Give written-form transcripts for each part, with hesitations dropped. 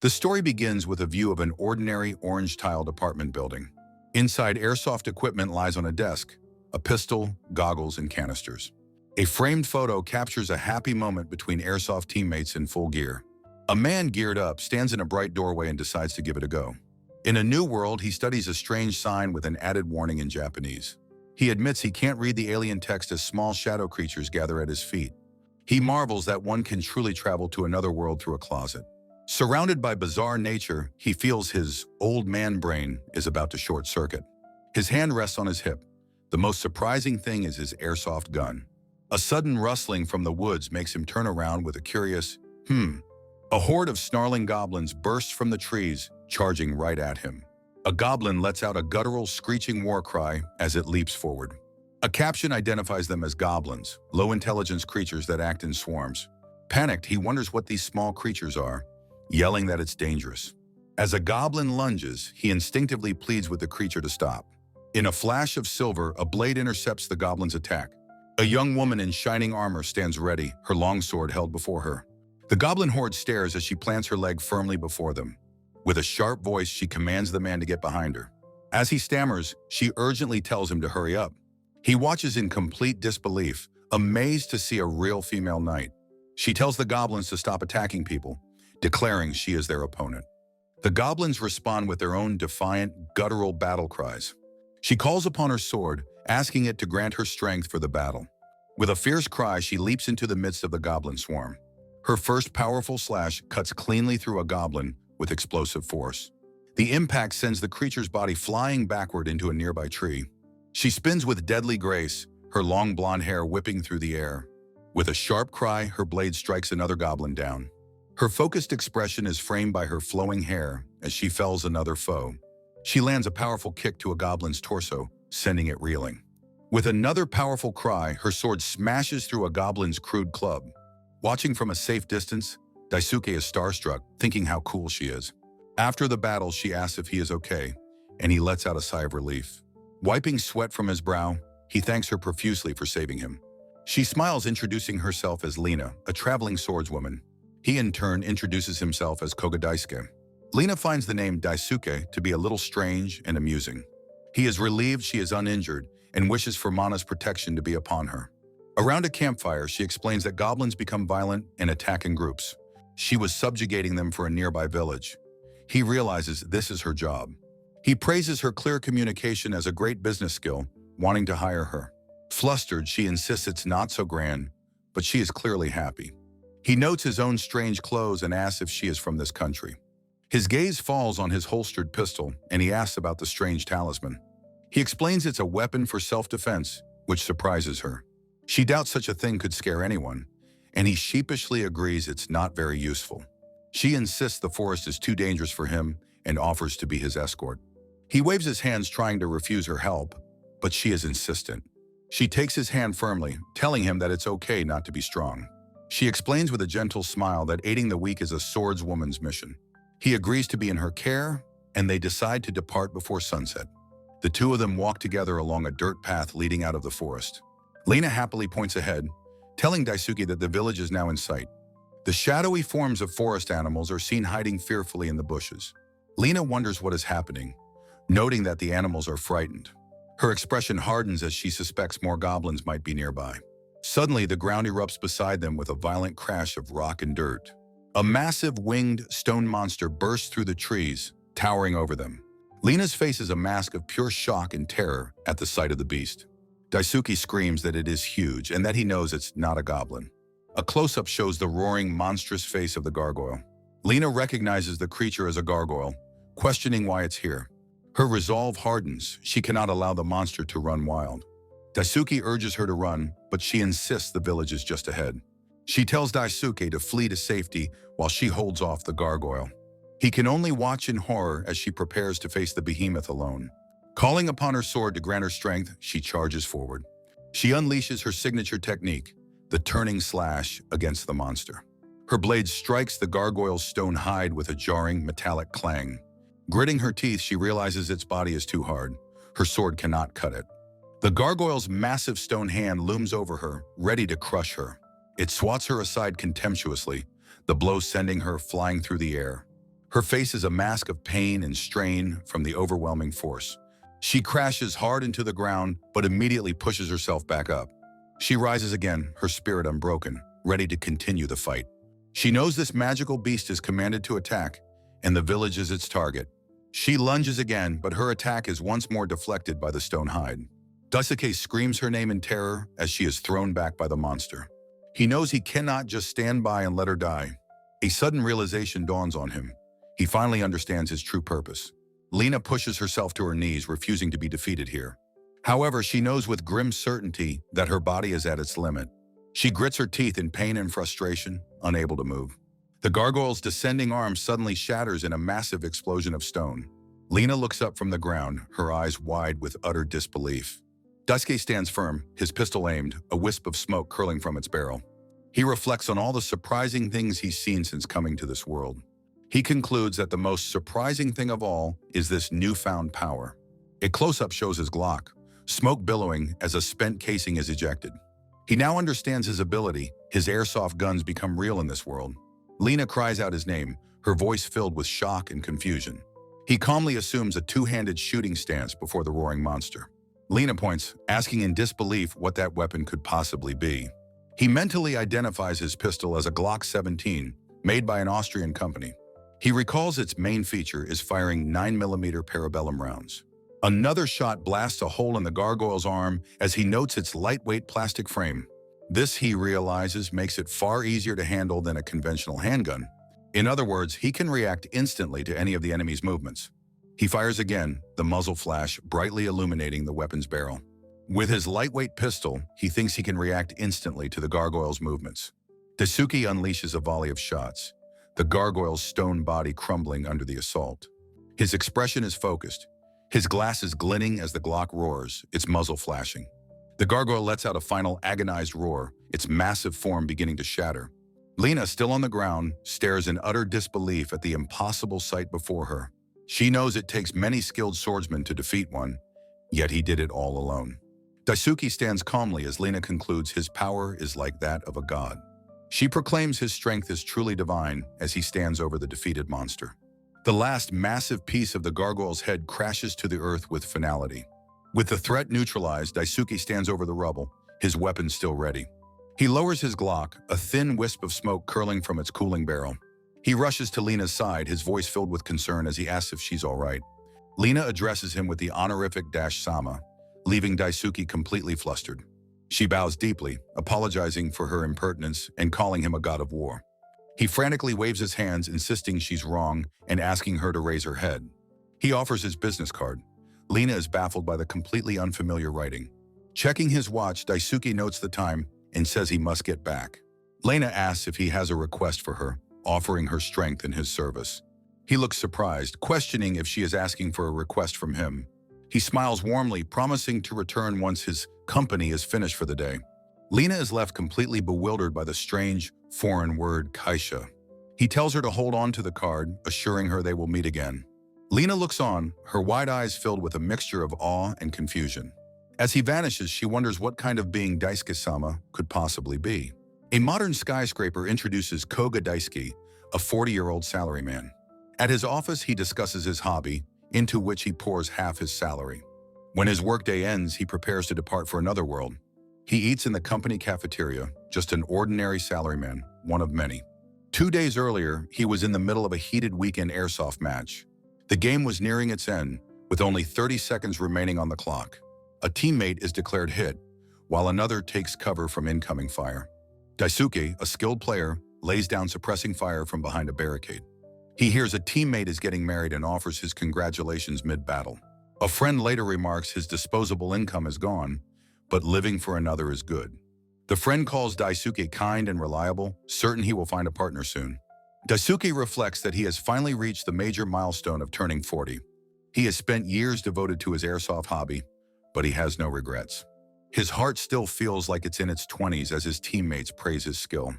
The story begins with a view of an ordinary orange-tiled apartment building. Inside, airsoft equipment lies on a desk, a pistol, goggles, and canisters. A framed photo captures a happy moment between airsoft teammates in full gear. A man geared up stands in a bright doorway and decides to give it a go. In a new world, he studies a strange sign with an added warning in Japanese. He admits he can't read the alien text as small shadow creatures gather at his feet. He marvels that one can truly travel to another world through a closet. Surrounded by bizarre nature, he feels his old man brain is about to short circuit. His hand rests on his hip. The most surprising thing is his airsoft gun. A sudden rustling from the woods makes him turn around with a curious, A horde of snarling goblins bursts from the trees, charging right at him. A goblin lets out a guttural, screeching war cry as it leaps forward. A caption identifies them as goblins, low-intelligence creatures that act in swarms. Panicked, he wonders what these small creatures are, yelling that it's dangerous. As a goblin lunges, he instinctively pleads with the creature to stop. In a flash of silver, a blade intercepts the goblin's attack. A young woman in shining armor stands ready, her longsword held before her. The goblin horde stares as she plants her leg firmly before them. With a sharp voice, she commands the man to get behind her. As he stammers, she urgently tells him to hurry up. He watches in complete disbelief, amazed to see a real female knight. She tells the goblins to stop attacking people, declaring she is their opponent. The goblins respond with their own defiant, guttural battle cries. She calls upon her sword, asking it to grant her strength for the battle. With a fierce cry, she leaps into the midst of the goblin swarm. Her first powerful slash cuts cleanly through a goblin with explosive force. The impact sends the creature's body flying backward into a nearby tree. She spins with deadly grace, her long blonde hair whipping through the air. With a sharp cry, her blade strikes another goblin down. Her focused expression is framed by her flowing hair as she fells another foe. She lands a powerful kick to a goblin's torso, sending it reeling. With another powerful cry, her sword smashes through a goblin's crude club. Watching from a safe distance, Daisuke is starstruck, thinking how cool she is. After the battle, she asks if he is okay, and he lets out a sigh of relief. Wiping sweat from his brow, he thanks her profusely for saving him. She smiles, introducing herself as Lena, a traveling swordswoman. He in turn introduces himself as Koga Daisuke. Lena finds the name Daisuke to be a little strange and amusing. He is relieved she is uninjured and wishes for Mana's protection to be upon her. Around a campfire, she explains that goblins become violent and attack in groups. She was subjugating them for a nearby village. He realizes this is her job. He praises her clear communication as a great business skill, wanting to hire her. Flustered, she insists it's not so grand, but she is clearly happy. He notes his own strange clothes and asks if she is from this country. His gaze falls on his holstered pistol, and he asks about the strange talisman. He explains it's a weapon for self-defense, which surprises her. She doubts such a thing could scare anyone, and he sheepishly agrees it's not very useful. She insists the forest is too dangerous for him and offers to be his escort. He waves his hands, trying to refuse her help, but she is insistent. She takes his hand firmly, telling him that it's okay not to be strong. She explains with a gentle smile that aiding the weak is a swordswoman's mission. He agrees to be in her care, and they decide to depart before sunset. The two of them walk together along a dirt path leading out of the forest. Lena happily points ahead, telling Daisuke that the village is now in sight. The shadowy forms of forest animals are seen hiding fearfully in the bushes. Lena wonders what is happening, noting that the animals are frightened. Her expression hardens as she suspects more goblins might be nearby. Suddenly, the ground erupts beside them with a violent crash of rock and dirt. A massive winged stone monster bursts through the trees, towering over them. Lena's face is a mask of pure shock and terror at the sight of the beast. Daisuke screams that it is huge and that he knows it's not a goblin. A close-up shows the roaring, monstrous face of the gargoyle. Lena recognizes the creature as a gargoyle, questioning why it's here. Her resolve hardens. She cannot allow the monster to run wild. Daisuke urges her to run, but she insists the village is just ahead. She tells Daisuke to flee to safety while she holds off the gargoyle. He can only watch in horror as she prepares to face the behemoth alone. Calling upon her sword to grant her strength, she charges forward. She unleashes her signature technique, the turning slash, against the monster. Her blade strikes the gargoyle's stone hide with a jarring, metallic clang. Gritting her teeth, she realizes its body is too hard. Her sword cannot cut it. The gargoyle's massive stone hand looms over her, ready to crush her. It swats her aside contemptuously, the blow sending her flying through the air. Her face is a mask of pain and strain from the overwhelming force. She crashes hard into the ground, but immediately pushes herself back up. She rises again, her spirit unbroken, ready to continue the fight. She knows this magical beast is commanded to attack, and the village is its target. She lunges again, but her attack is once more deflected by the stone hide. Daisuke screams her name in terror as she is thrown back by the monster. He knows he cannot just stand by and let her die. A sudden realization dawns on him. He finally understands his true purpose. Lena pushes herself to her knees, refusing to be defeated here. However, she knows with grim certainty that her body is at its limit. She grits her teeth in pain and frustration, unable to move. The gargoyle's descending arm suddenly shatters in a massive explosion of stone. Lena looks up from the ground, her eyes wide with utter disbelief. Daisuke stands firm, his pistol aimed, a wisp of smoke curling from its barrel. He reflects on all the surprising things he's seen since coming to this world. He concludes that the most surprising thing of all is this newfound power. A close-up shows his Glock, smoke billowing as a spent casing is ejected. He now understands his ability. His airsoft guns become real in this world. Lena cries out his name, her voice filled with shock and confusion. He calmly assumes a two-handed shooting stance before the roaring monster. Lena points, asking in disbelief what that weapon could possibly be. He mentally identifies his pistol as a Glock 17, made by an Austrian company. He recalls its main feature is firing 9mm parabellum rounds. Another shot blasts a hole in the gargoyle's arm as he notes its lightweight plastic frame. This, he realizes, makes it far easier to handle than a conventional handgun. In other words, he can react instantly to any of the enemy's movements. He fires again, the muzzle flash brightly illuminating the weapon's barrel. With his lightweight pistol, he thinks he can react instantly to the gargoyle's movements. Daisuke unleashes a volley of shots, the gargoyle's stone body crumbling under the assault. His expression is focused, his glasses glinting as the Glock roars, its muzzle flashing. The gargoyle lets out a final agonized roar, its massive form beginning to shatter. Lena, still on the ground, stares in utter disbelief at the impossible sight before her. She knows it takes many skilled swordsmen to defeat one, yet he did it all alone. Daisuke stands calmly as Lena concludes his power is like that of a god. She proclaims his strength is truly divine as he stands over the defeated monster. The last massive piece of the gargoyle's head crashes to the earth with finality. With the threat neutralized, Daisuke stands over the rubble, his weapon still ready. He lowers his Glock, a thin wisp of smoke curling from its cooling barrel. He rushes to Lena's side, his voice filled with concern as he asks if she's all right. Lena addresses him with the honorific "Sama," leaving Daisuke completely flustered. She bows deeply, apologizing for her impertinence and calling him a god of war. He frantically waves his hands, insisting she's wrong and asking her to raise her head. He offers his business card. Lena is baffled by the completely unfamiliar writing. Checking his watch, Daisuke notes the time and says he must get back. Lena asks if he has a request for her, offering her strength in his service. He looks surprised, questioning if she is asking for a request from him. He smiles warmly, promising to return once his company is finished for the day. Lena is left completely bewildered by the strange, foreign word kaisha. He tells her to hold on to the card, assuring her they will meet again. Lena looks on, her wide eyes filled with a mixture of awe and confusion. As he vanishes, she wonders what kind of being Daisuke-sama could possibly be. A modern skyscraper introduces Koga Daisuke, a 40-year-old salaryman. At his office, he discusses his hobby, into which he pours half his salary. When his workday ends, he prepares to depart for another world. He eats in the company cafeteria, just an ordinary salaryman, one of many. 2 days earlier, he was in the middle of a heated weekend airsoft match. The game was nearing its end, with only 30 seconds remaining on the clock. A teammate is declared hit, while another takes cover from incoming fire. Daisuke, a skilled player, lays down suppressing fire from behind a barricade. He hears a teammate is getting married and offers his congratulations mid-battle. A friend later remarks his disposable income is gone, but living for another is good. The friend calls Daisuke kind and reliable, certain he will find a partner soon. Daisuke reflects that he has finally reached the major milestone of turning 40. He has spent years devoted to his airsoft hobby, but he has no regrets. His heart still feels like it's in its 20s as his teammates praise his skill.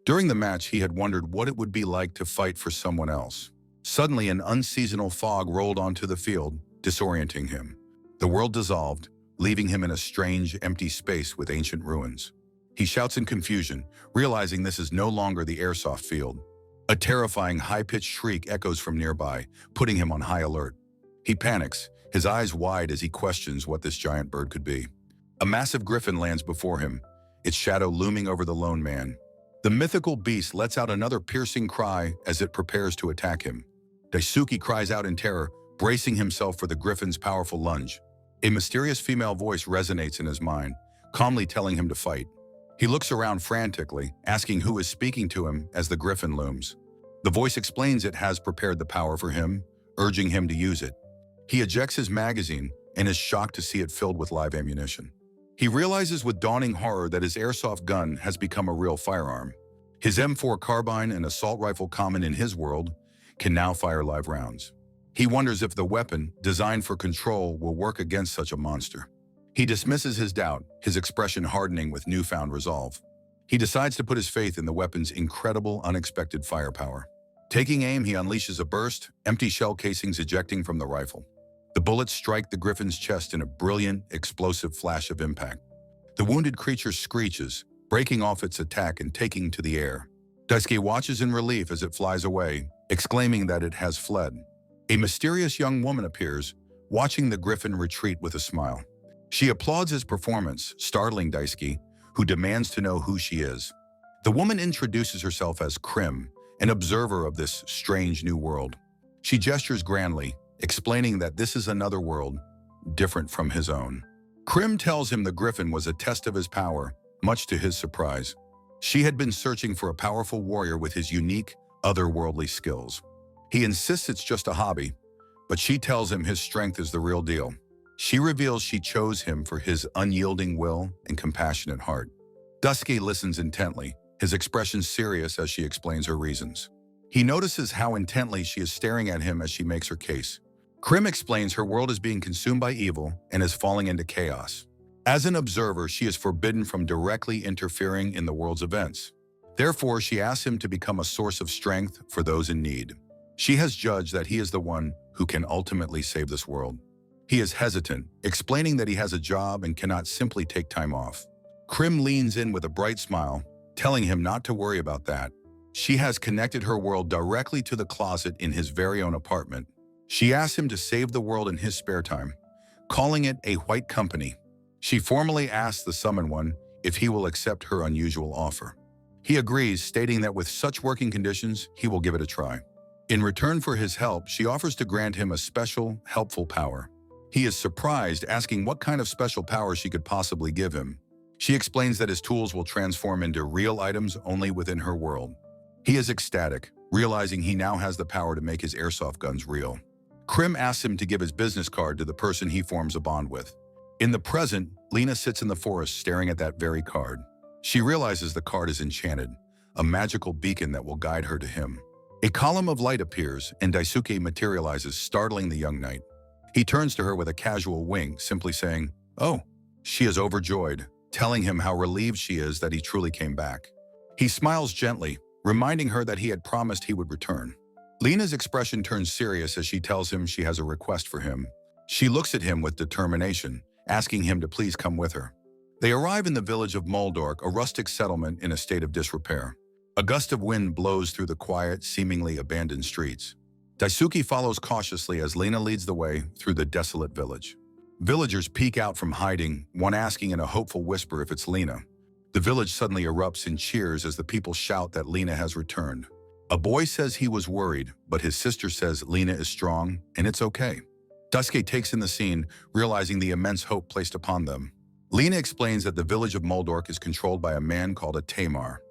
During the match, he had wondered what it would be like to fight for someone else. Suddenly, an unseasonal fog rolled onto the field, disorienting him. The world dissolved, leaving him in a strange, empty space with ancient ruins. He shouts in confusion, realizing this is no longer the airsoft field. A terrifying, high-pitched shriek echoes from nearby, putting him on high alert. He panics, his eyes wide as he questions what this giant bird could be. A massive griffin lands before him, its shadow looming over the lone man. The mythical beast lets out another piercing cry as it prepares to attack him. Daisuke cries out in terror, bracing himself for the griffin's powerful lunge. A mysterious female voice resonates in his mind, calmly telling him to fight. He looks around frantically, asking who is speaking to him as the griffin looms. The voice explains it has prepared the power for him, urging him to use it. He ejects his magazine and is shocked to see it filled with live ammunition. He realizes with dawning horror that his airsoft gun has become a real firearm. His M4 carbine, an assault rifle common in his world, can now fire live rounds. He wonders if the weapon, designed for control, will work against such a monster. He dismisses his doubt, his expression hardening with newfound resolve. He decides to put his faith in the weapon's incredible, unexpected firepower. Taking aim, he unleashes a burst, empty shell casings ejecting from the rifle. The bullets strike the griffin's chest in a brilliant, explosive flash of impact. The wounded creature screeches, breaking off its attack and taking to the air. Daisuke watches in relief as it flies away, exclaiming that it has fled. A mysterious young woman appears, watching the griffin retreat with a smile. She applauds his performance, startling Daisuke, who demands to know who she is. The woman introduces herself as Krim, an observer of this strange new world. She gestures grandly, explaining that this is another world, different from his own. Krim tells him the griffin was a test of his power, much to his surprise. She had been searching for a powerful warrior with his unique, otherworldly skills. He insists it's just a hobby, but she tells him his strength is the real deal. She reveals she chose him for his unyielding will and compassionate heart. Daisuke listens intently, his expression serious as she explains her reasons. He notices how intently she is staring at him as she makes her case. Krim explains her world is being consumed by evil and is falling into chaos. As an observer, she is forbidden from directly interfering in the world's events. Therefore, she asks him to become a source of strength for those in need. She has judged that he is the one who can ultimately save this world. He is hesitant, explaining that he has a job and cannot simply take time off. Krim leans in with a bright smile, telling him not to worry about that. She has connected her world directly to the closet in his very own apartment. She asks him to save the world in his spare time, calling it a white company. She formally asks the summoned one if he will accept her unusual offer. He agrees, stating that with such working conditions, he will give it a try. In return for his help, she offers to grant him a special, helpful power. He is surprised, asking what kind of special power she could possibly give him. She explains that his tools will transform into real items only within her world. He is ecstatic, realizing he now has the power to make his airsoft guns real. Krim asks him to give his business card to the person he forms a bond with. In the present, Lena sits in the forest staring at that very card. She realizes the card is enchanted, a magical beacon that will guide her to him. A column of light appears, and Daisuke materializes, startling the young knight. He turns to her with a casual wink, simply saying, "Oh." She is overjoyed, telling him how relieved she is that he truly came back. He smiles gently, reminding her that he had promised he would return. Lena's expression turns serious as she tells him she has a request for him. She looks at him with determination, asking him to please come with her. They arrive in the village of Moldork, a rustic settlement in a state of disrepair. A gust of wind blows through the quiet, seemingly abandoned streets. Daisuke follows cautiously as Lena leads the way through the desolate village. Villagers peek out from hiding, one asking in a hopeful whisper if it's Lena. The village suddenly erupts in cheers as the people shout that Lena has returned. A boy says he was worried, but his sister says Lena is strong and it's okay. Daisuke takes in the scene, realizing the immense hope placed upon them. Lena explains that the village of Moldork is controlled by a man called a Tamar.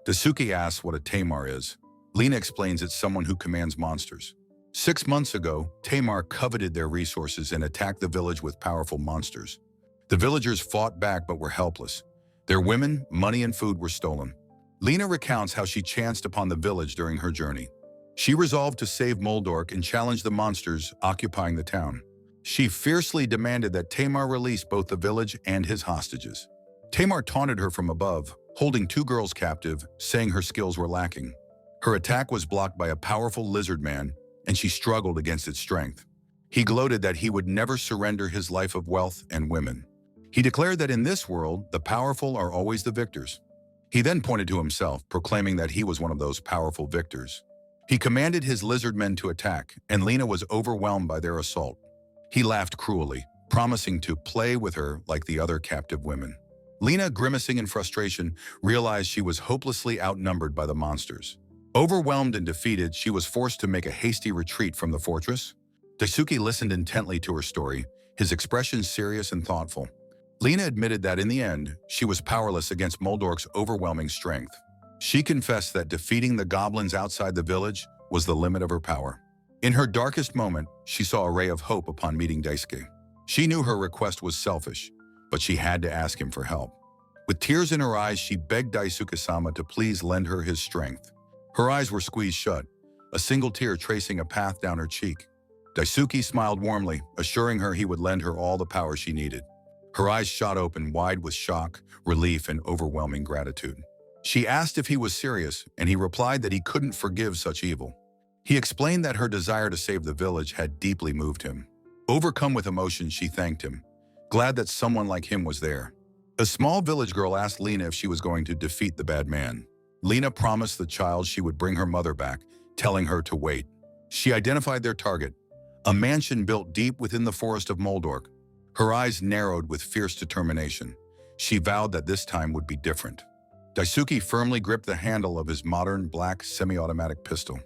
Daisuke asks what a Tamar is. Lena explains it's someone who commands monsters. 6 months ago, Tamar coveted their resources and attacked the village with powerful monsters. The villagers fought back but were helpless. Their women, money, and food were stolen. Lena recounts how she chanced upon the village during her journey. She resolved to save Moldork and challenge the monsters occupying the town. She fiercely demanded that Tamar release both the village and his hostages. Tamar taunted her from above, holding 2 girls captive, saying her skills were lacking. Her attack was blocked by a powerful lizard man, and she struggled against its strength. He gloated that he would never surrender his life of wealth and women. He declared that in this world, the powerful are always the victors. He then pointed to himself, proclaiming that he was one of those powerful victors. He commanded his lizard men to attack, and Lena was overwhelmed by their assault. He laughed cruelly, promising to play with her like the other captive women. Lena, grimacing in frustration, realized she was hopelessly outnumbered by the monsters. Overwhelmed and defeated, she was forced to make a hasty retreat from the fortress. Daisuke listened intently to her story, his expression serious and thoughtful. Lena admitted that in the end, she was powerless against Moldork's overwhelming strength. She confessed that defeating the goblins outside the village was the limit of her power. In her darkest moment, she saw a ray of hope upon meeting Daisuke. She knew her request was selfish, but she had to ask him for help. With tears in her eyes, she begged Daisuke-sama to please lend her his strength. Her eyes were squeezed shut, a single tear tracing a path down her cheek. Daisuke smiled warmly, assuring her he would lend her all the power she needed. Her eyes shot open wide with shock, relief, and overwhelming gratitude. She asked if he was serious, and he replied that he couldn't forgive such evil. He explained that her desire to save the village had deeply moved him. Overcome with emotion, she thanked him, glad that someone like him was there. A small village girl asked Lena if she was going to defeat the bad man. Lena promised the child she would bring her mother back, telling her to wait. She identified their target, a mansion built deep within the forest of Moldork. Her eyes narrowed with fierce determination. She vowed that this time would be different. Daisuke firmly gripped the handle of his modern black semi-automatic pistol.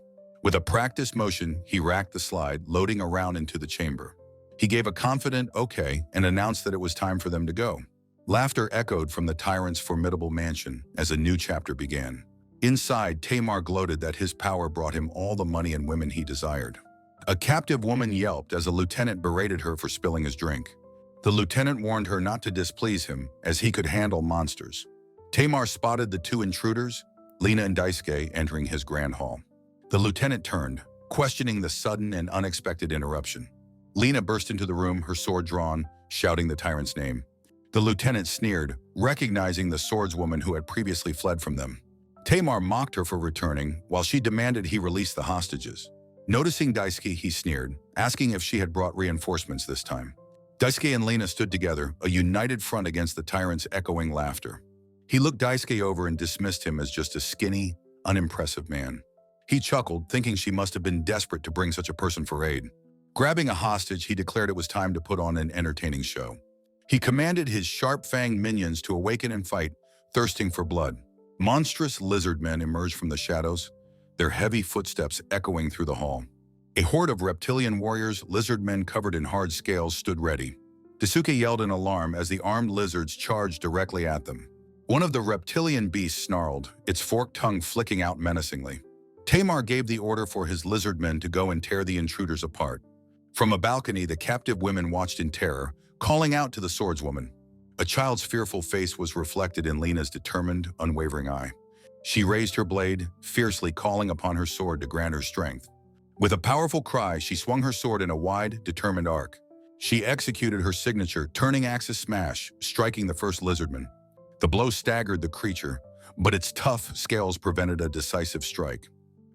With a practiced motion, he racked the slide, loading a round into the chamber. He gave a confident okay and announced that it was time for them to go. Laughter echoed from the tyrant's formidable mansion as a new chapter began. Inside, Tamar gloated that his power brought him all the money and women he desired. A captive woman yelped as a lieutenant berated her for spilling his drink. The lieutenant warned her not to displease him, as he could handle monsters. Tamar spotted the two intruders, Lena and Daisuke, entering his grand hall. The lieutenant turned, questioning the sudden and unexpected interruption. Lena burst into the room, her sword drawn, shouting the tyrant's name. The lieutenant sneered, recognizing the swordswoman who had previously fled from them. Tamar mocked her for returning, while she demanded he release the hostages. Noticing Daisuke, he sneered, asking if she had brought reinforcements this time. Daisuke and Lena stood together, a united front against the tyrant's echoing laughter. He looked Daisuke over and dismissed him as just a skinny, unimpressive man. He chuckled, thinking she must have been desperate to bring such a person for aid. Grabbing a hostage, he declared it was time to put on an entertaining show. He commanded his sharp-fanged minions to awaken and fight, thirsting for blood. Monstrous lizard men emerged from the shadows, their heavy footsteps echoing through the hall. A horde of reptilian warriors, lizard men covered in hard scales, stood ready. Daisuke yelled in alarm as the armed lizards charged directly at them. One of the reptilian beasts snarled, its forked tongue flicking out menacingly. Tamar gave the order for his lizard men to go and tear the intruders apart. From a balcony, the captive women watched in terror, calling out to the swordswoman. A child's fearful face was reflected in Lena's determined, unwavering eye. She raised her blade, fiercely calling upon her sword to grant her strength. With a powerful cry, she swung her sword in a wide, determined arc. She executed her signature, turning axis smash, striking the first lizardman. The blow staggered the creature, but its tough scales prevented a decisive strike.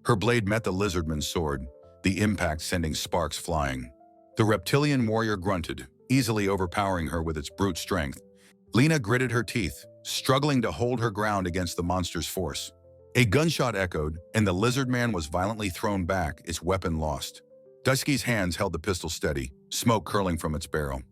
Her blade met the lizardman's sword, the impact sending sparks flying. The reptilian warrior grunted, easily overpowering her with its brute strength. Lena gritted her teeth, struggling to hold her ground against the monster's force. A gunshot echoed, and the lizard man was violently thrown back, its weapon lost. Daisuke's hands held the pistol steady, smoke curling from its barrel.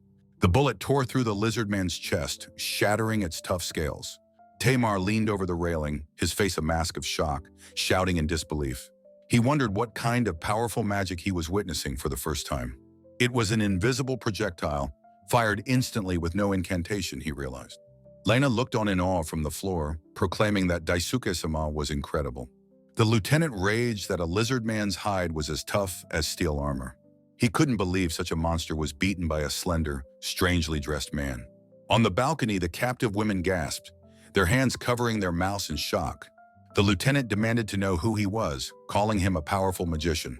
The bullet tore through the lizard man's chest, shattering its tough scales. Tamar leaned over the railing, his face a mask of shock, shouting in disbelief. He wondered what kind of powerful magic he was witnessing for the first time. It was an invisible projectile, fired instantly with no incantation, he realized. Lena looked on in awe from the floor, proclaiming that Daisuke-sama was incredible. The lieutenant raged that a lizard man's hide was as tough as steel armor. He couldn't believe such a monster was beaten by a slender, strangely dressed man. On the balcony, the captive women gasped, their hands covering their mouths in shock. The lieutenant demanded to know who he was, calling him a powerful magician.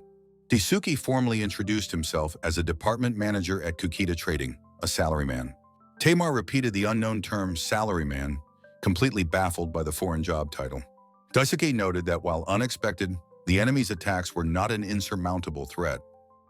Daisuke formally introduced himself as a department manager at Kukita Trading, a salaryman. Tamar repeated the unknown term salaryman, completely baffled by the foreign job title. Daisuke noted that while unexpected, the enemy's attacks were not an insurmountable threat.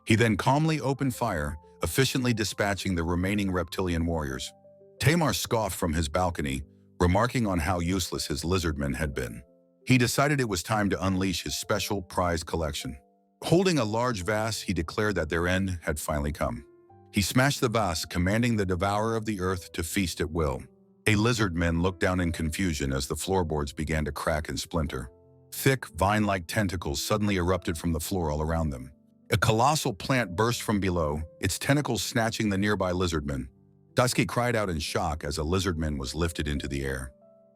He then calmly opened fire, efficiently dispatching the remaining reptilian warriors. Tamar scoffed from his balcony, remarking on how useless his lizardmen had been. He decided it was time to unleash his special prize collection. Holding a large vase, he declared that their end had finally come. He smashed the vase, commanding the devourer of the earth to feast at will. A lizard men looked down in confusion as the floorboards began to crack and splinter. Thick, vine-like tentacles suddenly erupted from the floor all around them. A colossal plant burst from below, its tentacles snatching the nearby lizardmen. Daisuke cried out in shock as a lizardman was lifted into the air.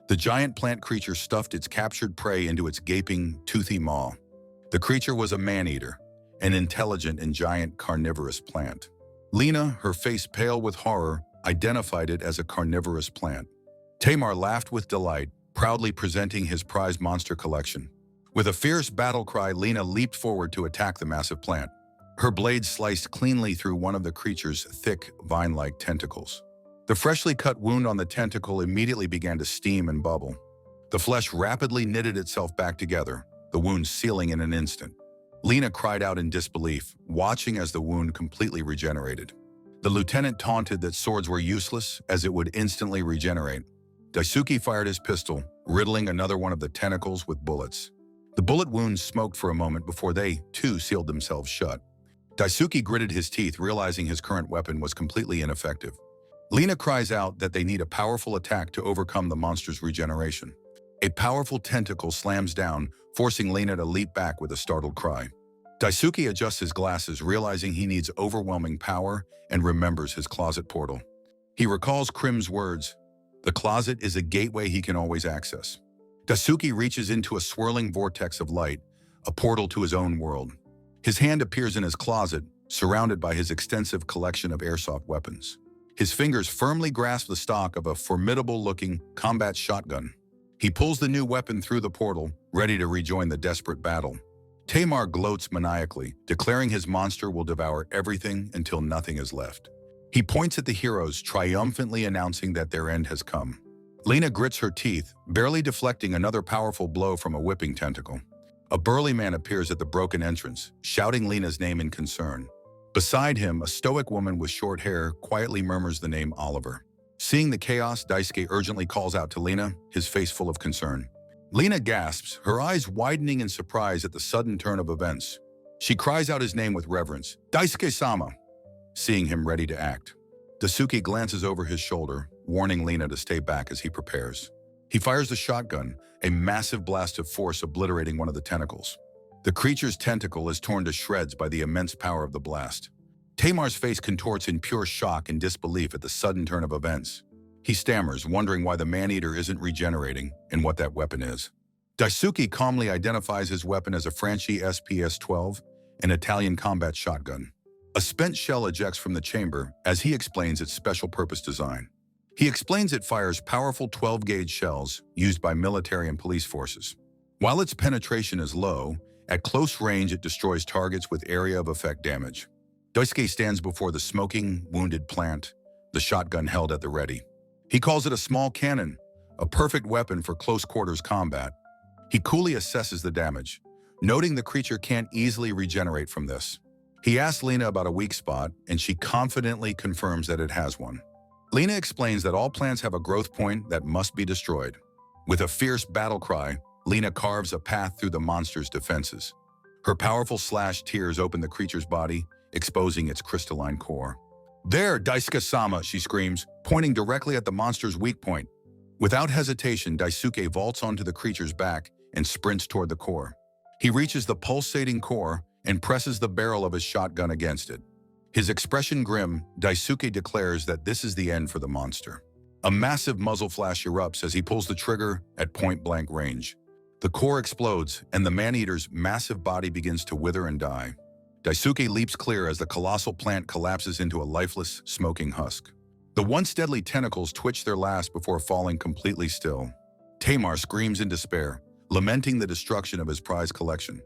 The giant plant creature stuffed its captured prey into its gaping, toothy maw. The creature was a man-eater, an intelligent and giant carnivorous plant. Lena, her face pale with horror, identified it as a carnivorous plant. Tamar laughed with delight, proudly presenting his prize monster collection. With a fierce battle cry, Lena leaped forward to attack the massive plant. Her blade sliced cleanly through one of the creature's thick, vine-like tentacles. The freshly cut wound on the tentacle immediately began to steam and bubble. The flesh rapidly knitted itself back together, the wound sealing in an instant. Lena cried out in disbelief, watching as the wound completely regenerated. The lieutenant taunted that swords were useless, as it would instantly regenerate. Daisuke fired his pistol, riddling another one of the tentacles with bullets. The bullet wounds smoked for a moment before they, too, sealed themselves shut. Daisuke gritted his teeth, realizing his current weapon was completely ineffective. Lena cries out that they need a powerful attack to overcome the monster's regeneration. A powerful tentacle slams down, forcing Lena to leap back with a startled cry. Daisuke adjusts his glasses, realizing he needs overwhelming power, and remembers his closet portal. He recalls Krim's words, "The closet is a gateway he can always access." Daisuke reaches into a swirling vortex of light, a portal to his own world. His hand appears in his closet, surrounded by his extensive collection of airsoft weapons. His fingers firmly grasp the stock of a formidable-looking combat shotgun. He pulls the new weapon through the portal, ready to rejoin the desperate battle. Tamar gloats maniacally, declaring his monster will devour everything until nothing is left. He points at the heroes, triumphantly announcing that their end has come. Lena grits her teeth, barely deflecting another powerful blow from a whipping tentacle. A burly man appears at the broken entrance, shouting Lena's name in concern. Beside him, a stoic woman with short hair quietly murmurs the name Oliver. Seeing the chaos, Daisuke urgently calls out to Lena, his face full of concern. Lena gasps, her eyes widening in surprise at the sudden turn of events. She cries out his name with reverence, "Daisuke-sama!" Seeing him ready to act. Daisuke glances over his shoulder, warning Lena to stay back as he prepares. He fires the shotgun, a massive blast of force obliterating one of the tentacles. The creature's tentacle is torn to shreds by the immense power of the blast. Tamar's face contorts in pure shock and disbelief at the sudden turn of events. He stammers, wondering why the man-eater isn't regenerating and what that weapon is. Daisuke calmly identifies his weapon as a Franchi SPS-12, an Italian combat shotgun. A spent shell ejects from the chamber as he explains its special-purpose design. He explains it fires powerful 12-gauge shells used by military and police forces. While its penetration is low, at close range it destroys targets with area of effect damage. Daisuke stands before the smoking, wounded plant, the shotgun held at the ready. He calls it a small cannon, a perfect weapon for close-quarters combat. He coolly assesses the damage, noting the creature can't easily regenerate from this. He asks Lena about a weak spot, and she confidently confirms that it has one. Lena explains that all plants have a growth point that must be destroyed. With a fierce battle cry, Lena carves a path through the monster's defenses. Her powerful slash tears open the creature's body, exposing its crystalline core. "There, Daisuke-sama," she screams, pointing directly at the monster's weak point. Without hesitation, Daisuke vaults onto the creature's back and sprints toward the core. He reaches the pulsating core and presses the barrel of his shotgun against it. His expression grim, Daisuke declares that this is the end for the monster. A massive muzzle flash erupts as he pulls the trigger at point-blank range. The core explodes, and the man-eater's massive body begins to wither and die. Daisuke leaps clear as the colossal plant collapses into a lifeless, smoking husk. The once deadly tentacles twitch their last before falling completely still. Tamar screams in despair, lamenting the destruction of his prize collection.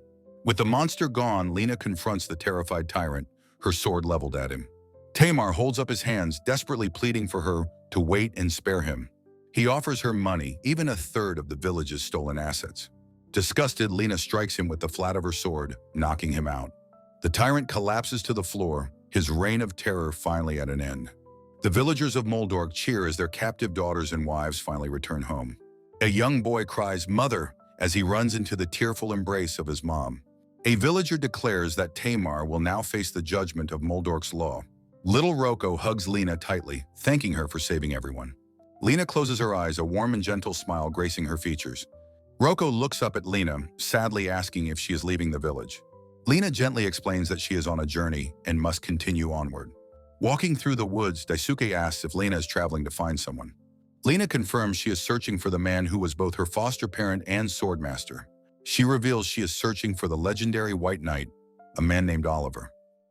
With the monster gone, Lena confronts the terrified tyrant, her sword leveled at him. Tamar holds up his hands, desperately pleading for her to wait and spare him. He offers her money, even a third of the village's stolen assets. Disgusted, Lena strikes him with the flat of her sword, knocking him out. The tyrant collapses to the floor, his reign of terror finally at an end. The villagers of Moldorg cheer as their captive daughters and wives finally return home. A young boy cries, "Mother," as he runs into the tearful embrace of his mom. A villager declares that Tamar will now face the judgment of Moldork's law. Little Roko hugs Lena tightly, thanking her for saving everyone. Lena closes her eyes, a warm and gentle smile gracing her features. Roko looks up at Lena, sadly asking if she is leaving the village. Lena gently explains that she is on a journey and must continue onward. Walking through the woods, Daisuke asks if Lena is traveling to find someone. Lena confirms she is searching for the man who was both her foster parent and swordmaster. She reveals she is searching for the legendary White Knight, a man named Oliver.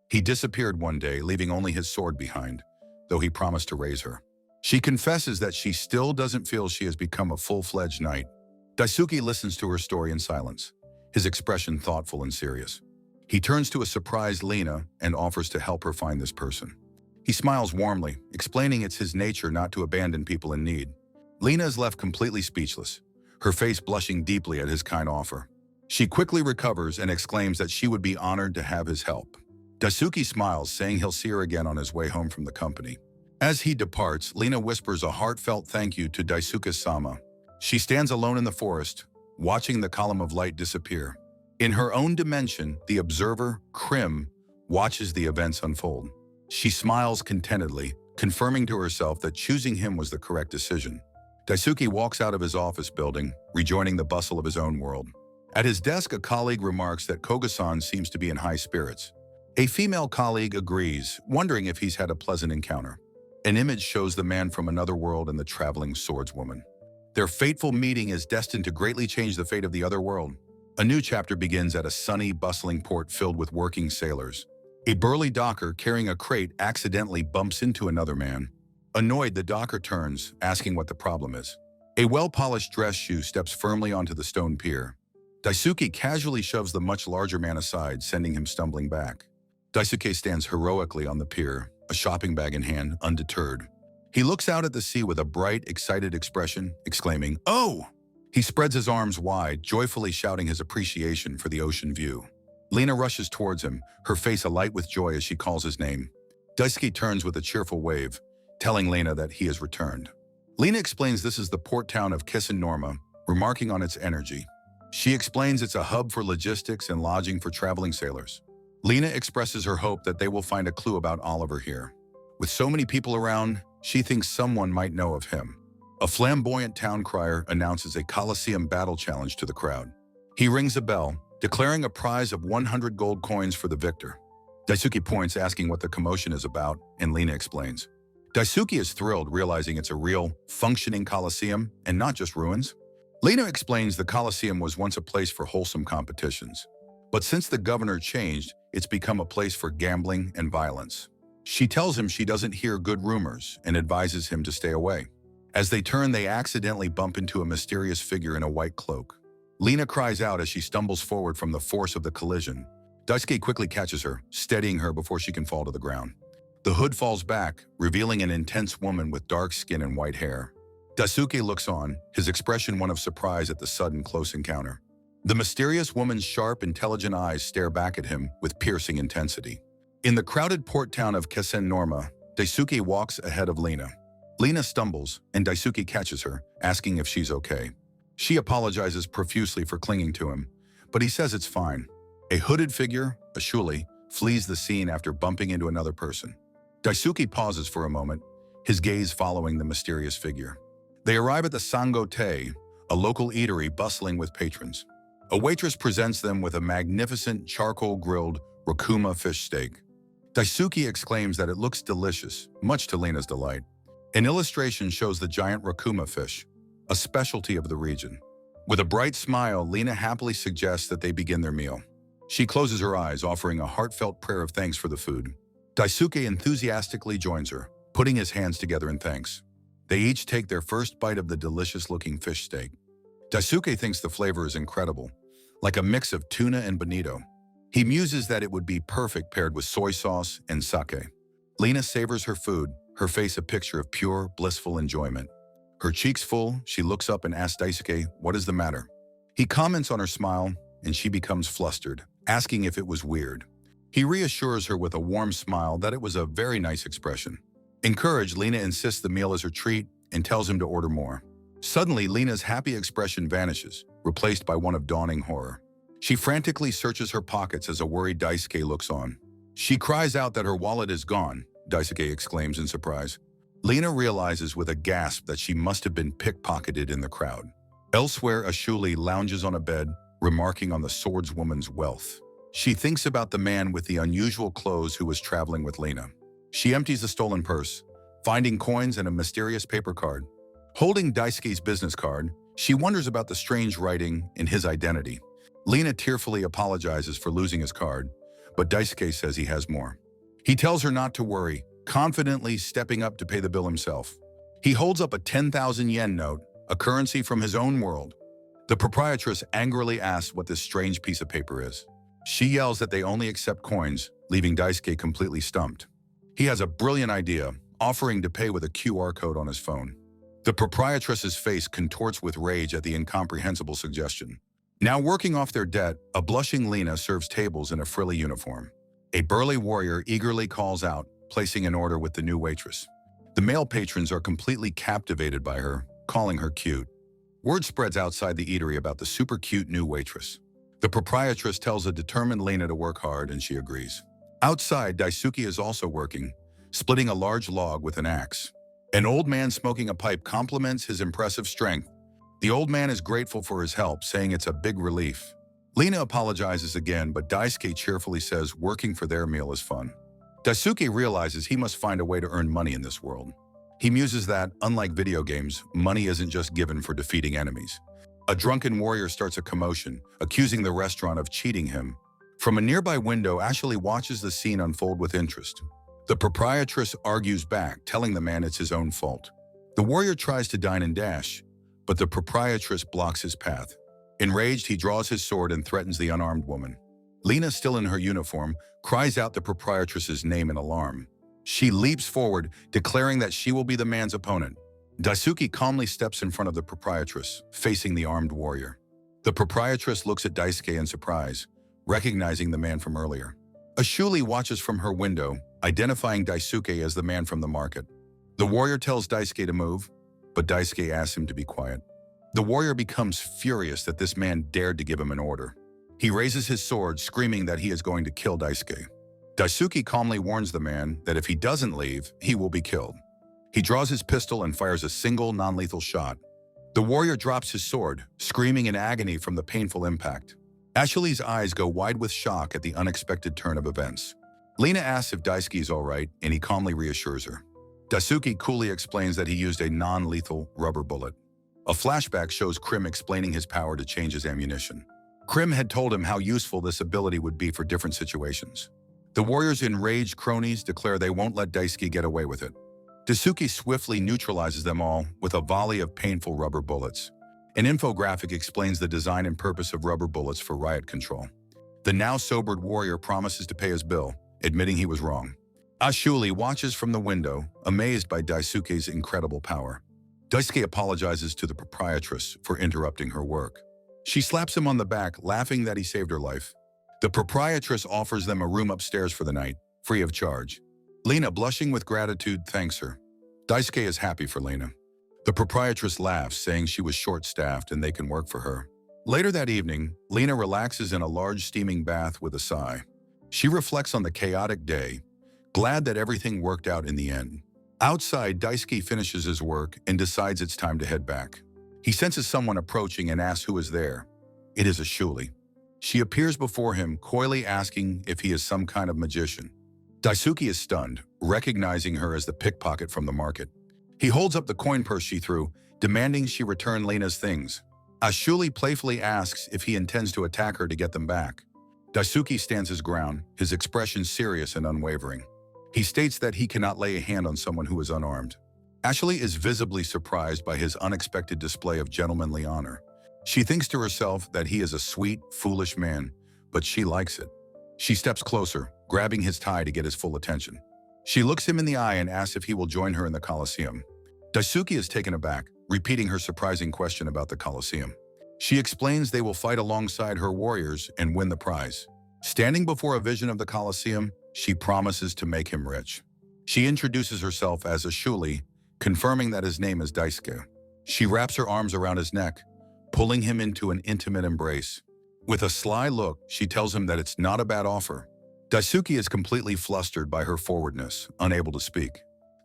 He disappeared one day, leaving only his sword behind, though he promised to raise her. She confesses that she still doesn't feel she has become a full-fledged knight. Daisuke listens to her story in silence, his expression thoughtful and serious. He turns to a surprised Lena and offers to help her find this person. He smiles warmly, explaining it's his nature not to abandon people in need. Lena is left completely speechless, her face blushing deeply at his kind offer. She quickly recovers and exclaims that she would be honored to have his help. Daisuke smiles, saying he'll see her again on his way home from the company. As he departs, Lena whispers a heartfelt thank you to Daisuke-sama. She stands alone in the forest, watching the column of light disappear. In her own dimension, the observer, Krim, watches the events unfold. She smiles contentedly, confirming to herself that choosing him was the correct decision. Daisuke walks out of his office building, rejoining the bustle of his own world. At his desk, a colleague remarks that Koga-san seems to be in high spirits. A female colleague agrees, wondering if he's had a pleasant encounter. An image shows the man from another world and the traveling swordswoman. Their fateful meeting is destined to greatly change the fate of the other world. A new chapter begins at a sunny, bustling port filled with working sailors. A burly docker carrying a crate accidentally bumps into another man. Annoyed, the docker turns, asking what the problem is. A well-polished dress shoe steps firmly onto the stone pier. Daisuke casually shoves the much larger man aside, sending him stumbling back. Daisuke stands heroically on the pier, a shopping bag in hand, undeterred. He looks out at the sea with a bright, excited expression, exclaiming, "Oh!" He spreads his arms wide, joyfully shouting his appreciation for the ocean view. Lena rushes towards him, her face alight with joy as she calls his name. Daisuke turns with a cheerful wave, telling Lena that he has returned. Lena explains this is the port town of Norma, remarking on its energy. She explains it's a hub for logistics and lodging for traveling sailors. Lena expresses her hope that they will find a clue about Oliver here. With so many people around, she thinks someone might know of him. A flamboyant town crier announces a Colosseum battle challenge to the crowd. He rings a bell, declaring a prize of 100 gold coins for the victor. Daisuke points, asking what the commotion is about, and Lena explains. Daisuke is thrilled, realizing it's a real, functioning Colosseum and not just ruins. Lena explains the Colosseum was once a place for wholesome competitions. But since the governor changed, it's become a place for gambling and violence. She tells him she doesn't hear good rumors and advises him to stay away. As they turn, they accidentally bump into a mysterious figure in a white cloak. Lena cries out as she stumbles forward from the force of the collision. Daisuke quickly catches her, steadying her before she can fall to the ground. The hood falls back, revealing an intense woman with dark skin and white hair. Daisuke looks on, his expression one of surprise at the sudden close encounter. The mysterious woman's sharp, intelligent eyes stare back at him with piercing intensity. In the crowded port town of Norma, Daisuke walks ahead of Lena. Lena stumbles, and Daisuke catches her, asking if she's okay. She apologizes profusely for clinging to him, but he says it's fine. A hooded figure, a shuli, flees the scene after bumping into another person. Daisuke pauses for a moment, his gaze following the mysterious figure. They arrive at the Sango Te, a local eatery bustling with patrons. A waitress presents them with a magnificent charcoal-grilled Rakuma fish steak. Daisuke exclaims that it looks delicious, much to Lena's delight. An illustration shows the giant Rakuma fish, a specialty of the region. With a bright smile, Lena happily suggests that they begin their meal. She closes her eyes, offering a heartfelt prayer of thanks for the food. Daisuke enthusiastically joins her, putting his hands together in thanks. They each take their first bite of the delicious-looking fish steak. Daisuke thinks the flavor is incredible, like a mix of tuna and bonito. He muses that it would be perfect paired with soy sauce and sake. Lena savors her food, her face a picture of pure, blissful enjoyment. Her cheeks full, she looks up and asks Daisuke, "What is the matter?" He comments on her smile, and she becomes flustered, asking if it was weird. He reassures her with a warm smile that it was a very nice expression. Encouraged, Lena insists the meal is her treat and tells him to order more. Suddenly, Lena's happy expression vanishes, replaced by one of dawning horror. She frantically searches her pockets as a worried Daisuke looks on. She cries out that her wallet is gone, Daisuke exclaims in surprise. Lena realizes with a gasp that she must have been pickpocketed in the crowd. Elsewhere, Ashuli lounges on a bed, remarking on the swordswoman's wealth. She thinks about the man with the unusual clothes who was traveling with Lena. She empties the stolen purse, finding coins and a mysterious paper card. Holding Daisuke's business card, she wonders about the strange writing in his identity. Lena tearfully apologizes for losing his card, but Daisuke says he has more. He tells her not to worry, confidently stepping up to pay the bill himself. He holds up a 10,000 yen note, a currency from his own world. The proprietress angrily asks what this strange piece of paper is. She yells that they only accept coins, leaving Daisuke completely stumped. He has a brilliant idea, offering to pay with a QR code on his phone. The proprietress's face contorts with rage at the incomprehensible suggestion. Now working off their debt, a blushing Lena serves tables in a frilly uniform. A burly warrior eagerly calls out, placing an order with the new waitress. The male patrons are completely captivated by her, calling her cute. Word spreads outside the eatery about the super cute new waitress. The proprietress tells a determined Lena to work hard, and she agrees. Outside, Daisuke is also working, splitting a large log with an axe. An old man smoking a pipe compliments his impressive strength. The old man is grateful for his help, saying it's a big relief. Lena apologizes again, but Daisuke cheerfully says working for their meal is fun. Daisuke realizes he must find a way to earn money in this world. He muses that, unlike video games, money isn't just given for defeating enemies. A drunken warrior starts a commotion, accusing the restaurant of cheating him. From a nearby window, Ashley watches the scene unfold with interest. The proprietress argues back, telling the man it's his own fault. The warrior tries to dine and dash, but the proprietress blocks his path. Enraged, he draws his sword and threatens the unarmed woman. Lena, still in her uniform, cries out the proprietress's name in alarm. She leaps forward, declaring that she will be the man's opponent. Daisuke calmly steps in front of the proprietress, facing the armed warrior. The proprietress looks at Daisuke in surprise, recognizing the man from earlier. Ashuli watches from her window, identifying Daisuke as the man from the market. The warrior tells Daisuke to move, but Daisuke asks him to be quiet. The warrior becomes furious that this man dared to give him an order. He raises his sword, screaming that he is going to kill Daisuke. Daisuke calmly warns the man that if he doesn't leave, he will be killed. He draws his pistol and fires a single non-lethal shot. The warrior drops his sword, screaming in agony from the painful impact. Ashley's eyes go wide with shock at the unexpected turn of events. Lena asks if Daisuke is all right, and he calmly reassures her. Daisuke coolly explains that he used a non-lethal rubber bullet. A flashback shows Krim explaining his power to change his ammunition. Krim had told him how useful this ability would be for different situations. The warrior's enraged cronies declare they won't let Daisuke get away with it. Daisuke swiftly neutralizes them all with a volley of painful rubber bullets. An infographic explains the design and purpose of rubber bullets for riot control. The now sobered warrior promises to pay his bill, admitting he was wrong. Ashuli watches from the window, amazed by Daisuke's incredible power. Daisuke apologizes to the proprietress for interrupting her work. She slaps him on the back, laughing that he saved her life. The proprietress offers them a room upstairs for the night, free of charge. Lena, blushing with gratitude, thanks her. Daisuke is happy for Lena. The proprietress laughs, saying she was short-staffed and they can work for her. Later that evening, Lena relaxes in a large steaming bath with a sigh. She reflects on the chaotic day, glad that everything worked out in the end. Outside, Daisuke finishes his work and decides it's time to head back. He senses someone approaching and asks who is there. It is Ashuli. She appears before him, coyly asking if he is some kind of magician. Daisuke is stunned, recognizing her as the pickpocket from the market. He holds up the coin purse she threw, demanding she return Lena's things. Ashuli playfully asks if he intends to attack her to get them back. Daisuke stands his ground, his expression serious and unwavering. He states that he cannot lay a hand on someone who is unarmed. Ashley is visibly surprised by his unexpected display of gentlemanly honor. She thinks to herself that he is a sweet, foolish man, but she likes it. She steps closer, grabbing his tie to get his full attention. She looks him in the eye and asks if he will join her in the Colosseum. Daisuke is taken aback, repeating her surprising question about the Colosseum. She explains they will fight alongside her warriors and win the prize. Standing before a vision of the Colosseum, she promises to make him rich. She introduces herself as Ashuli, confirming that his name is Daisuke. She wraps her arms around his neck, pulling him into an intimate embrace. With a sly look, she tells him that it's not a bad offer. Daisuke is completely flustered by her forwardness, unable to speak.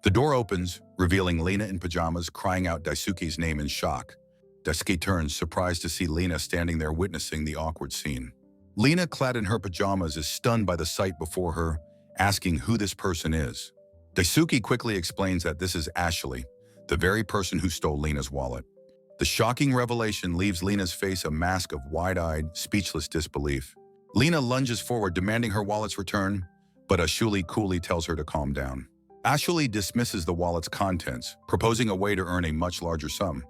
The door opens, revealing Lena in pajamas crying out Daisuke's name in shock. Daisuke turns, surprised to see Lena standing there witnessing the awkward scene. Lena, clad in her pajamas, is stunned by the sight before her, asking who this person is. Daisuke quickly explains that this is Ashley, the very person who stole Lena's wallet. The shocking revelation leaves Lena's face a mask of wide-eyed, speechless disbelief. Lena lunges forward, demanding her wallet's return, but Ashley coolly tells her to calm down. Ashley dismisses the wallet's contents, proposing a way to earn a much larger sum.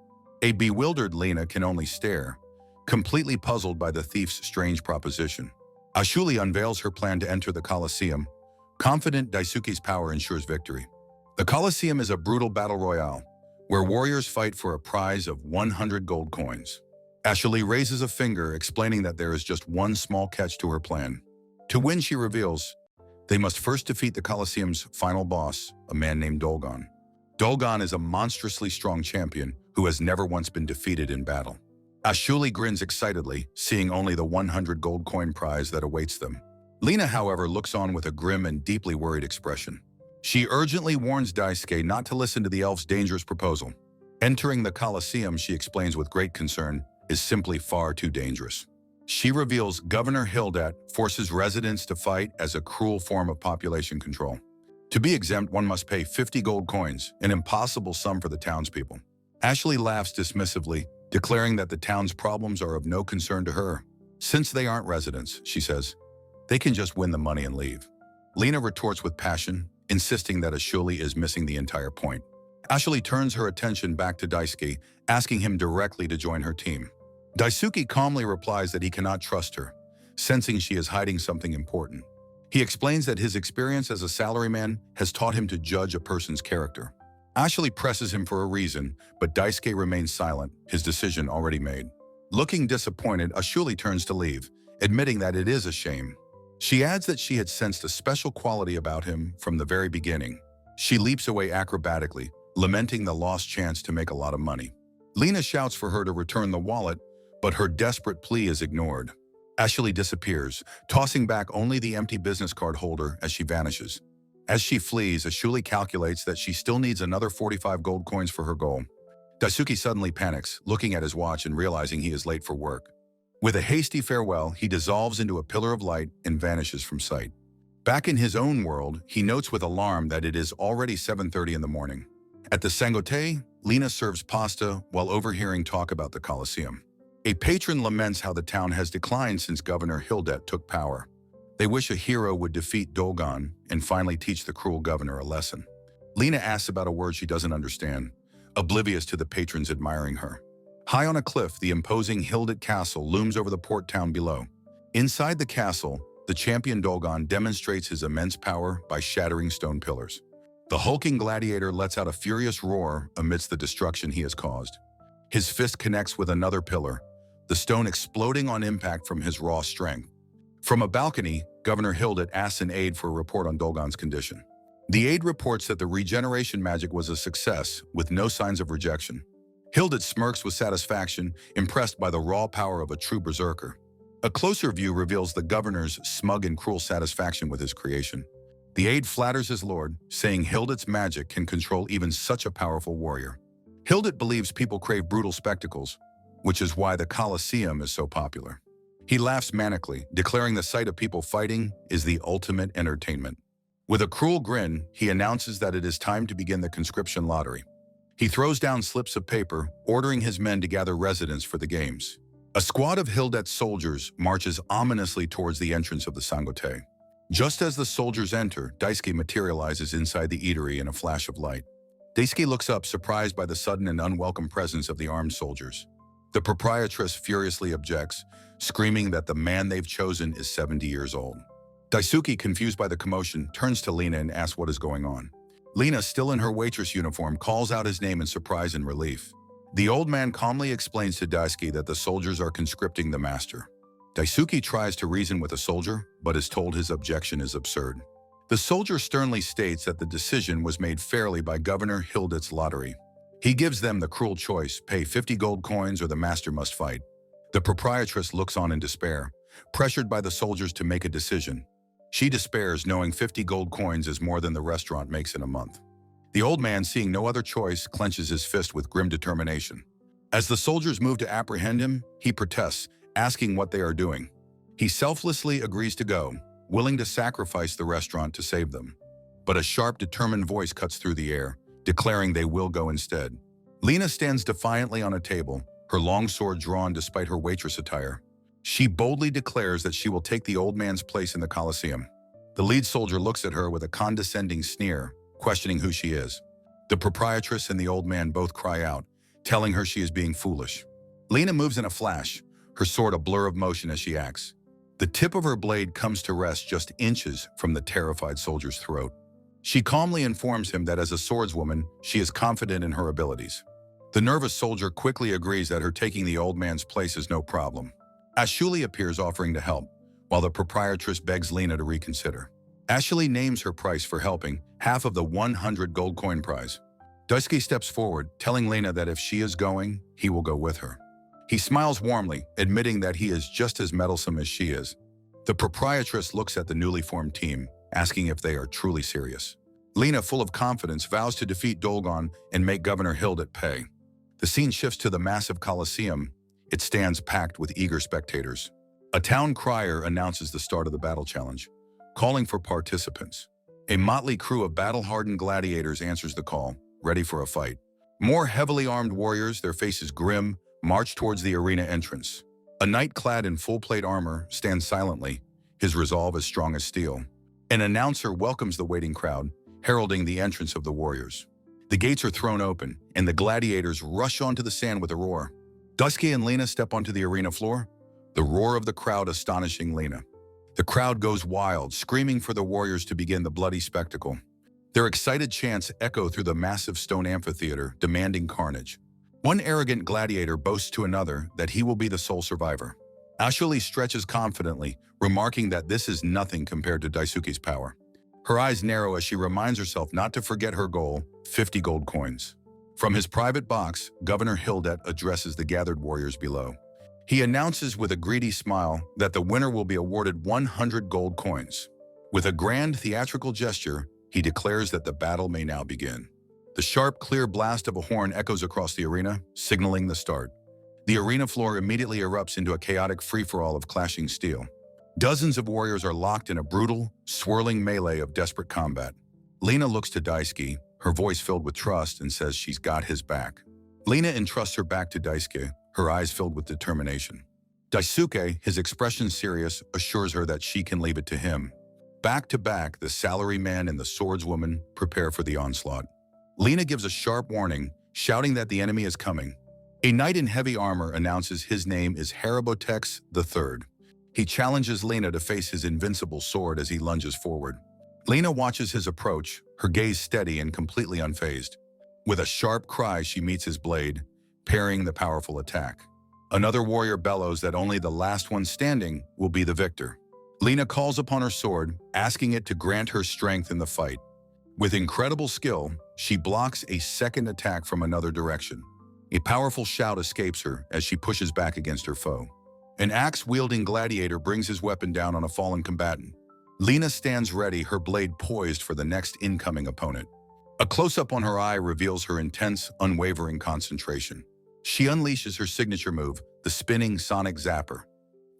A bewildered Lena can only stare, completely puzzled by the thief's strange proposition. Ashley unveils her plan to enter the Colosseum, confident Daisuke's power ensures victory. The Colosseum is a brutal battle royale, where warriors fight for a prize of 100 gold coins. Ashley raises a finger, explaining that there is just one small catch to her plan. To win, she reveals, they must first defeat the Colosseum's final boss, a man named Dolgon. Dolgon is a monstrously strong champion who has never once been defeated in battle. Ashley grins excitedly, seeing only the 100 gold coin prize that awaits them. Lena, however, looks on with a grim and deeply worried expression. She urgently warns Daisuke not to listen to the elf's dangerous proposal. Entering the Colosseum, she explains with great concern, is simply far too dangerous. She reveals Governor Hildat forces residents to fight as a cruel form of population control. To be exempt, one must pay 50 gold coins, an impossible sum for the townspeople. Ashley laughs dismissively, declaring that the town's problems are of no concern to her. Since they aren't residents, she says, they can just win the money and leave. Lena retorts with passion, insisting that Ashley is missing the entire point. Ashley turns her attention back to Daisuke, asking him directly to join her team. Daisuke calmly replies that he cannot trust her, sensing she is hiding something important. He explains that his experience as a salaryman has taught him to judge a person's character. Ashley presses him for a reason, but Daisuke remains silent, his decision already made. Looking disappointed, Ashley turns to leave, admitting that it is a shame. She adds that she had sensed a special quality about him from the very beginning. She leaps away acrobatically, lamenting the lost chance to make a lot of money. Lena shouts for her to return the wallet, but her desperate plea is ignored. Ashley disappears, tossing back only the empty business card holder as she vanishes. As she flees, Ashley calculates that she still needs another 45 gold coins for her goal. Daisuke suddenly panics, looking at his watch and realizing he is late for work. With a hasty farewell, he dissolves into a pillar of light and vanishes from sight. Back in his own world, he notes with alarm that it is already 7:30 in the morning. At the Sangote, Lena serves pasta while overhearing talk about the Colosseum. A patron laments how the town has declined since Governor Hildat took power. They wish a hero would defeat Dolgon and finally teach the cruel governor a lesson. Lena asks about a word she doesn't understand, oblivious to the patrons admiring her. High on a cliff, the imposing Hildat Castle looms over the port town below. Inside the castle, the champion Dolgon demonstrates his immense power by shattering stone pillars. The hulking gladiator lets out a furious roar amidst the destruction he has caused. His fist connects with another pillar, the stone exploding on impact from his raw strength. From a balcony, Governor Hildat asks an aide for a report on Dolgon's condition. The aide reports that the regeneration magic was a success, with no signs of rejection. Hildat smirks with satisfaction, impressed by the raw power of a true berserker. A closer view reveals the governor's smug and cruel satisfaction with his creation. The aide flatters his lord, saying Hildat's magic can control even such a powerful warrior. Hildat believes people crave brutal spectacles, which is why the Colosseum is so popular. He laughs manically, declaring the sight of people fighting is the ultimate entertainment. With a cruel grin, he announces that it is time to begin the conscription lottery. He throws down slips of paper, ordering his men to gather residents for the games. A squad of Hildat's soldiers marches ominously towards the entrance of the Sangote. Just as the soldiers enter, Daisuke materializes inside the eatery in a flash of light. Daisuke looks up, surprised by the sudden and unwelcome presence of the armed soldiers. The proprietress furiously objects, screaming that the man they've chosen is 70 years old. Daisuke, confused by the commotion, turns to Lena and asks what is going on. Lena, still in her waitress uniform, calls out his name in surprise and relief. The old man calmly explains to Daisuke that the soldiers are conscripting the master. Daisuke tries to reason with the soldier, but is told his objection is absurd. The soldier sternly states that the decision was made fairly by Governor Hildat's lottery. He gives them the cruel choice, pay 50 gold coins or the master must fight. The proprietress looks on in despair, pressured by the soldiers to make a decision. She despairs, knowing 50 gold coins is more than the restaurant makes in a month. The old man, seeing no other choice, clenches his fist with grim determination. As the soldiers move to apprehend him, he protests, asking what they are doing. He selflessly agrees to go, willing to sacrifice the restaurant to save them. But a sharp, determined voice cuts through the air, declaring they will go instead. Lena stands defiantly on a table, her long sword drawn despite her waitress attire. She boldly declares that she will take the old man's place in the Colosseum. The lead soldier looks at her with a condescending sneer, questioning who she is. The proprietress and the old man both cry out, telling her she is being foolish. Lena moves in a flash, her sword a blur of motion as she acts. The tip of her blade comes to rest just inches from the terrified soldier's throat. She calmly informs him that as a swordswoman, she is confident in her abilities. The nervous soldier quickly agrees that her taking the old man's place is no problem. Ashuli appears offering to help, while the proprietress begs Lena to reconsider. Ashuli names her price for helping, half of the 100 gold coin prize. Daisuke steps forward, telling Lena that if she is going, he will go with her. He smiles warmly, admitting that he is just as meddlesome as she is. The proprietress looks at the newly formed team, asking if they are truly serious. Lena, full of confidence, vows to defeat Dolgon and make Governor Hildet pay. The scene shifts to the massive Colosseum. It stands packed with eager spectators. A town crier announces the start of the battle challenge, calling for participants. A motley crew of battle-hardened gladiators answers the call, ready for a fight. More heavily armed warriors, their faces grim, march towards the arena entrance. A knight clad in full-plate armor stands silently, his resolve as strong as steel. An announcer welcomes the waiting crowd, heralding the entrance of the warriors. The gates are thrown open, and the gladiators rush onto the sand with a roar. Daisuke and Lena step onto the arena floor, the roar of the crowd astonishing Lena. The crowd goes wild, screaming for the warriors to begin the bloody spectacle. Their excited chants echo through the massive stone amphitheater, demanding carnage. One arrogant gladiator boasts to another that he will be the sole survivor. Ashuli stretches confidently, remarking that this is nothing compared to Daisuke's power. Her eyes narrow as she reminds herself not to forget her goal, 50 gold coins. From his private box, Governor Hildet addresses the gathered warriors below. He announces with a greedy smile that the winner will be awarded 100 gold coins. With a grand theatrical gesture, he declares that the battle may now begin. The sharp, clear blast of a horn echoes across the arena, signaling the start. The arena floor immediately erupts into a chaotic free-for-all of clashing steel. Dozens of warriors are locked in a brutal, swirling melee of desperate combat. Lena looks to Daisuke, her voice filled with trust, and says she's got his back. Lena entrusts her back to Daisuke, her eyes filled with determination. Daisuke, his expression serious, assures her that she can leave it to him. Back to back, the salaryman and the swordswoman prepare for the onslaught. Lena gives a sharp warning, shouting that the enemy is coming. A knight in heavy armor announces his name is Harabotex III. He challenges Lena to face his invincible sword as he lunges forward. Lena watches his approach, her gaze steady and completely unfazed. With a sharp cry, she meets his blade, parrying the powerful attack. Another warrior bellows that only the last one standing will be the victor. Lena calls upon her sword, asking it to grant her strength in the fight. With incredible skill, she blocks a second attack from another direction. A powerful shout escapes her as she pushes back against her foe. An axe-wielding gladiator brings his weapon down on a fallen combatant. Lena stands ready, her blade poised for the next incoming opponent. A close-up on her eye reveals her intense, unwavering concentration. She unleashes her signature move, the spinning sonic zapper.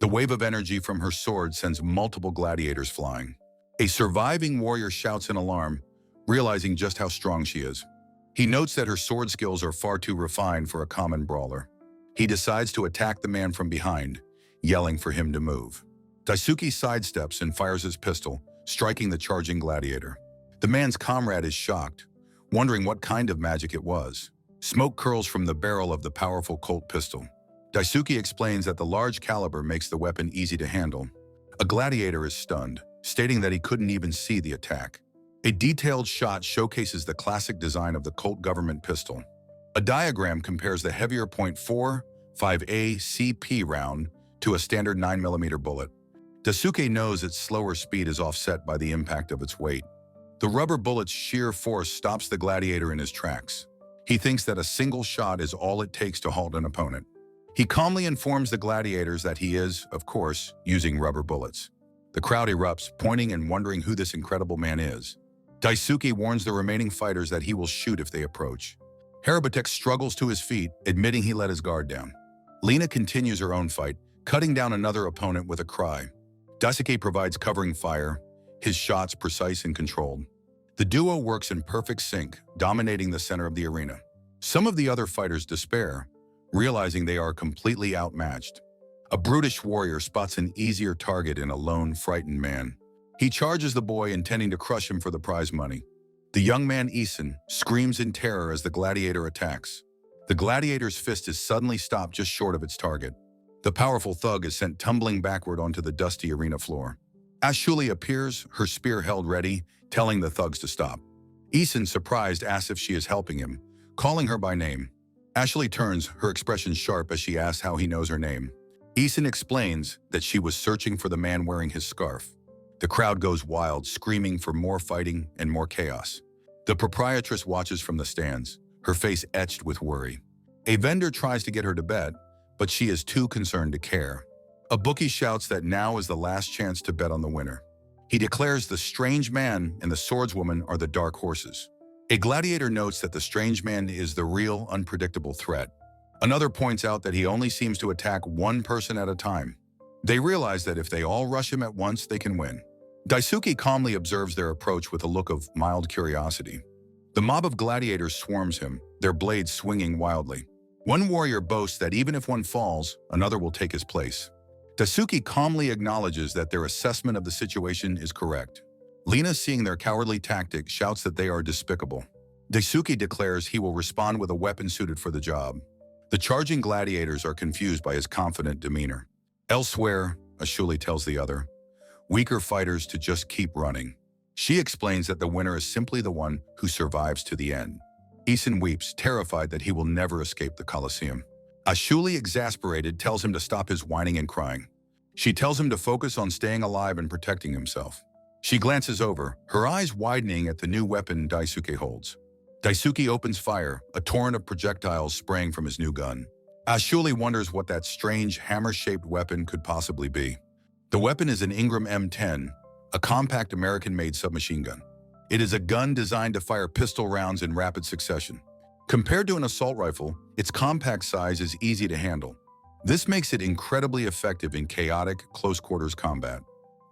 The wave of energy from her sword sends multiple gladiators flying. A surviving warrior shouts in alarm, realizing just how strong she is. He notes that her sword skills are far too refined for a common brawler. He decides to attack the man from behind, yelling for him to move. Daisuke sidesteps and fires his pistol, striking the charging gladiator. The man's comrade is shocked, wondering what kind of magic it was. Smoke curls from the barrel of the powerful Colt pistol. Daisuke explains that the large caliber makes the weapon easy to handle. A gladiator is stunned, stating that he couldn't even see the attack. A detailed shot showcases the classic design of the Colt government pistol. A diagram compares the heavier .45A CP round to a standard 9mm bullet. Daisuke knows its slower speed is offset by the impact of its weight. The rubber bullet's sheer force stops the gladiator in his tracks. He thinks that a single shot is all it takes to halt an opponent. He calmly informs the gladiators that he is, of course, using rubber bullets. The crowd erupts, pointing and wondering who this incredible man is. Daisuke warns the remaining fighters that he will shoot if they approach. Harabatek struggles to his feet, admitting he let his guard down. Lina continues her own fight, cutting down another opponent with a cry. Daisuke provides covering fire, his shots precise and controlled. The duo works in perfect sync, dominating the center of the arena. Some of the other fighters despair, realizing they are completely outmatched. A brutish warrior spots an easier target in a lone, frightened man. He charges the boy, intending to crush him for the prize money. The young man, Isen, screams in terror as the gladiator attacks. The gladiator's fist is suddenly stopped just short of its target. The powerful thug is sent tumbling backward onto the dusty arena floor. Ashuli appears, her spear held ready, telling the thugs to stop. Isen, surprised, asks if she is helping him, calling her by name. Ashley turns, her expression sharp as she asks how he knows her name. Isen explains that she was searching for the man wearing his scarf. The crowd goes wild, screaming for more fighting and more chaos. The proprietress watches from the stands, her face etched with worry. A vendor tries to get her to bet, but she is too concerned to care. A bookie shouts that now is the last chance to bet on the winner. He declares the strange man and the swordswoman are the dark horses. A gladiator notes that the strange man is the real, unpredictable threat. Another points out that he only seems to attack one person at a time. They realize that if they all rush him at once, they can win. Daisuke calmly observes their approach with a look of mild curiosity. The mob of gladiators swarms him, their blades swinging wildly. One warrior boasts that even if one falls, another will take his place. Daisuke calmly acknowledges that their assessment of the situation is correct. Lina, seeing their cowardly tactic, shouts that they are despicable. Daisuke declares he will respond with a weapon suited for the job. The charging gladiators are confused by his confident demeanor. Elsewhere, Ashuli tells the other, weaker fighters to just keep running. She explains that the winner is simply the one who survives to the end. Isen weeps, terrified that he will never escape the Colosseum. Ashuli, exasperated, tells him to stop his whining and crying. She tells him to focus on staying alive and protecting himself. She glances over, her eyes widening at the new weapon Daisuke holds. Daisuke opens fire, a torrent of projectiles spraying from his new gun. Ashuli wonders what that strange hammer-shaped weapon could possibly be. The weapon is an Ingram M10, a compact American-made submachine gun. It is a gun designed to fire pistol rounds in rapid succession. Compared to an assault rifle, its compact size is easy to handle. This makes it incredibly effective in chaotic, close-quarters combat.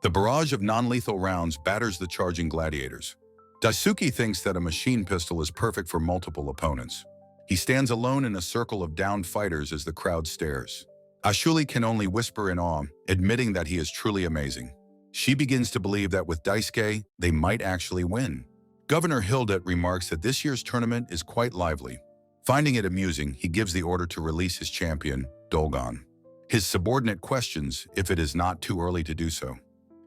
The barrage of non-lethal rounds batters the charging gladiators. Daisuke thinks that a machine pistol is perfect for multiple opponents. He stands alone in a circle of downed fighters as the crowd stares. Ashuli can only whisper in awe, admitting that he is truly amazing. She begins to believe that with Daisuke, they might actually win. Governor Hildet remarks that this year's tournament is quite lively. Finding it amusing, he gives the order to release his champion, Dolgon. His subordinate questions if it is not too early to do so.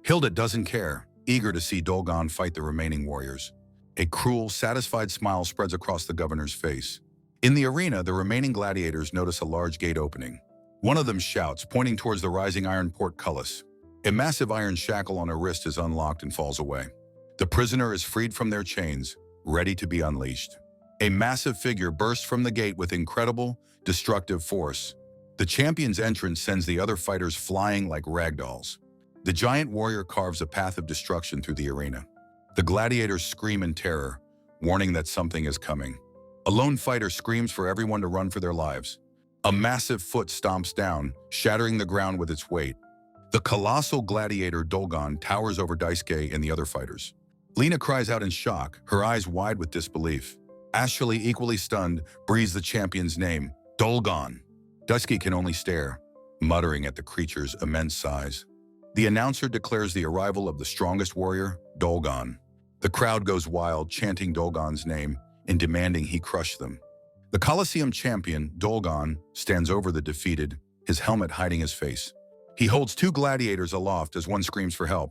Hildet doesn't care, eager to see Dolgon fight the remaining warriors. A cruel, satisfied smile spreads across the governor's face. In the arena, the remaining gladiators notice a large gate opening. One of them shouts, pointing towards the rising iron portcullis. A massive iron shackle on her wrist is unlocked and falls away. The prisoner is freed from their chains, ready to be unleashed. A massive figure bursts from the gate with incredible, destructive force. The champion's entrance sends the other fighters flying like ragdolls. The giant warrior carves a path of destruction through the arena. The gladiators scream in terror, warning that something is coming. A lone fighter screams for everyone to run for their lives. A massive foot stomps down, shattering the ground with its weight. The colossal gladiator Dolgon towers over Daisuke and the other fighters. Lina cries out in shock, her eyes wide with disbelief. Ashley, equally stunned, breathes the champion's name, Dolgon. Daisuke can only stare, muttering at the creature's immense size. The announcer declares the arrival of the strongest warrior, Dolgon. The crowd goes wild, chanting Dolgon's name and demanding he crush them. The Colosseum champion, Dolgon, stands over the defeated, his helmet hiding his face. He holds two gladiators aloft as one screams for help.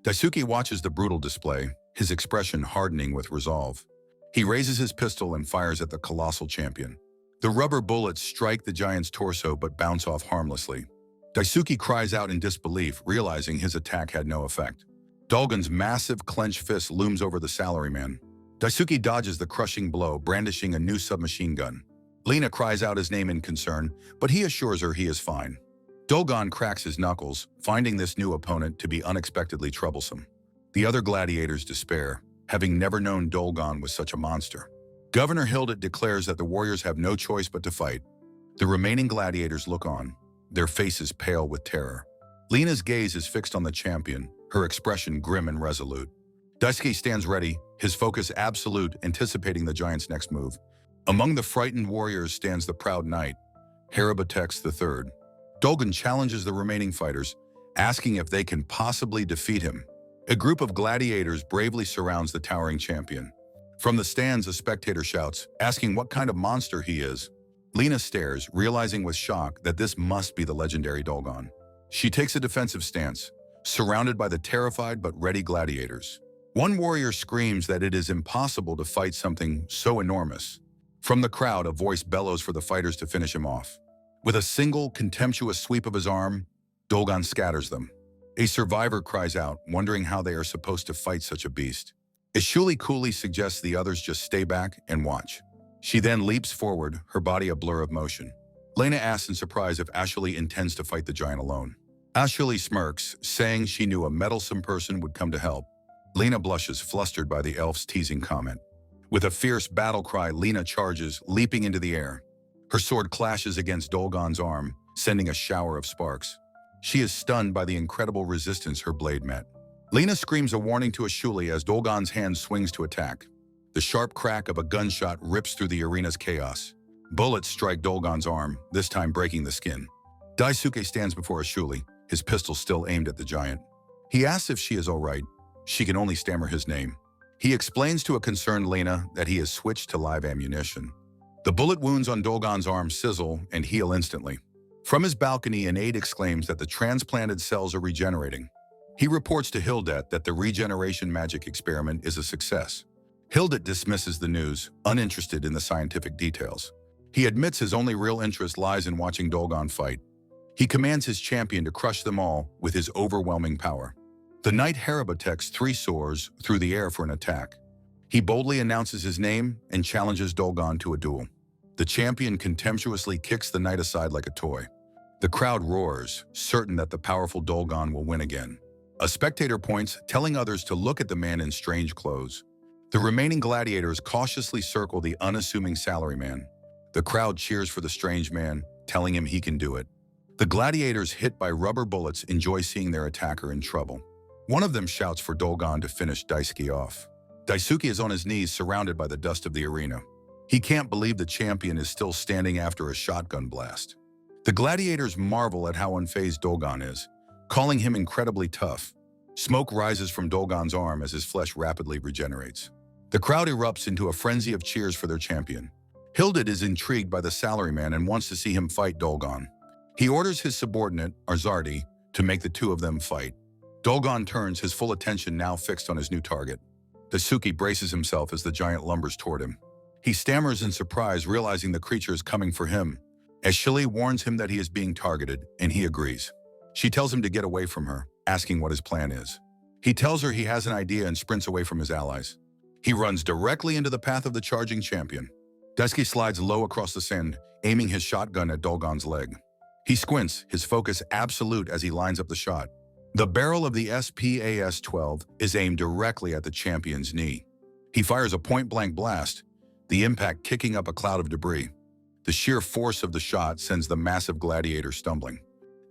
Daisuke watches the brutal display, his expression hardening with resolve. He raises his pistol and fires at the colossal champion. The rubber bullets strike the giant's torso but bounce off harmlessly. Daisuke cries out in disbelief, realizing his attack had no effect. Dolgon's massive clenched fist looms over the salaryman. Daisuke dodges the crushing blow, brandishing a new submachine gun. Lena cries out his name in concern, but he assures her he is fine. Dolgon cracks his knuckles, finding this new opponent to be unexpectedly troublesome. The other gladiators despair, having never known Dolgon was such a monster. Governor Hildet declares that the warriors have no choice but to fight. The remaining gladiators look on, their faces pale with terror. Lena's gaze is fixed on the champion, her expression grim and resolute. Daisuke stands ready, his focus absolute, anticipating the giant's next move. Among the frightened warriors stands the proud knight, Harabatex III. Dolgon challenges the remaining fighters, asking if they can possibly defeat him. A group of gladiators bravely surrounds the towering champion. From the stands, a spectator shouts, asking what kind of monster he is. Lena stares, realizing with shock that this must be the legendary Dolgon. She takes a defensive stance, surrounded by the terrified but ready gladiators. One warrior screams that it is impossible to fight something so enormous. From the crowd, a voice bellows for the fighters to finish him off. With a single, contemptuous sweep of his arm, Dolgon scatters them. A survivor cries out, wondering how they are supposed to fight such a beast. Ishuli coolly suggests the others just stay back and watch. She then leaps forward, her body a blur of motion. Lena asks in surprise if Ashuli intends to fight the giant alone. Ashuli smirks, saying she knew a meddlesome person would come to help. Lena blushes, flustered by the elf's teasing comment. With a fierce battle cry, Lena charges, leaping into the air. Her sword clashes against Dolgon's arm, sending a shower of sparks. She is stunned by the incredible resistance her blade met. Lena screams a warning to Ashuli as Dolgon's hand swings to attack. The sharp crack of a gunshot rips through the arena's chaos. Bullets strike Dolgon's arm, this time breaking the skin. Daisuke stands before Ashuli, his pistol still aimed at the giant. He asks if she is all right. She can only stammer his name. He explains to a concerned Lena that he has switched to live ammunition. The bullet wounds on Dolgon's arm sizzle and heal instantly. From his balcony, an aide exclaims that the transplanted cells are regenerating. He reports to Hildet that the regeneration magic experiment is a success. Hildet dismisses the news, uninterested in the scientific details. He admits his only real interest lies in watching Dolgon fight. He commands his champion to crush them all with his overwhelming power. The knight Harabatex III soars through the air for an attack. He boldly announces his name and challenges Dolgon to a duel. The champion contemptuously kicks the knight aside like a toy. The crowd roars, certain that the powerful Dolgon will win again. A spectator points, telling others to look at the man in strange clothes. The remaining gladiators cautiously circle the unassuming salaryman. The crowd cheers for the strange man, telling him he can do it. The gladiators hit by rubber bullets enjoy seeing their attacker in trouble. One of them shouts for Dolgon to finish Daisuke off. Daisuke is on his knees, surrounded by the dust of the arena. He can't believe the champion is still standing after a shotgun blast. The gladiators marvel at how unfazed Dolgon is, calling him incredibly tough. Smoke rises from Dolgon's arm as his flesh rapidly regenerates. The crowd erupts into a frenzy of cheers for their champion. Hildet is intrigued by the salaryman and wants to see him fight Dolgon. He orders his subordinate, Arzardi, to make the two of them fight. Dolgon turns, his full attention now fixed on his new target. Daisuke braces himself as the giant lumbers toward him. He stammers in surprise, realizing the creature is coming for him. Ashuli warns him that he is being targeted, and he agrees. She tells him to get away from her, asking what his plan is. He tells her he has an idea and sprints away from his allies. He runs directly into the path of the charging champion. Daisuke slides low across the sand, aiming his shotgun at Dolgon's leg. He squints, his focus absolute as he lines up the shot. The barrel of the SPAS-12 is aimed directly at the champion's knee. He fires a point-blank blast, the impact kicking up a cloud of debris. The sheer force of the shot sends the massive gladiator stumbling.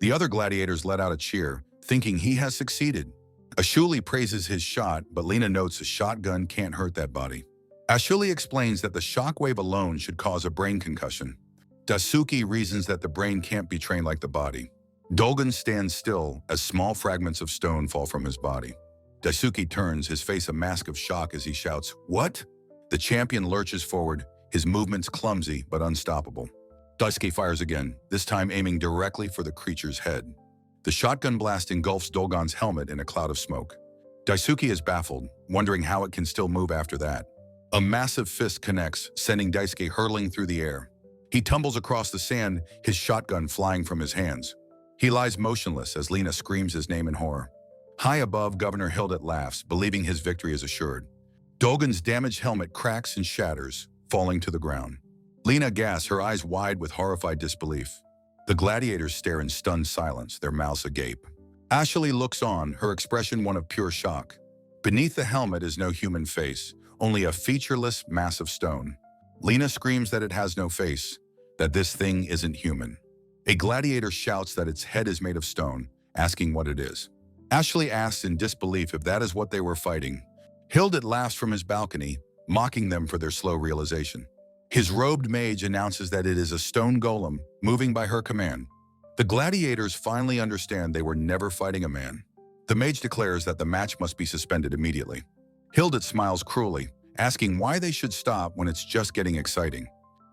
The other gladiators let out a cheer, thinking he has succeeded. Ashuli praises his shot, but Lena notes a shotgun can't hurt that body. Ashuli explains that the shockwave alone should cause a brain concussion. Daisuke reasons that the brain can't be trained like the body. Dolgon stands still as small fragments of stone fall from his body. Daisuke turns, his face a mask of shock as he shouts, "What?" The champion lurches forward, his movements clumsy but unstoppable. Daisuke fires again, this time aiming directly for the creature's head. The shotgun blast engulfs Dolgon's helmet in a cloud of smoke. Daisuke is baffled, wondering how it can still move after that. A massive fist connects, sending Daisuke hurtling through the air. He tumbles across the sand, his shotgun flying from his hands. He lies motionless as Lena screams his name in horror. High above, Governor Hildet laughs, believing his victory is assured. Dolgan's damaged helmet cracks and shatters, falling to the ground. Lena gasps, her eyes wide with horrified disbelief. The gladiators stare in stunned silence, their mouths agape. Ashley looks on, her expression one of pure shock. Beneath the helmet is no human face, only a featureless mass of stone. Lena screams that it has no face, that this thing isn't human. A gladiator shouts that its head is made of stone, asking what it is. Ashley asks in disbelief if that is what they were fighting. Hildit laughs from his balcony, mocking them for their slow realization. His robed mage announces that it is a stone golem, moving by her command. The gladiators finally understand they were never fighting a man. The mage declares that the match must be suspended immediately. Hildit smiles cruelly, asking why they should stop when it's just getting exciting.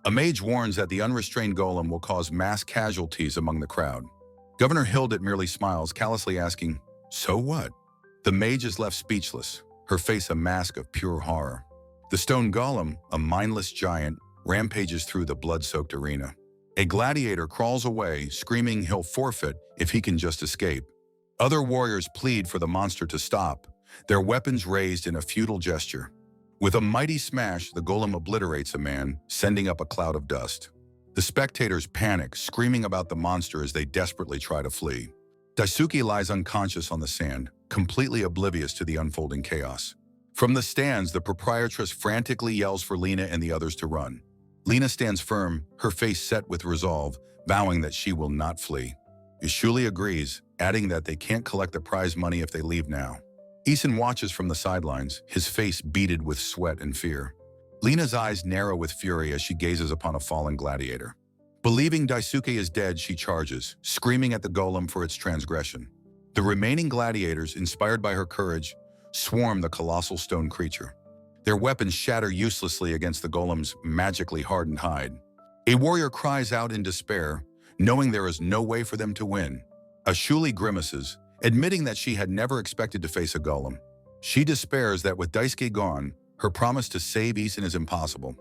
A mage warns that the unrestrained golem will cause mass casualties among the crowd. Governor Hildit merely smiles, callously asking, "So what?" The mage is left speechless, her face a mask of pure horror. The stone golem, a mindless giant, rampages through the blood-soaked arena. A gladiator crawls away, screaming he'll forfeit if he can just escape. Other warriors plead for the monster to stop, their weapons raised in a futile gesture. With a mighty smash, the golem obliterates a man, sending up a cloud of dust. The spectators panic, screaming about the monster as they desperately try to flee. Daisuke lies unconscious on the sand, completely oblivious to the unfolding chaos. From the stands, the proprietress frantically yells for Lena and the others to run. Lena stands firm, her face set with resolve, vowing that she will not flee. Ishuli agrees, adding that they can't collect the prize money if they leave now. Isin watches from the sidelines, his face beaded with sweat and fear. Lena's eyes narrow with fury as she gazes upon a fallen gladiator. Believing Daisuke is dead, she charges, screaming at the golem for its transgression. The remaining gladiators, inspired by her courage, swarm the colossal stone creature. Their weapons shatter uselessly against the golem's magically hardened hide. A warrior cries out in despair, knowing there is no way for them to win. Ashuli grimaces, admitting that she had never expected to face a golem. She despairs that with Daisuke gone, her promise to save Isin is impossible.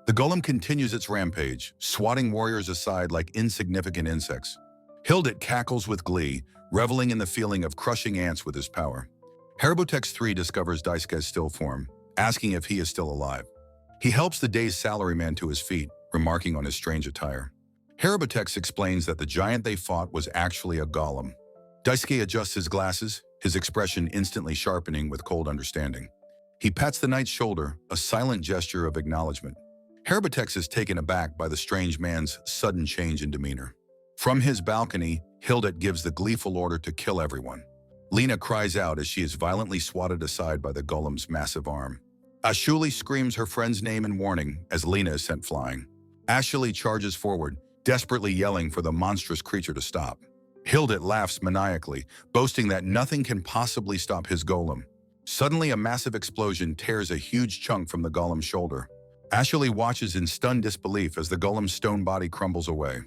The golem continues its rampage, swatting warriors aside like insignificant insects. Hildit cackles with glee, reveling in the feeling of crushing ants with his power. Harabotex 3 discovers Daisuke's still form, asking if he is still alive. He helps the dazed salaryman to his feet, remarking on his strange attire. Harabotex explains that the giant they fought was actually a golem. Daisuke adjusts his glasses, his expression instantly sharpening with cold understanding. He pats the knight's shoulder, a silent gesture of acknowledgement. Harabotex is taken aback by the strange man's sudden change in demeanor. From his balcony, Hildit gives the gleeful order to kill everyone. Lena cries out as she is violently swatted aside by the golem's massive arm. Ashuli screams her friend's name in warning as Lena is sent flying. Ashley charges forward, desperately yelling for the monstrous creature to stop. Hildit laughs maniacally, boasting that nothing can possibly stop his golem. Suddenly, a massive explosion tears a huge chunk from the golem's shoulder. Ashley watches in stunned disbelief as the golem's stone body crumbles away.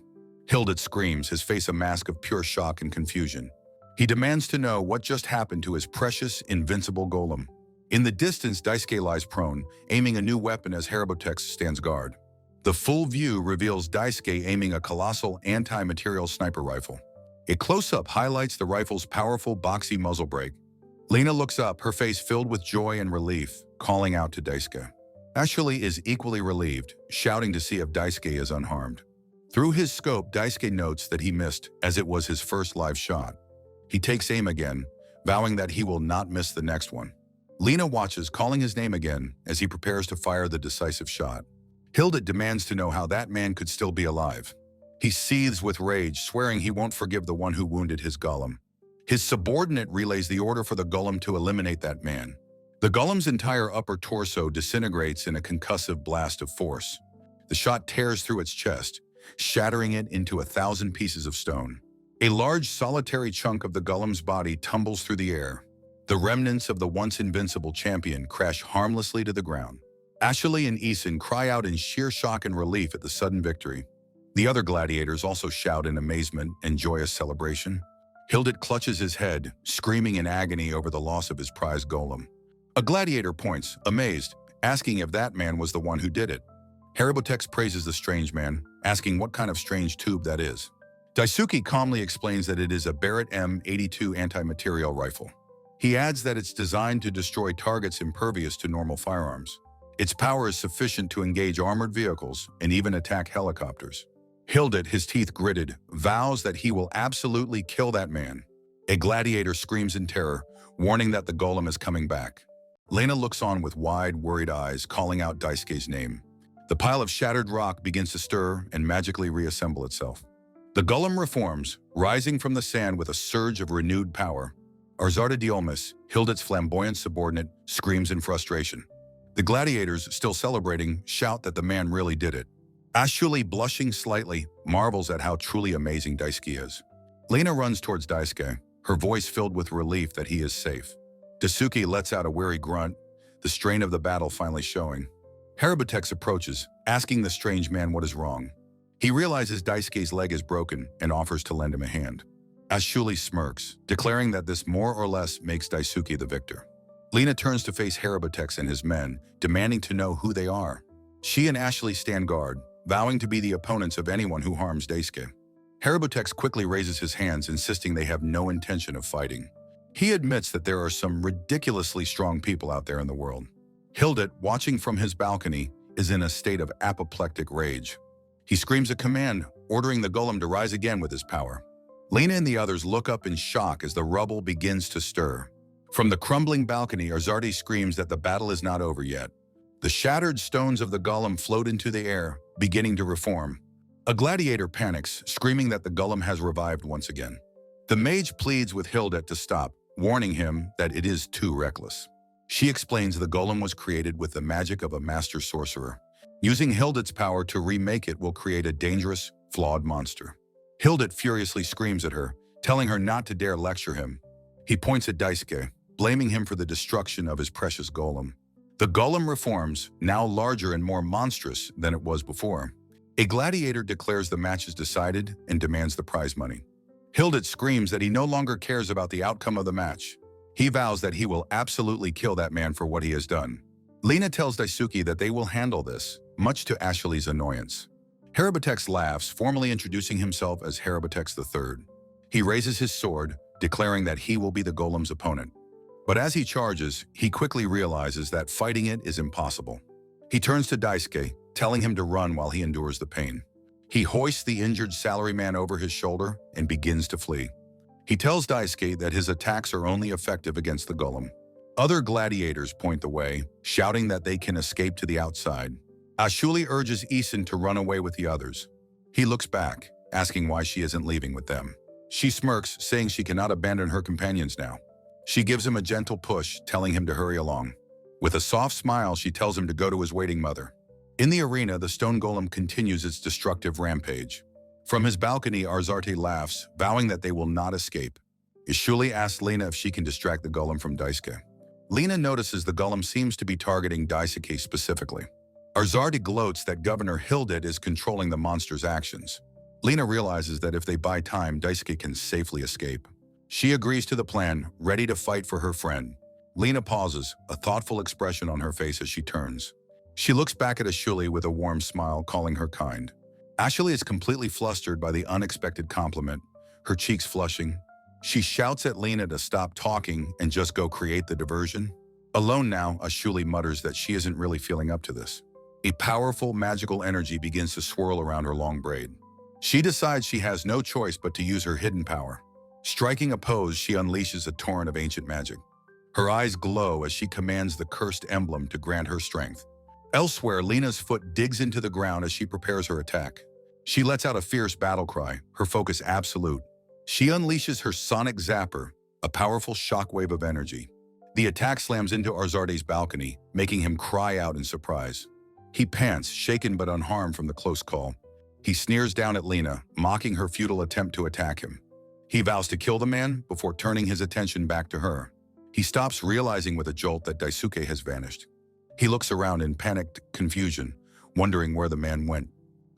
Hildit screams, his face a mask of pure shock and confusion. He demands to know what just happened to his precious, invincible golem. In the distance, Daisuke lies prone, aiming a new weapon as Harabotex stands guard. The full view reveals Daisuke aiming a colossal anti-material sniper rifle. A close-up highlights the rifle's powerful, boxy muzzle brake. Lena looks up, her face filled with joy and relief, calling out to Daisuke. Ashley is equally relieved, shouting to see if Daisuke is unharmed. Through his scope, Daisuke notes that he missed, as it was his first live shot. He takes aim again, vowing that he will not miss the next one. Lena watches, calling his name again, as he prepares to fire the decisive shot. Hildit demands to know how that man could still be alive. He seethes with rage, swearing he won't forgive the one who wounded his golem. His subordinate relays the order for the golem to eliminate that man. The golem's entire upper torso disintegrates in a concussive blast of force. The shot tears through its chest, shattering it into 1,000 pieces of stone. A large solitary chunk of the golem's body tumbles through the air. The remnants of the once invincible champion crash harmlessly to the ground. Ashley and Isin cry out in sheer shock and relief at the sudden victory. The other gladiators also shout in amazement and joyous celebration. Hildit clutches his head, screaming in agony over the loss of his prized golem. A gladiator points, amazed, asking if that man was the one who did it. Harabotex praises the strange man, asking what kind of strange tube that is. Daisuke calmly explains that it is a Barrett M82 anti-material rifle. He adds that it's designed to destroy targets impervious to normal firearms. Its power is sufficient to engage armored vehicles and even attack helicopters. Hildit, his teeth gritted, vows that he will absolutely kill that man. A gladiator screams in terror, warning that the golem is coming back. Lena looks on with wide, worried eyes, calling out Daisuke's name. The pile of shattered rock begins to stir and magically reassemble itself. The golem reforms, rising from the sand with a surge of renewed power. Arzarta Diolmus, Hildit's flamboyant subordinate, screams in frustration. The gladiators, still celebrating, shout that the man really did it. Ashuli, blushing slightly, marvels at how truly amazing Daisuke is. Lena runs towards Daisuke, her voice filled with relief that he is safe. Daisuke lets out a weary grunt, the strain of the battle finally showing. Harabutex approaches, asking the strange man what is wrong. He realizes Daisuke's leg is broken and offers to lend him a hand. Ashuli smirks, declaring that this more or less makes Daisuke the victor. Lena turns to face Harabutex and his men, demanding to know who they are. She and Ashley stand guard, vowing to be the opponents of anyone who harms Daisuke. Harabutex quickly raises his hands, insisting they have no intention of fighting. He admits that there are some ridiculously strong people out there in the world. Hildit, watching from his balcony, is in a state of apoplectic rage. He screams a command, ordering the golem to rise again with his power. Lena and the others look up in shock as the rubble begins to stir. From the crumbling balcony, Arzarti screams that the battle is not over yet. The shattered stones of the golem float into the air, beginning to reform. A gladiator panics, screaming that the golem has revived once again. The mage pleads with Hildit to stop, warning him that it is too reckless. She explains the golem was created with the magic of a master sorcerer. Using Hildit's power to remake it will create a dangerous, flawed monster. Hildit furiously screams at her, telling her not to dare lecture him. He points at Daisuke, blaming him for the destruction of his precious golem. The golem reforms, now larger and more monstrous than it was before. A gladiator declares the match is decided and demands the prize money. Hildit screams that he no longer cares about the outcome of the match. He vows that he will absolutely kill that man for what he has done. Lena tells Daisuke that they will handle this, much to Ashley's annoyance. Harabutex laughs, formally introducing himself as Harabutex III. He raises his sword, declaring that he will be the golem's opponent. But as he charges, he quickly realizes that fighting it is impossible. He turns to Daisuke, telling him to run while he endures the pain. He hoists the injured salaryman over his shoulder and begins to flee. He tells Daisuke that his attacks are only effective against the golem. Other gladiators point the way, shouting that they can escape to the outside. Ashuli urges Isin to run away with the others. He looks back, asking why she isn't leaving with them. She smirks, saying she cannot abandon her companions now. She gives him a gentle push, telling him to hurry along. With a soft smile, she tells him to go to his waiting mother. In the arena, the stone golem continues its destructive rampage. From his balcony, Arzarti laughs, vowing that they will not escape. Ishuli asks Lena if she can distract the golem from Daisuke. Lena notices the golem seems to be targeting Daisuke specifically. Arzarti gloats that Governor Hildit is controlling the monster's actions. Lena realizes that if they buy time, Daisuke can safely escape. She agrees to the plan, ready to fight for her friend. Lena pauses, a thoughtful expression on her face as she turns. She looks back at Ashuli with a warm smile, calling her kind. Ashuli is completely flustered by the unexpected compliment, her cheeks flushing. She shouts at Lena to stop talking and just go create the diversion. Alone now, Ashuli mutters that she isn't really feeling up to this. A powerful, magical energy begins to swirl around her long braid. She decides she has no choice but to use her hidden power. Striking a pose, she unleashes a torrent of ancient magic. Her eyes glow as she commands the cursed emblem to grant her strength. Elsewhere, Lena's foot digs into the ground as she prepares her attack. She lets out a fierce battle cry, her focus absolute. She unleashes her sonic zapper, a powerful shockwave of energy. The attack slams into Arzarte's balcony, making him cry out in surprise. He pants, shaken but unharmed from the close call. He sneers down at Lena, mocking her futile attempt to attack him. He vows to kill the man before turning his attention back to her. He stops, realizing with a jolt that Daisuke has vanished. He looks around in panicked confusion, wondering where the man went.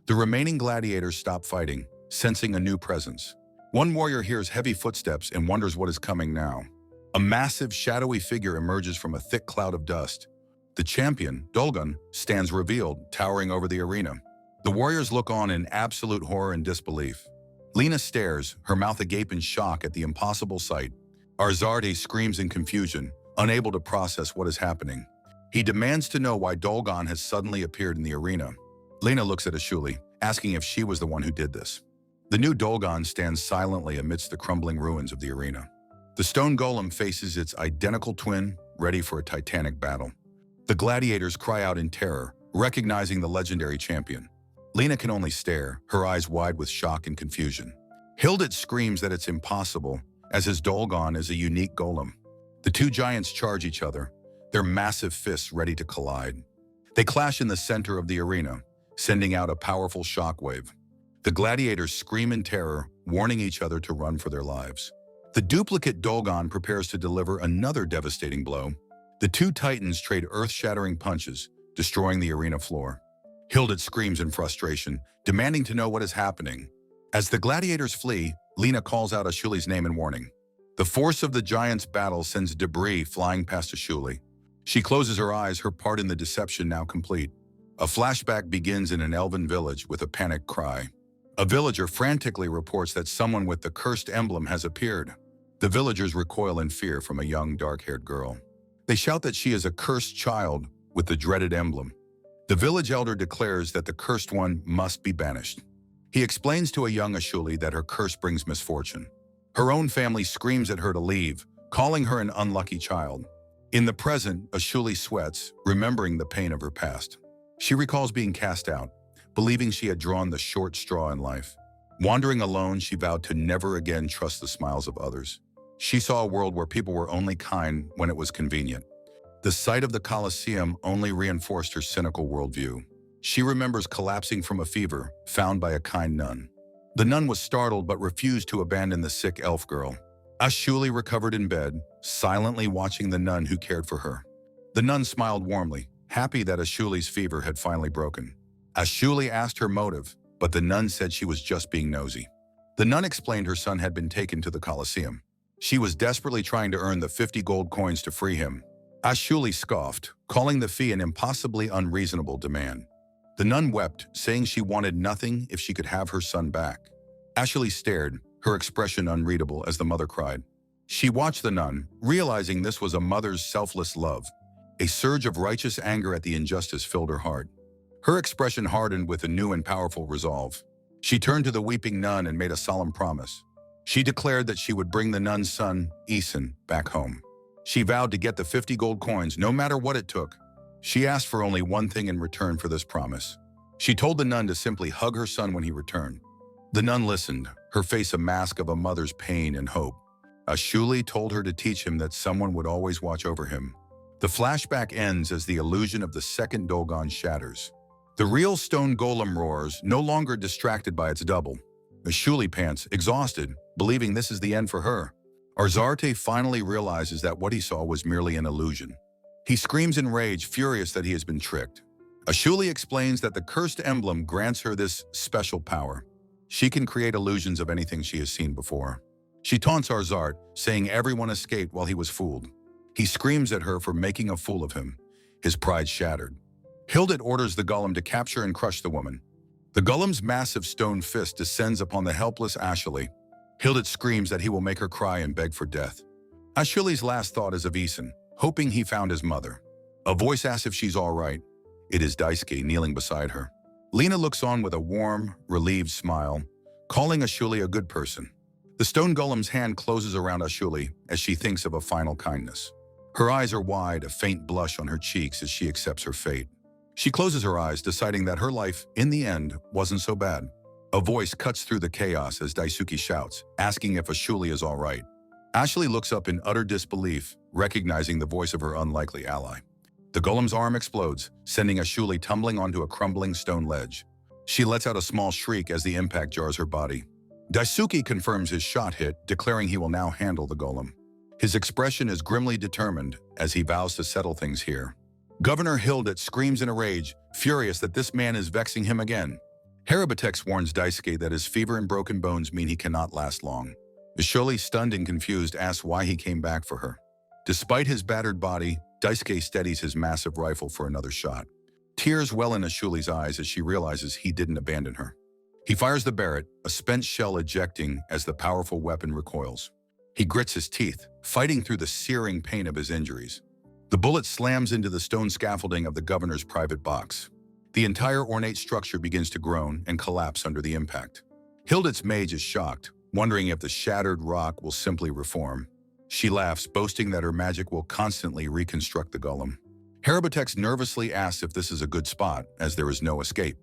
The remaining gladiators stop fighting, sensing a new presence. One warrior hears heavy footsteps and wonders what is coming now. A massive, shadowy figure emerges from a thick cloud of dust. The champion, Dolgun, stands revealed, towering over the arena. The warriors look on in absolute horror and disbelief. Lena stares, her mouth agape in shock at the impossible sight. Arzardi screams in confusion, unable to process what is happening. He demands to know why Dolgon has suddenly appeared in the arena. Lena looks at Ashuli, asking if she was the one who did this. The new Dolgon stands silently amidst the crumbling ruins of the arena. The stone golem faces its identical twin, ready for a titanic battle. The gladiators cry out in terror, recognizing the legendary champion. Lena can only stare, her eyes wide with shock and confusion. Hildit screams that it's impossible, as his Dolgon is a unique golem. The two giants charge each other, their massive fists ready to collide. They clash in the center of the arena, sending out a powerful shockwave. The gladiators scream in terror, warning each other to run for their lives. The duplicate Dolgon prepares to deliver another devastating blow. The two titans trade earth-shattering punches, destroying the arena floor. Hildit screams in frustration, demanding to know what is happening. As the gladiators flee, Lena calls out Ashuli's name in warning. The force of the giants' battle sends debris flying past Ashuli. She closes her eyes, her part in the deception now complete. A flashback begins in an elven village with a panicked cry. A villager frantically reports that someone with the cursed emblem has appeared. The villagers recoil in fear from a young, dark-haired girl. They shout that she is a cursed child with the dreaded emblem. The village elder declares that the cursed one must be banished. He explains to a young Ashuli that her curse brings misfortune. Her own family screams at her to leave, calling her an unlucky child. In the present, Ashuli sweats, remembering the pain of her past. She recalls being cast out, believing she had drawn the short straw in life. Wandering alone, she vowed to never again trust the smiles of others. She saw a world where people were only kind when it was convenient. The sight of the Colosseum only reinforced her cynical worldview. She remembers collapsing from a fever, found by a kind nun. The nun was startled but refused to abandon the sick elf girl. Ashuli recovered in bed, silently watching the nun who cared for her. The nun smiled warmly, happy that Ashuli's fever had finally broken. Ashuli asked her motive, but the nun said she was just being nosy. The nun explained her son had been taken to the Colosseum. She was desperately trying to earn the 50 gold coins to free him. Ashuli scoffed, calling the fee an impossibly unreasonable demand. The nun wept, saying she wanted nothing if she could have her son back. Ashuli stared, her expression unreadable as the mother cried. She watched the nun, realizing this was a mother's selfless love. A surge of righteous anger at the injustice filled her heart. Her expression hardened with a new and powerful resolve. She turned to the weeping nun and made a solemn promise. She declared that she would bring the nun's son, Isin, back home. She vowed to get the 50 gold coins no matter what it took. She asked for only one thing in return for this promise. She told the nun to simply hug her son when he returned. The nun listened, her face a mask of a mother's pain and hope. Ashuli told her to teach him that someone would always watch over him. The flashback ends as the illusion of the second Dolgon shatters. The real stone golem roars, no longer distracted by its double. Ashuli pants, exhausted, believing this is the end for her. Arzarte finally realizes that what he saw was merely an illusion. He screams in rage, furious that he has been tricked. Ashuli explains that the cursed emblem grants her this special power. She can create illusions of anything she has seen before. She taunts Arzart, saying everyone escaped while he was fooled. He screams at her for making a fool of him, his pride shattered. Hildit orders the golem to capture and crush the woman. The golem's massive stone fist descends upon the helpless Ashuli. Hildit screams that he will make her cry and beg for death. Ashuli's last thought is of Isin, hoping he found his mother. A voice asks if she's all right. It is Daisuke kneeling beside her. Lena looks on with a warm, relieved smile, calling Ashuli a good person. The stone golem's hand closes around Ashuli as she thinks of a final kindness. Her eyes are wide, a faint blush on her cheeks as she accepts her fate. She closes her eyes, deciding that her life, in the end, wasn't so bad. A voice cuts through the chaos as Daisuke shouts, asking if Ashuli is all right. Ashuli looks up in utter disbelief, recognizing the voice of her unlikely ally. The golem's arm explodes, sending Ashuli tumbling onto a crumbling stone ledge. She lets out a small shriek as the impact jars her body. Daisuke confirms his shot hit, declaring he will now handle the golem. His expression is grimly determined as he vows to settle things here. Governor Hildit screams in a rage, furious that this man is vexing him again. Harabatex warns Daisuke that his fever and broken bones mean he cannot last long. Ashuli, stunned and confused, asks why he came back for her. Despite his battered body, Daisuke steadies his massive rifle for another shot. Tears well in Ashuli's eyes as she realizes he didn't abandon her. He fires the Barrett, a spent shell ejecting as the powerful weapon recoils. He grits his teeth, fighting through the searing pain of his injuries. The bullet slams into the stone scaffolding of the governor's private box. The entire ornate structure begins to groan and collapse under the impact. Hildet's mage is shocked, wondering if the shattered rock will simply reform. She laughs, boasting that her magic will constantly reconstruct the golem. Harabotex nervously asks if this is a good spot, as there is no escape.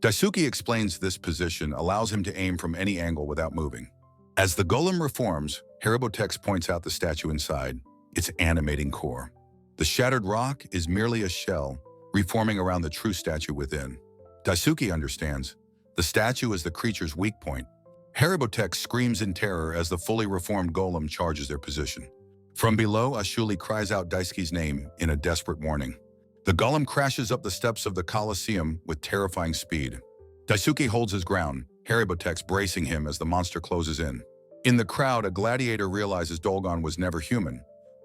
Daisuke explains this position allows him to aim from any angle without moving. As the golem reforms, Harabotex points out the statue inside, its animating core. The shattered rock is merely a shell, reforming around the true statue within. Daisuke understands. The statue is the creature's weak point. Harabotex screams in terror as the fully reformed golem charges their position. From below, Ashuli cries out Daisuke's name in a desperate warning. The golem crashes up the steps of the Colosseum with terrifying speed. Daisuke holds his ground, Harabotex bracing him as the monster closes in. In the crowd, a gladiator realizes Dolgon was never human,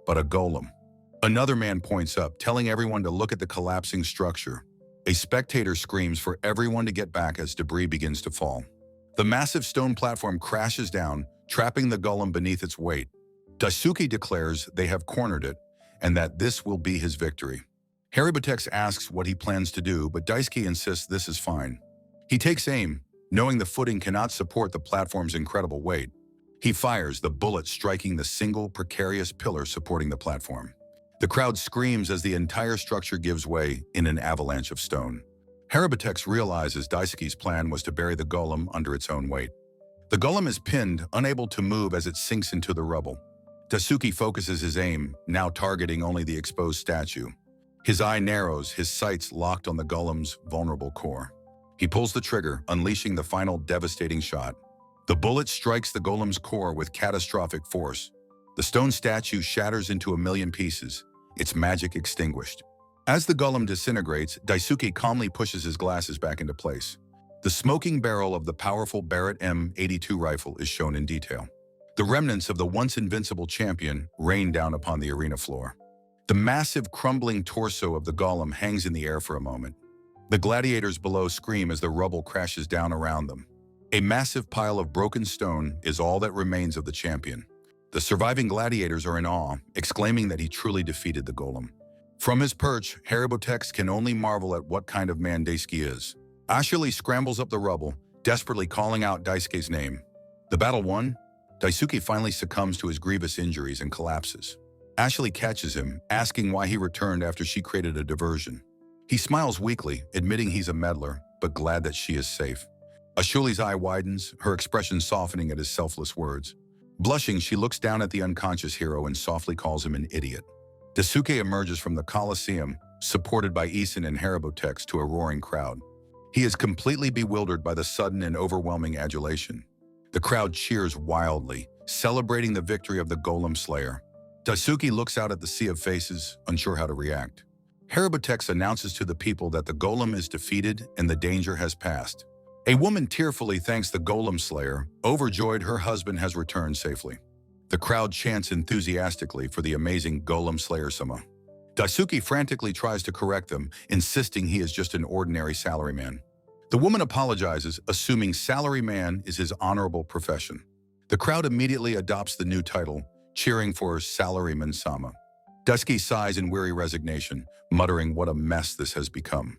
but a golem. Another man points up, telling everyone to look at the collapsing structure. A spectator screams for everyone to get back as debris begins to fall. The massive stone platform crashes down, trapping the golem beneath its weight. Daisuke declares they have cornered it, and that this will be his victory. Harabotex asks what he plans to do, but Daisuke insists this is fine. He takes aim, knowing the footing cannot support the platform's incredible weight. He fires, the bullet striking the single precarious pillar supporting the platform. The crowd screams as the entire structure gives way in an avalanche of stone. Harabotex realizes Daisuke's plan was to bury the golem under its own weight. The golem is pinned, unable to move as it sinks into the rubble. Daisuke focuses his aim, now targeting only the exposed statue. His eye narrows, his sights locked on the golem's vulnerable core. He pulls the trigger, unleashing the final devastating shot. The bullet strikes the golem's core with catastrophic force. The stone statue shatters into a million pieces, its magic extinguished. As the golem disintegrates, Daisuke calmly pushes his glasses back into place. The smoking barrel of the powerful Barrett M82 rifle is shown in detail. The remnants of the once invincible champion rain down upon the arena floor. The massive crumbling torso of the golem hangs in the air for a moment. The gladiators below scream as the rubble crashes down around them. A massive pile of broken stone is all that remains of the champion. The surviving gladiators are in awe, exclaiming that he truly defeated the golem. From his perch, Harabotex can only marvel at what kind of man Daisuke is. Ashuli scrambles up the rubble, desperately calling out Daisuke's name. The battle won, Daisuke finally succumbs to his grievous injuries and collapses. Ashuli catches him, asking why he returned after she created a diversion. He smiles weakly, admitting he's a meddler, but glad that she is safe. Ashuli's eye widens, her expression softening at his selfless words. Blushing, she looks down at the unconscious hero and softly calls him an idiot. Daisuke emerges from the Colosseum, supported by Isin and Harabotex, to a roaring crowd. He is completely bewildered by the sudden and overwhelming adulation. The crowd cheers wildly, celebrating the victory of the Golem Slayer. Daisuke looks out at the sea of faces, unsure how to react. Harabotex announces to the people that the Golem is defeated and the danger has passed. A woman tearfully thanks the Golem Slayer, overjoyed her husband has returned safely. The crowd chants enthusiastically for the amazing Golem Slayer-sama. Daisuke frantically tries to correct them, insisting he is just an ordinary salaryman. The woman apologizes, assuming salaryman is his honorable profession. The crowd immediately adopts the new title, cheering for Salaryman-sama. Daisuke sighs in weary resignation, muttering what a mess this has become.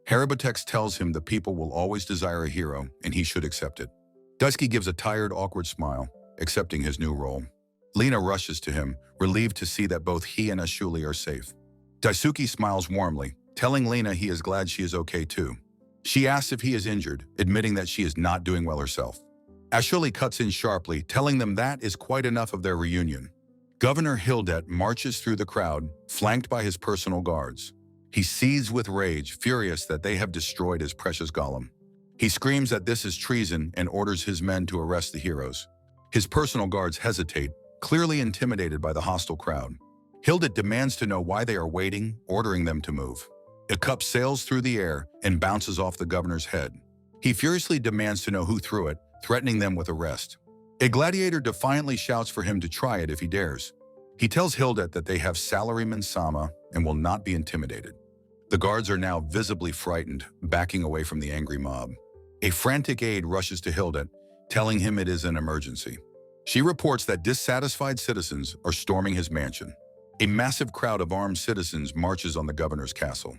Harabotex tells him the people will always desire a hero, and he should accept it. Daisuke gives a tired, awkward smile, accepting his new role. Lina rushes to him, relieved to see that both he and Ashuli are safe. Daisuke smiles warmly, telling Lina he is glad she is okay too. She asks if he is injured, admitting that she is not doing well herself. Ashuli cuts in sharply, telling them that is quite enough of their reunion. Governor Hildet marches through the crowd, flanked by his personal guards. He seethes with rage, furious that they have destroyed his precious golem. He screams that this is treason and orders his men to arrest the heroes. His personal guards hesitate, clearly intimidated by the hostile crowd. Hildet demands to know why they are waiting, ordering them to move. A cup sails through the air and bounces off the governor's head. He furiously demands to know who threw it, threatening them with arrest. A gladiator defiantly shouts for him to try it if he dares. He tells Hildet that they have Salaryman-sama and will not be intimidated. The guards are now visibly frightened, backing away from the angry mob. A frantic aide rushes to Hildet, telling him it is an emergency. She reports that dissatisfied citizens are storming his mansion. A massive crowd of armed citizens marches on the governor's castle.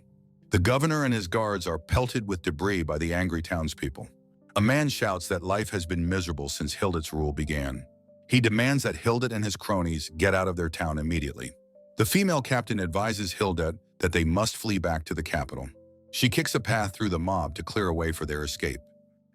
The governor and his guards are pelted with debris by the angry townspeople. A man shouts that life has been miserable since Hildet's rule began. He demands that Hildet and his cronies get out of their town immediately. The female captain advises Hildet that they must flee back to the capital. She kicks a path through the mob to clear a way for their escape.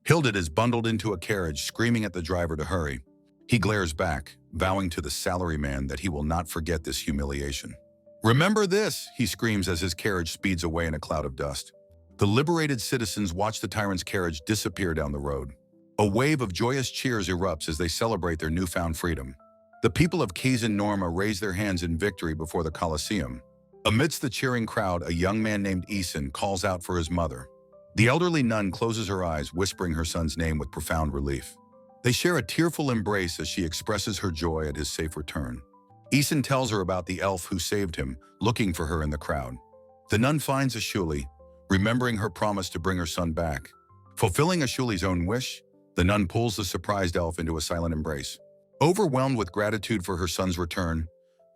Hildet is bundled into a carriage, screaming at the driver to hurry. He glares back, vowing to the salaryman that he will not forget this humiliation. "Remember this," he screams as his carriage speeds away in a cloud of dust. The liberated citizens watch the tyrant's carriage disappear down the road. A wave of joyous cheers erupts as they celebrate their newfound freedom. The people of Kazan Norma raise their hands in victory before the Colosseum. Amidst the cheering crowd, a young man named Isin calls out for his mother. The elderly nun closes her eyes, whispering her son's name with profound relief. They share a tearful embrace as she expresses her joy at his safe return. Isin tells her about the elf who saved him, looking for her in the crowd. The nun finds Ashuli, remembering her promise to bring her son back. Fulfilling Ashuli's own wish, the nun pulls the surprised elf into a silent embrace. Overwhelmed with gratitude for her son's return,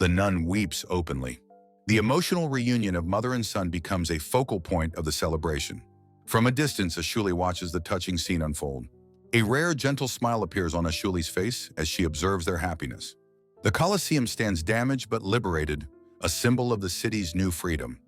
the nun weeps openly. The emotional reunion of mother and son becomes a focal point of the celebration. From a distance, Ashuli watches the touching scene unfold. A rare, gentle smile appears on Ashuli's face as she observes their happiness. The Colosseum stands damaged but liberated, a symbol of the city's new freedom.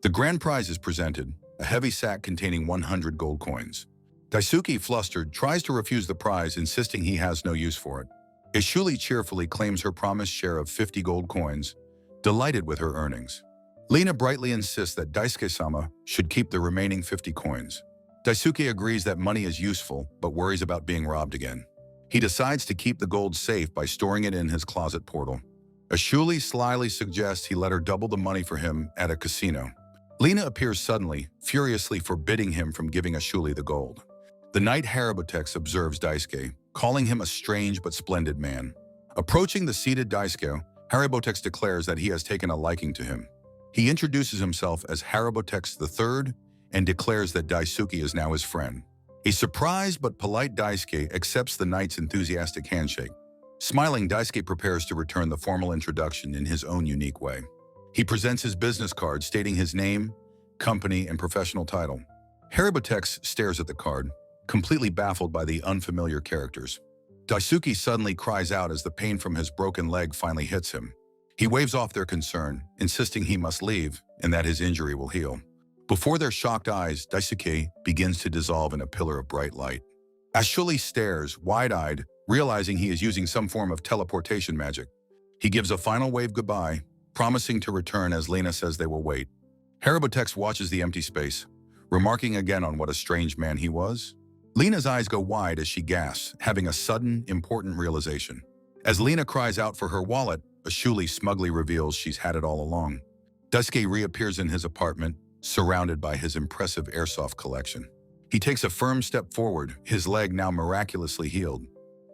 The grand prize is presented, a heavy sack containing 100 gold coins. Daisuke, flustered, tries to refuse the prize, insisting he has no use for it. Ashuli cheerfully claims her promised share of 50 gold coins, delighted with her earnings. Lena brightly insists that Daisuke-sama should keep the remaining 50 coins. Daisuke agrees that money is useful, but worries about being robbed again. He decides to keep the gold safe by storing it in his closet portal. Ashuli slyly suggests he let her double the money for him at a casino. Lena appears suddenly, furiously forbidding him from giving Ashuli the gold. The knight Harabotex observes Daisuke, calling him a strange but splendid man. Approaching the seated Daisuke, Harabotex declares that he has taken a liking to him. He introduces himself as Harabotex III and declares that Daisuke is now his friend. A surprised but polite Daisuke accepts the knight's enthusiastic handshake. Smiling, Daisuke prepares to return the formal introduction in his own unique way. He presents his business card stating his name, company, and professional title. Harabotex stares at the card, completely baffled by the unfamiliar characters. Daisuke suddenly cries out as the pain from his broken leg finally hits him. He waves off their concern, insisting he must leave and that his injury will heal. Before their shocked eyes, Daisuke begins to dissolve in a pillar of bright light. Ashuli stares, wide-eyed, realizing he is using some form of teleportation magic. He gives a final wave goodbye, promising to return as Lena says they will wait. Harabotex watches the empty space, remarking again on what a strange man he was. Lena's eyes go wide as she gasps, having a sudden, important realization. As Lena cries out for her wallet, Ashuli smugly reveals she's had it all along. Daisuke reappears in his apartment, surrounded by his impressive airsoft collection. He takes a firm step forward, his leg now miraculously healed.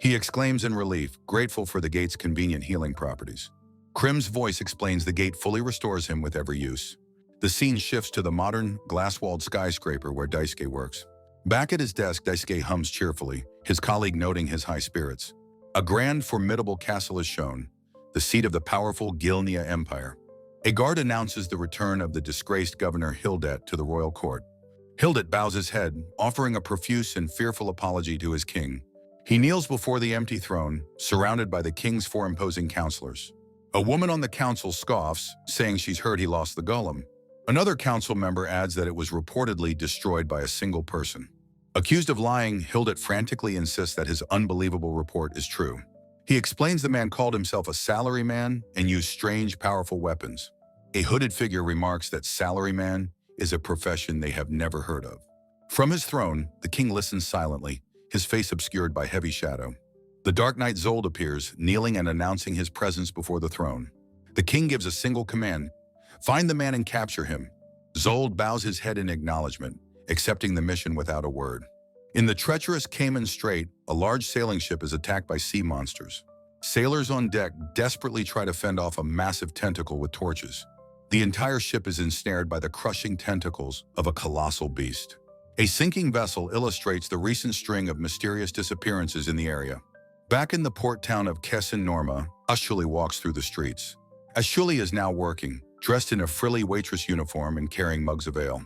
He exclaims in relief, grateful for the gate's convenient healing properties. Krim's voice explains the gate fully restores him with every use. The scene shifts to the modern, glass-walled skyscraper where Daisuke works. Back at his desk, Daisuke hums cheerfully, his colleague noting his high spirits. A grand, formidable castle is shown, the seat of the powerful Gilnia Empire. A guard announces the return of the disgraced governor Hildet to the royal court. Hildet bows his head, offering a profuse and fearful apology to his king. He kneels before the empty throne, surrounded by the king's four imposing counselors. A woman on the council scoffs, saying she's heard he lost the golem. Another council member adds that it was reportedly destroyed by a single person. Accused of lying, Hildet frantically insists that his unbelievable report is true. He explains the man called himself a salaryman and used strange, powerful weapons. A hooded figure remarks that salaryman is a profession they have never heard of. From his throne, the king listens silently, his face obscured by heavy shadow. The Dark Knight Zold appears, kneeling and announcing his presence before the throne. The king gives a single command: find the man and capture him. Zold bows his head in acknowledgement, accepting the mission without a word. In the treacherous Cayman Strait, a large sailing ship is attacked by sea monsters. Sailors on deck desperately try to fend off a massive tentacle with torches. The entire ship is ensnared by the crushing tentacles of a colossal beast. A sinking vessel illustrates the recent string of mysterious disappearances in the area. Back in the port town of Kessin Norma, Ashuli walks through the streets. Ashuli is now working, dressed in a frilly waitress uniform and carrying mugs of ale.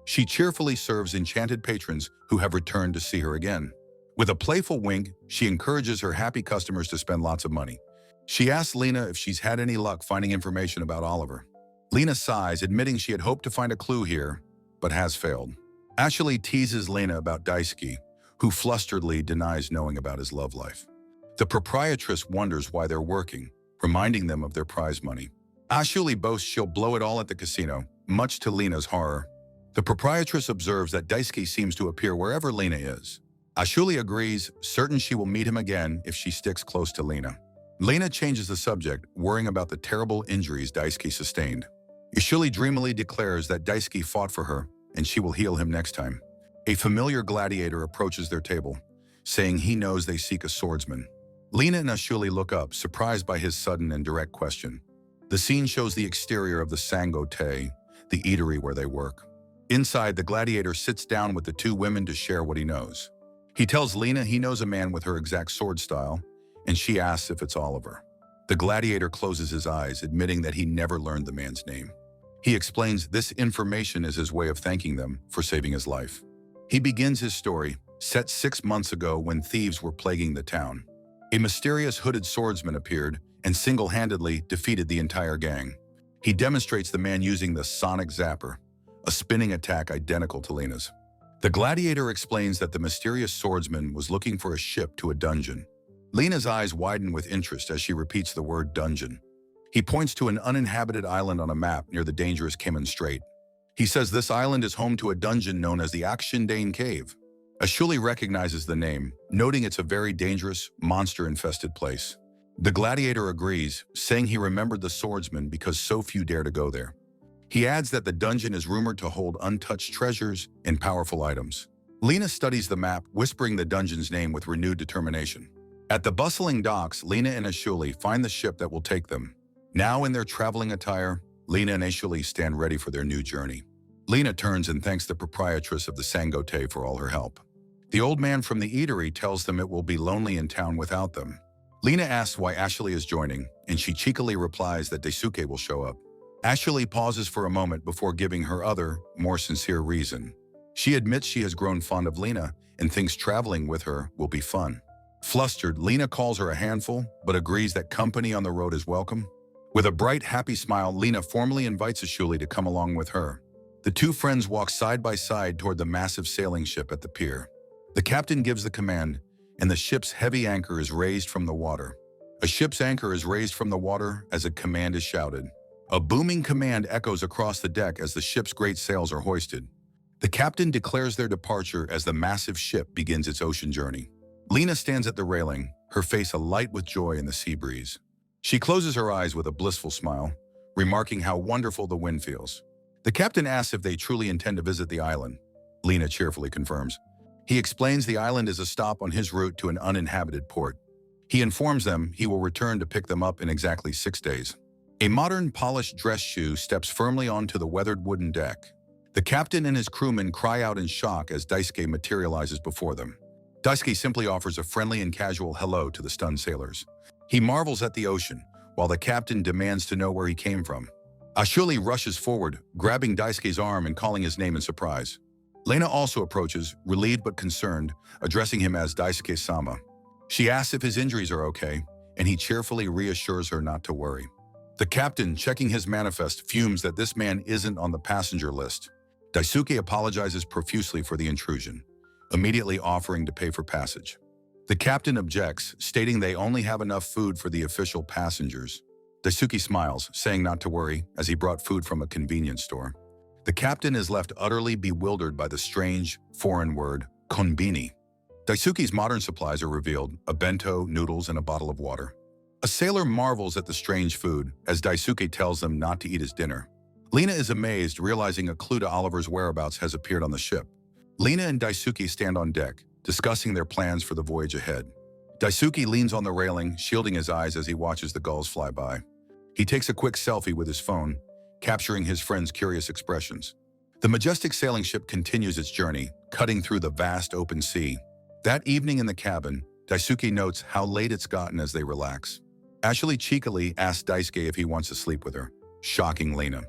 She cheerfully serves enchanted patrons who have returned to see her again. With a playful wink, she encourages her happy customers to spend lots of money. She asks Lena if she's had any luck finding information about Oliver. Lena sighs, admitting she had hoped to find a clue here, but has failed. Ashuli teases Lena about Daisuke, who flusteredly denies knowing about his love life. The proprietress wonders why they're working, reminding them of their prize money. Ashuli boasts she'll blow it all at the casino, much to Lena's horror. The proprietress observes that Daisuke seems to appear wherever Lena is. Ashuli agrees, certain she will meet him again if she sticks close to Lena. Lena changes the subject, worrying about the terrible injuries Daisuke sustained. Ashuli dreamily declares that Daisuke fought for her, and she will heal him next time. A familiar gladiator approaches their table, saying he knows they seek a swordsman. Lena and Ashuli look up, surprised by his sudden and direct question. The scene shows the exterior of the Sangote, the eatery where they work. Inside, the gladiator sits down with the two women to share what he knows. He tells Lena he knows a man with her exact sword style, and she asks if it's Oliver. The gladiator closes his eyes, admitting that he never learned the man's name. He explains this information is his way of thanking them for saving his life. He begins his story, set 6 months ago when thieves were plaguing the town. A mysterious hooded swordsman appeared and single-handedly defeated the entire gang. He demonstrates the man using the sonic zapper, a spinning attack identical to Lena's. The gladiator explains that the mysterious swordsman was looking for a ship to a dungeon. Lena's eyes widen with interest as she repeats the word dungeon. He points to an uninhabited island on a map near the dangerous Kimen Strait. He says this island is home to a dungeon known as the Akshindane Cave. Ashuli recognizes the name, noting it's a very dangerous, monster-infested place. The gladiator agrees, saying he remembered the swordsman because so few dare to go there. He adds that the dungeon is rumored to hold untouched treasures and powerful items. Lena studies the map, whispering the dungeon's name with renewed determination. At the bustling docks, Lena and Ashuli find the ship that will take them. Now in their traveling attire, Lena and Ashuli stand ready for their new journey. Lena turns and thanks the proprietress of the Sangote for all her help. The old man from the eatery tells them it will be lonely in town without them. Lena asks why Ashuli is joining, and she cheekily replies that Daisuke will show up. Ashuli pauses for a moment before giving her other, more sincere reason. She admits she has grown fond of Lena and thinks traveling with her will be fun. Flustered, Lena calls her a handful, but agrees that company on the road is welcome. With a bright, happy smile, Lena formally invites Ashuli to come along with her. The two friends walk side by side toward the massive sailing ship at the pier. The captain gives the command, and the ship's heavy anchor is raised from the water. A ship's anchor is raised from the water as a command is shouted. A booming command echoes across the deck as the ship's great sails are hoisted. The captain declares their departure as the massive ship begins its ocean journey. Lena stands at the railing, her face alight with joy in the sea breeze. She closes her eyes with a blissful smile, remarking how wonderful the wind feels. The captain asks if they truly intend to visit the island. Lena cheerfully confirms. He explains the island is a stop on his route to an uninhabited port. He informs them he will return to pick them up in exactly 6 days. A modern polished dress shoe steps firmly onto the weathered wooden deck. The captain and his crewmen cry out in shock as Daisuke materializes before them. Daisuke simply offers a friendly and casual hello to the stunned sailors. He marvels at the ocean, while the captain demands to know where he came from. Ashuli rushes forward, grabbing Daisuke's arm and calling his name in surprise. Lena also approaches, relieved but concerned, addressing him as Daisuke-sama. She asks if his injuries are okay, and he cheerfully reassures her not to worry. The captain, checking his manifest, fumes that this man isn't on the passenger list. Daisuke apologizes profusely for the intrusion, immediately offering to pay for passage. The captain objects, stating they only have enough food for the official passengers. Daisuke smiles, saying not to worry, as he brought food from a convenience store. The captain is left utterly bewildered by the strange, foreign word, konbini. Daisuke's modern supplies are revealed, a bento, noodles, and a bottle of water. A sailor marvels at the strange food, as Daisuke tells them not to eat his dinner. Lena is amazed, realizing a clue to Oliver's whereabouts has appeared on the ship. Lena and Daisuke stand on deck, discussing their plans for the voyage ahead. Daisuke leans on the railing, shielding his eyes as he watches the gulls fly by. He takes a quick selfie with his phone, capturing his friend's curious expressions. The majestic sailing ship continues its journey, cutting through the vast open sea. That evening in the cabin, Daisuke notes how late it's gotten as they relax. Ashley cheekily asks Daisuke if he wants to sleep with her, shocking Lena.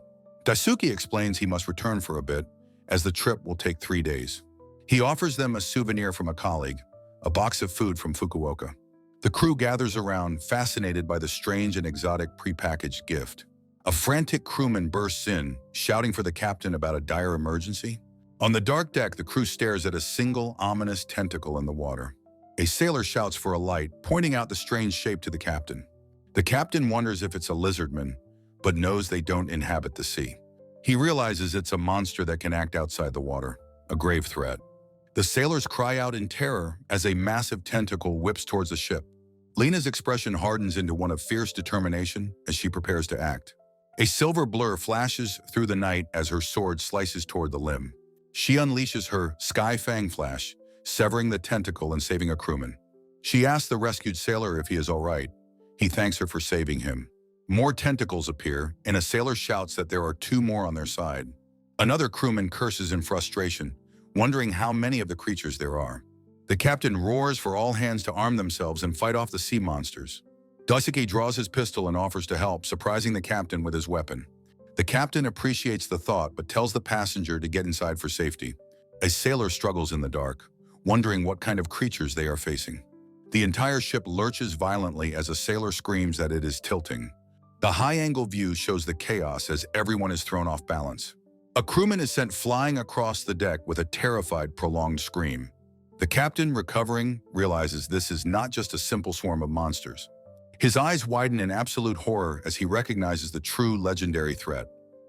Daisuke explains he must return for a bit, as the trip will take 3 days. He offers them a souvenir from a colleague, a box of food from Fukuoka. The crew gathers around, fascinated by the strange and exotic prepackaged gift. A frantic crewman bursts in, shouting for the captain about a dire emergency. On the dark deck, the crew stares at a single, ominous tentacle in the water. A sailor shouts for a light, pointing out the strange shape to the captain. The captain wonders if it's a lizardman, but knows they don't inhabit the sea. He realizes it's a monster that can act outside the water, a grave threat. The sailors cry out in terror as a massive tentacle whips towards the ship. Lena's expression hardens into one of fierce determination as she prepares to act. A silver blur flashes through the night as her sword slices toward the limb. She unleashes her Sky Fang Flash, severing the tentacle and saving a crewman. She asks the rescued sailor if he is all right. He thanks her for saving him. More tentacles appear, and a sailor shouts that there are 2 more on their side. Another crewman curses in frustration, wondering how many of the creatures there are. The captain roars for all hands to arm themselves and fight off the sea monsters. Daisuke draws his pistol and offers to help, surprising the captain with his weapon. The captain appreciates the thought but tells the passenger to get inside for safety. A sailor struggles in the dark, wondering what kind of creatures they are facing. The entire ship lurches violently as a sailor screams that it is tilting. The high-angle view shows the chaos as everyone is thrown off balance. A crewman is sent flying across the deck with a terrified, prolonged scream. The captain, recovering, realizes this is not just a simple swarm of monsters. His eyes widen in absolute horror as he recognizes the true legendary threat.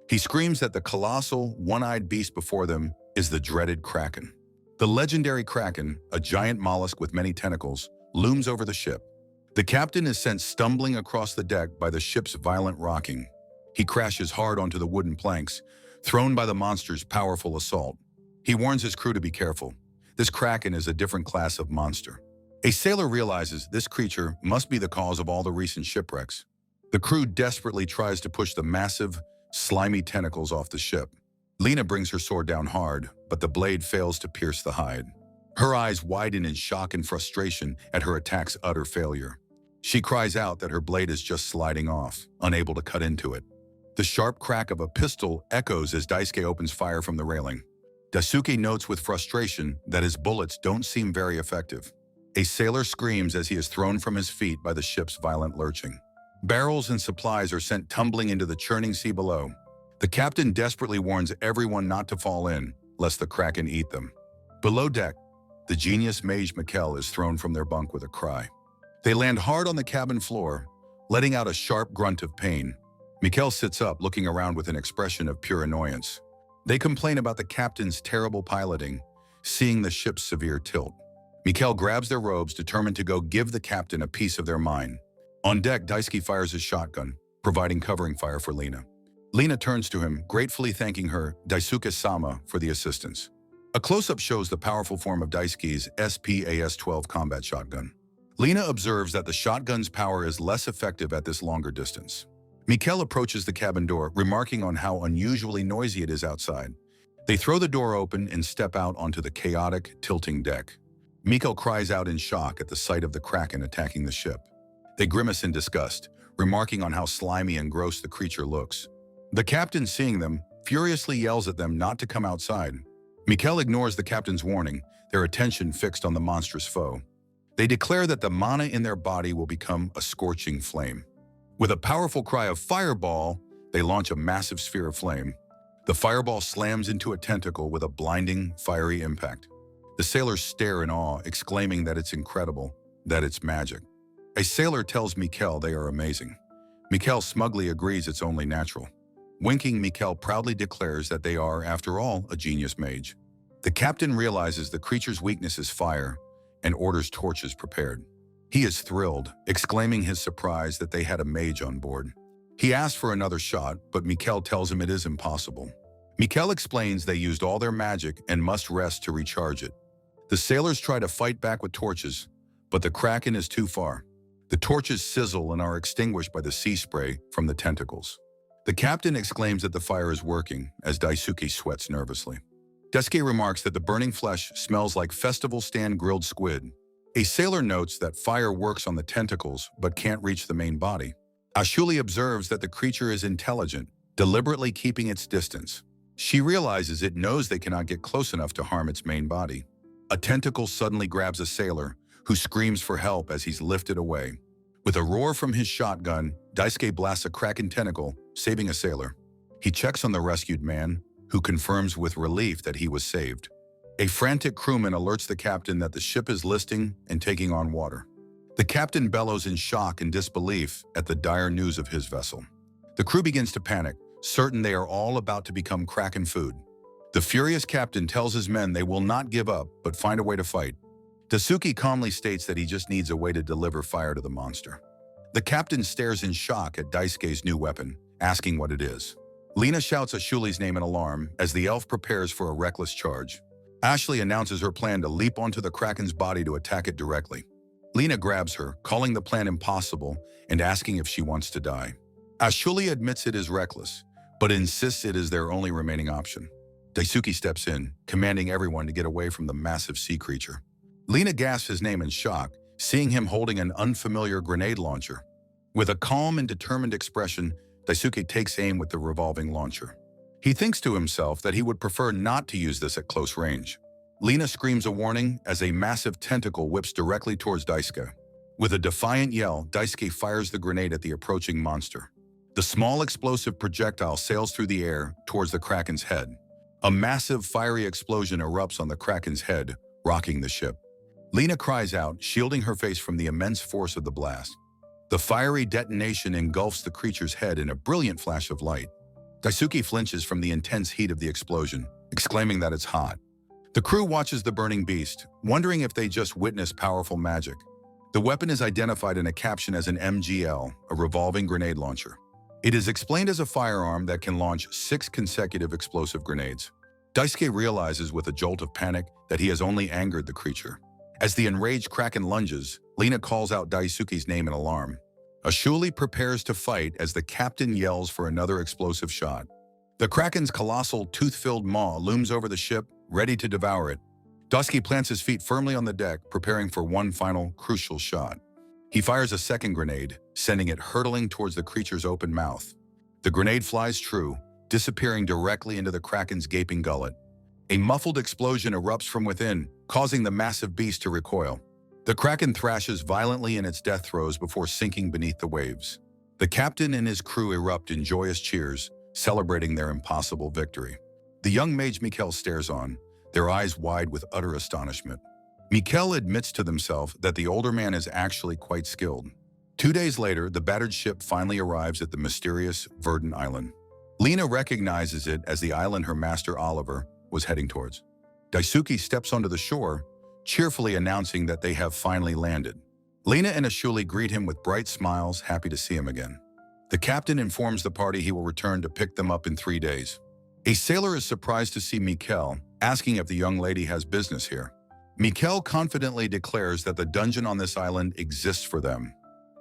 He screams that the colossal, one-eyed beast before them is the dreaded Kraken. The legendary Kraken, a giant mollusk with many tentacles, looms over the ship. The captain is sent stumbling across the deck by the ship's violent rocking. He crashes hard onto the wooden planks, thrown by the monster's powerful assault. He warns his crew to be careful. This Kraken is a different class of monster. A sailor realizes this creature must be the cause of all the recent shipwrecks. The crew desperately tries to push the massive, slimy tentacles off the ship. Lena brings her sword down hard, but the blade fails to pierce the hide. Her eyes widen in shock and frustration at her attack's utter failure. She cries out that her blade is just sliding off, unable to cut into it. The sharp crack of a pistol echoes as Daisuke opens fire from the railing. Daisuke notes with frustration that his bullets don't seem very effective. A sailor screams as he is thrown from his feet by the ship's violent lurching. Barrels and supplies are sent tumbling into the churning sea below. The captain desperately warns everyone not to fall in, lest the Kraken eat them. Below deck, the genius mage Mikkel is thrown from their bunk with a cry. They land hard on the cabin floor, letting out a sharp grunt of pain. Mikkel sits up, looking around with an expression of pure annoyance. They complain about the captain's terrible piloting, seeing the ship's severe tilt. Mikkel grabs their robes, determined to go give the captain a piece of their mind. On deck, Daisuke fires his shotgun, providing covering fire for Lena. Lena turns to him, gratefully thanking her, Daisuke-sama, for the assistance. A close-up shows the powerful form of Daisuke's SPAS-12 combat shotgun. Lena observes that the shotgun's power is less effective at this longer distance. Mikkel approaches the cabin door, remarking on how unusually noisy it is outside. They throw the door open and step out onto the chaotic, tilting deck. Mikkel cries out in shock at the sight of the Kraken attacking the ship. They grimace in disgust, remarking on how slimy and gross the creature looks. The captain, seeing them, furiously yells at them not to come outside. Mikkel ignores the captain's warning, their attention fixed on the monstrous foe. They declare that the mana in their body will become a scorching flame. With a powerful cry of "Fireball!" they launch a massive sphere of flame. The fireball slams into a tentacle with a blinding, fiery impact. The sailors stare in awe, exclaiming that it's incredible, that it's magic. A sailor tells Mikkel they are amazing. Mikkel smugly agrees it's only natural. Winking, Mikkel proudly declares that they are, after all, a genius mage. The captain realizes the creature's weakness is fire and orders torches prepared. He is thrilled, exclaiming his surprise that they had a mage on board. He asks for another shot, but Mikkel tells him it is impossible. Mikkel explains they used all their magic and must rest to recharge it. The sailors try to fight back with torches, but the Kraken is too far. The torches sizzle and are extinguished by the sea spray from the tentacles. The captain exclaims that the fire is working, as Daisuke sweats nervously. Daisuke remarks that the burning flesh smells like festival stand grilled squid. A sailor notes that fire works on the tentacles but can't reach the main body. Ashuli observes that the creature is intelligent, deliberately keeping its distance. She realizes it knows they cannot get close enough to harm its main body. A tentacle suddenly grabs a sailor, who screams for help as he's lifted away. With a roar from his shotgun, Daisuke blasts a kraken tentacle, saving a sailor. He checks on the rescued man, who confirms with relief that he was saved. A frantic crewman alerts the captain that the ship is listing and taking on water. The captain bellows in shock and disbelief at the dire news of his vessel. The crew begins to panic, certain they are all about to become kraken food. The furious captain tells his men they will not give up, but find a way to fight. Daisuke calmly states that he just needs a way to deliver fire to the monster. The captain stares in shock at Daisuke's new weapon, asking what it is. Lena shouts Ashuli's name in alarm as the elf prepares for a reckless charge. Ashley announces her plan to leap onto the kraken's body to attack it directly. Lena grabs her, calling the plan impossible and asking if she wants to die. Ashuli admits it is reckless, but insists it is their only remaining option. Daisuke steps in, commanding everyone to get away from the massive sea creature. Lena gasps his name in shock, seeing him holding an unfamiliar grenade launcher. With a calm and determined expression, Daisuke takes aim with the revolving launcher. He thinks to himself that he would prefer not to use this at close range. Lena screams a warning as a massive tentacle whips directly towards Daisuke. With a defiant yell, Daisuke fires the grenade at the approaching monster. The small explosive projectile sails through the air towards the kraken's head. A massive fiery explosion erupts on the kraken's head, rocking the ship. Lena cries out, shielding her face from the immense force of the blast. The fiery detonation engulfs the creature's head in a brilliant flash of light. Daisuke flinches from the intense heat of the explosion, exclaiming that it's hot. The crew watches the burning beast, wondering if they just witnessed powerful magic. The weapon is identified in a caption as an MGL, a revolving grenade launcher. It is explained as a firearm that can launch 6 consecutive explosive grenades. Daisuke realizes with a jolt of panic that he has only angered the creature. As the enraged kraken lunges, Lena calls out Daisuke's name in alarm. Ashuli prepares to fight as the captain yells for another explosive shot. The kraken's colossal, tooth-filled maw looms over the ship, ready to devour it. Daisuke plants his feet firmly on the deck, preparing for one final, crucial shot. He fires a second grenade, sending it hurtling towards the creature's open mouth. The grenade flies true, disappearing directly into the kraken's gaping gullet. A muffled explosion erupts from within, causing the massive beast to recoil. The kraken thrashes violently in its death throes before sinking beneath the waves. The captain and his crew erupt in joyous cheers, celebrating their impossible victory. The young mage Mikkel stares on, their eyes wide with utter astonishment. Mikkel admits to himself that the older man is actually quite skilled. 2 days later, the battered ship finally arrives at the mysterious Verdant Island. Lena recognizes it as the island her master Oliver was heading towards. Daisuke steps onto the shore, cheerfully announcing that they have finally landed. Lena and Ashuli greet him with bright smiles, happy to see him again. The captain informs the party he will return to pick them up in 3 days. A sailor is surprised to see Mikkel, asking if the young lady has business here. Mikkel confidently declares that the dungeon on this island exists for them.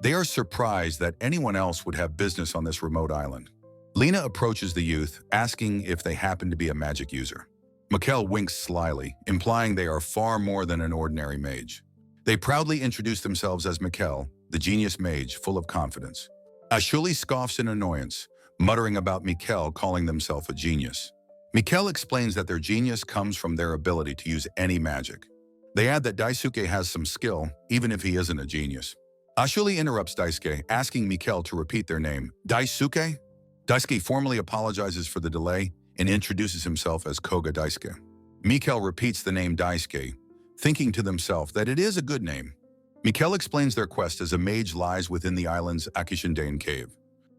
They are surprised that anyone else would have business on this remote island. Lena approaches the youth, asking if they happen to be a magic user. Mikkel winks slyly, implying they are far more than an ordinary mage. They proudly introduce themselves as Mikkel, the genius mage, full of confidence. Ashuli scoffs in annoyance, muttering about Mikkel calling themselves a genius. Mikkel explains that their genius comes from their ability to use any magic. They add that Daisuke has some skill, even if he isn't a genius. Ashuli interrupts Daisuke, asking Mikkel to repeat their name. Daisuke? Daisuke formally apologizes for the delay and introduces himself as Koga Daisuke. Mikkel repeats the name Daisuke, thinking to themselves that it is a good name. Mikkel explains their quest as a mage lies within the island's ISEKAI'D cave.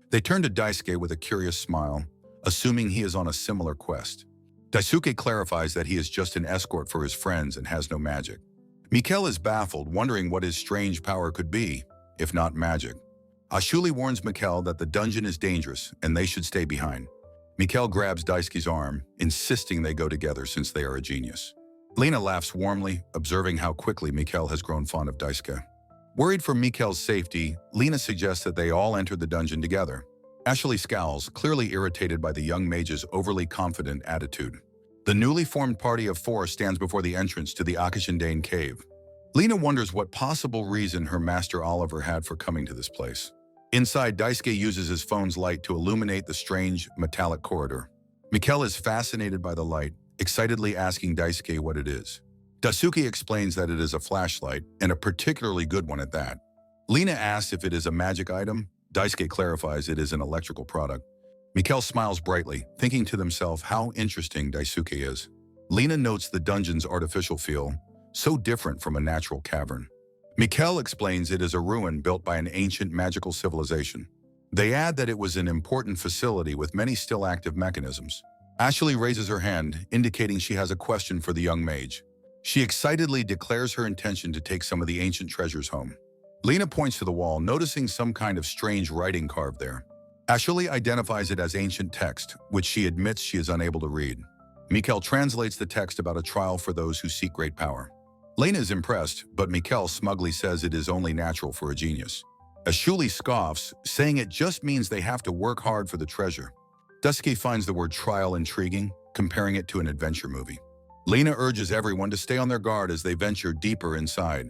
They turn to Daisuke with a curious smile, assuming he is on a similar quest. Daisuke clarifies that he is just an escort for his friends and has no magic. Mikkel is baffled, wondering what his strange power could be, if not magic. Ashuli warns Mikkel that the dungeon is dangerous and they should stay behind. Mikkel grabs Daisuke's arm, insisting they go together since they are a genius. Lena laughs warmly, observing how quickly Mikkel has grown fond of Daisuke. Worried for Mikkel's safety, Lena suggests that they all enter the dungeon together. Ashley scowls, clearly irritated by the young mage's overly confident attitude. The newly formed party of 4 stands before the entrance to the ISEKAI'D cave. Lena wonders what possible reason her master Oliver had for coming to this place. Inside, Daisuke uses his phone's light to illuminate the strange, metallic corridor. Mikkel is fascinated by the light, excitedly asking Daisuke what it is. Daisuke explains that it is a flashlight, and a particularly good one at that. Lena asks if it is a magic item. Daisuke clarifies it is an electrical product. Mikkel smiles brightly, thinking to himself how interesting Daisuke is. Lena notes the dungeon's artificial feel, so different from a natural cavern. Mikkel explains it is a ruin built by an ancient magical civilization. They add that it was an important facility with many still active mechanisms. Ashley raises her hand, indicating she has a question for the young mage. She excitedly declares her intention to take some of the ancient treasures home. Lena points to the wall, noticing some kind of strange writing carved there. Ashley identifies it as ancient text, which she admits she is unable to read. Mikkel translates the text about a trial for those who seek great power. Lena is impressed, but Mikkel smugly says it is only natural for a genius. Ashley scoffs, saying it just means they have to work hard for the treasure. Daisuke finds the word trial intriguing, comparing it to an adventure movie. Lena urges everyone to stay on their guard as they venture deeper inside.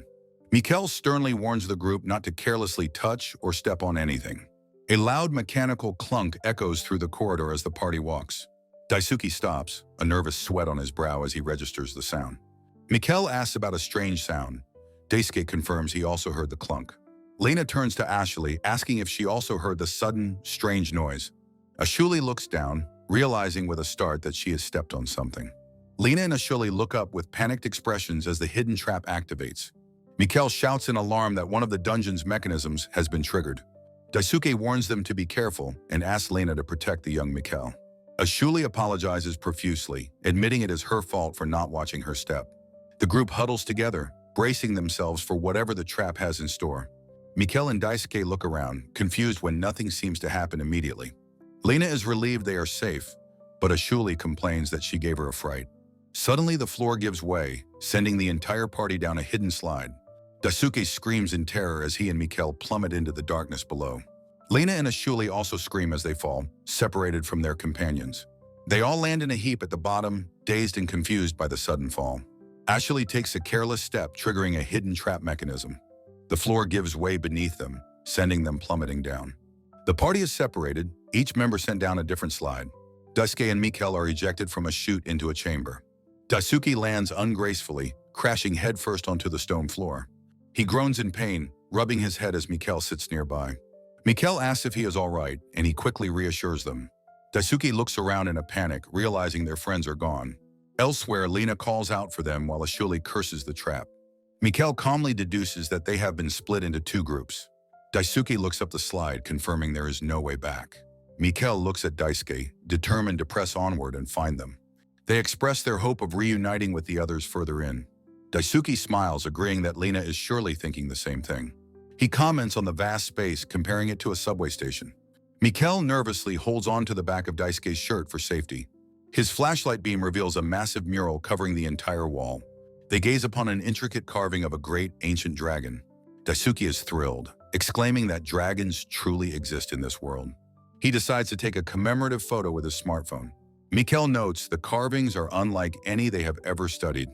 Mikkel sternly warns the group not to carelessly touch or step on anything. A loud mechanical clunk echoes through the corridor as the party walks. Daisuke stops, a nervous sweat on his brow as he registers the sound. Mikkel asks about a strange sound. Daisuke confirms he also heard the clunk. Lena turns to Ashley, asking if she also heard the sudden, strange noise. Ashley looks down, realizing with a start that she has stepped on something. Lena and Ashley look up with panicked expressions as the hidden trap activates. Mikkel shouts in alarm that one of the dungeon's mechanisms has been triggered. Daisuke warns them to be careful and asks Lena to protect the young Mikkel. Ashley apologizes profusely, admitting it is her fault for not watching her step. The group huddles together, bracing themselves for whatever the trap has in store. Mikkel and Daisuke look around, confused when nothing seems to happen immediately. Lena is relieved they are safe, but Ashley complains that she gave her a fright. Suddenly, the floor gives way, sending the entire party down a hidden slide. Daisuke screams in terror as he and Mikkel plummet into the darkness below. Lena and Ashley also scream as they fall, separated from their companions. They all land in a heap at the bottom, dazed and confused by the sudden fall. Ashley takes a careless step, triggering a hidden trap mechanism. The floor gives way beneath them, sending them plummeting down. The party is separated, each member sent down a different slide. Daisuke and Mikkel are ejected from a chute into a chamber. Daisuke lands ungracefully, crashing headfirst onto the stone floor. He groans in pain, rubbing his head as Mikkel sits nearby. Mikkel asks if he is all right, and he quickly reassures them. Daisuke looks around in a panic, realizing their friends are gone. Elsewhere, Lena calls out for them while Ashley curses the trap. Mikkel calmly deduces that they have been split into two groups. Daisuke looks up the slide, confirming there is no way back. Mikkel looks at Daisuke, determined to press onward and find them. They express their hope of reuniting with the others further in. Daisuke smiles, agreeing that Lena is surely thinking the same thing. He comments on the vast space, comparing it to a subway station. Mikkel nervously holds on to the back of Daisuke's shirt for safety. His flashlight beam reveals a massive mural covering the entire wall. They gaze upon an intricate carving of a great ancient dragon. Daisuke is thrilled, exclaiming that dragons truly exist in this world. He decides to take a commemorative photo with his smartphone. Mikkel notes the carvings are unlike any they have ever studied.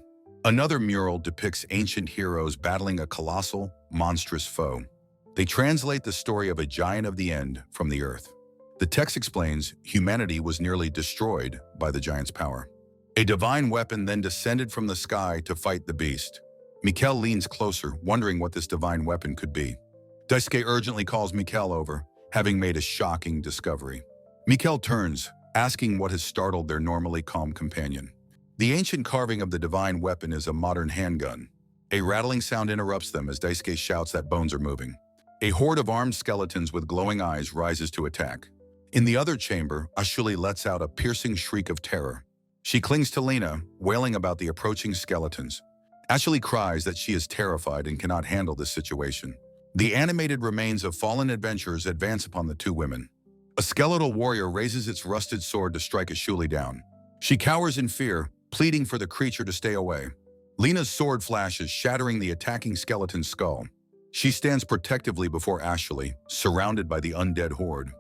Another mural depicts ancient heroes battling a colossal, monstrous foe. They translate the story of a giant of the end from the earth. The text explains humanity was nearly destroyed by the giant's power. A divine weapon then descended from the sky to fight the beast. Mikkel leans closer, wondering what this divine weapon could be. Daisuke urgently calls Mikkel over, having made a shocking discovery. Mikkel turns, asking what has startled their normally calm companion. The ancient carving of the divine weapon is a modern handgun. A rattling sound interrupts them as Daisuke shouts that bones are moving. A horde of armed skeletons with glowing eyes rises to attack. In the other chamber, Ashley lets out a piercing shriek of terror. She clings to Lena, wailing about the approaching skeletons. Ashley cries that she is terrified and cannot handle this situation. The animated remains of fallen adventurers advance upon the two women. A skeletal warrior raises its rusted sword to strike Ashley down. She cowers in fear, pleading for the creature to stay away. Lena's sword flashes, shattering the attacking skeleton's skull. She stands protectively before Ashley, surrounded by the undead horde.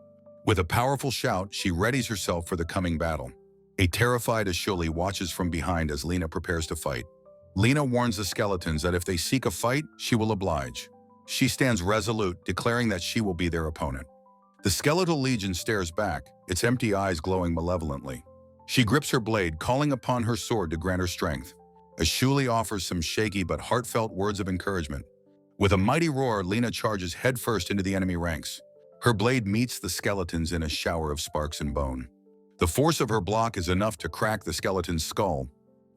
With a powerful shout, she readies herself for the coming battle. A terrified Ashley watches from behind as Lena prepares to fight. Lena warns the skeletons that if they seek a fight, she will oblige. She stands resolute, declaring that she will be their opponent. The skeletal legion stares back, its empty eyes glowing malevolently. She grips her blade, calling upon her sword to grant her strength. Ashuli offers some shaky but heartfelt words of encouragement. With a mighty roar, Lena charges headfirst into the enemy ranks. Her blade meets the skeletons in a shower of sparks and bone. The force of her block is enough to crack the skeleton's skull.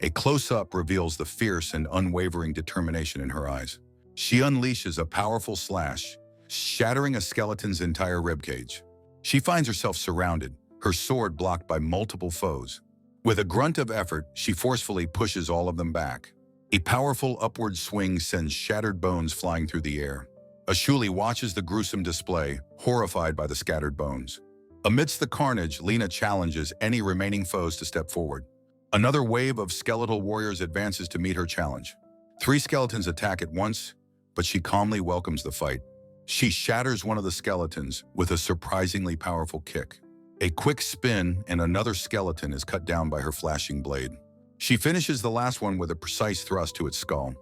A close-up reveals the fierce and unwavering determination in her eyes. She unleashes a powerful slash, shattering a skeleton's entire ribcage. She finds herself surrounded, her sword blocked by multiple foes. With a grunt of effort, she forcefully pushes all of them back. A powerful upward swing sends shattered bones flying through the air. Ashuli watches the gruesome display, horrified by the scattered bones. Amidst the carnage, Lena challenges any remaining foes to step forward. Another wave of skeletal warriors advances to meet her challenge. 3 skeletons attack at once, but she calmly welcomes the fight. She shatters one of the skeletons with a surprisingly powerful kick. A quick spin and another skeleton is cut down by her flashing blade. She finishes the last one with a precise thrust to its skull.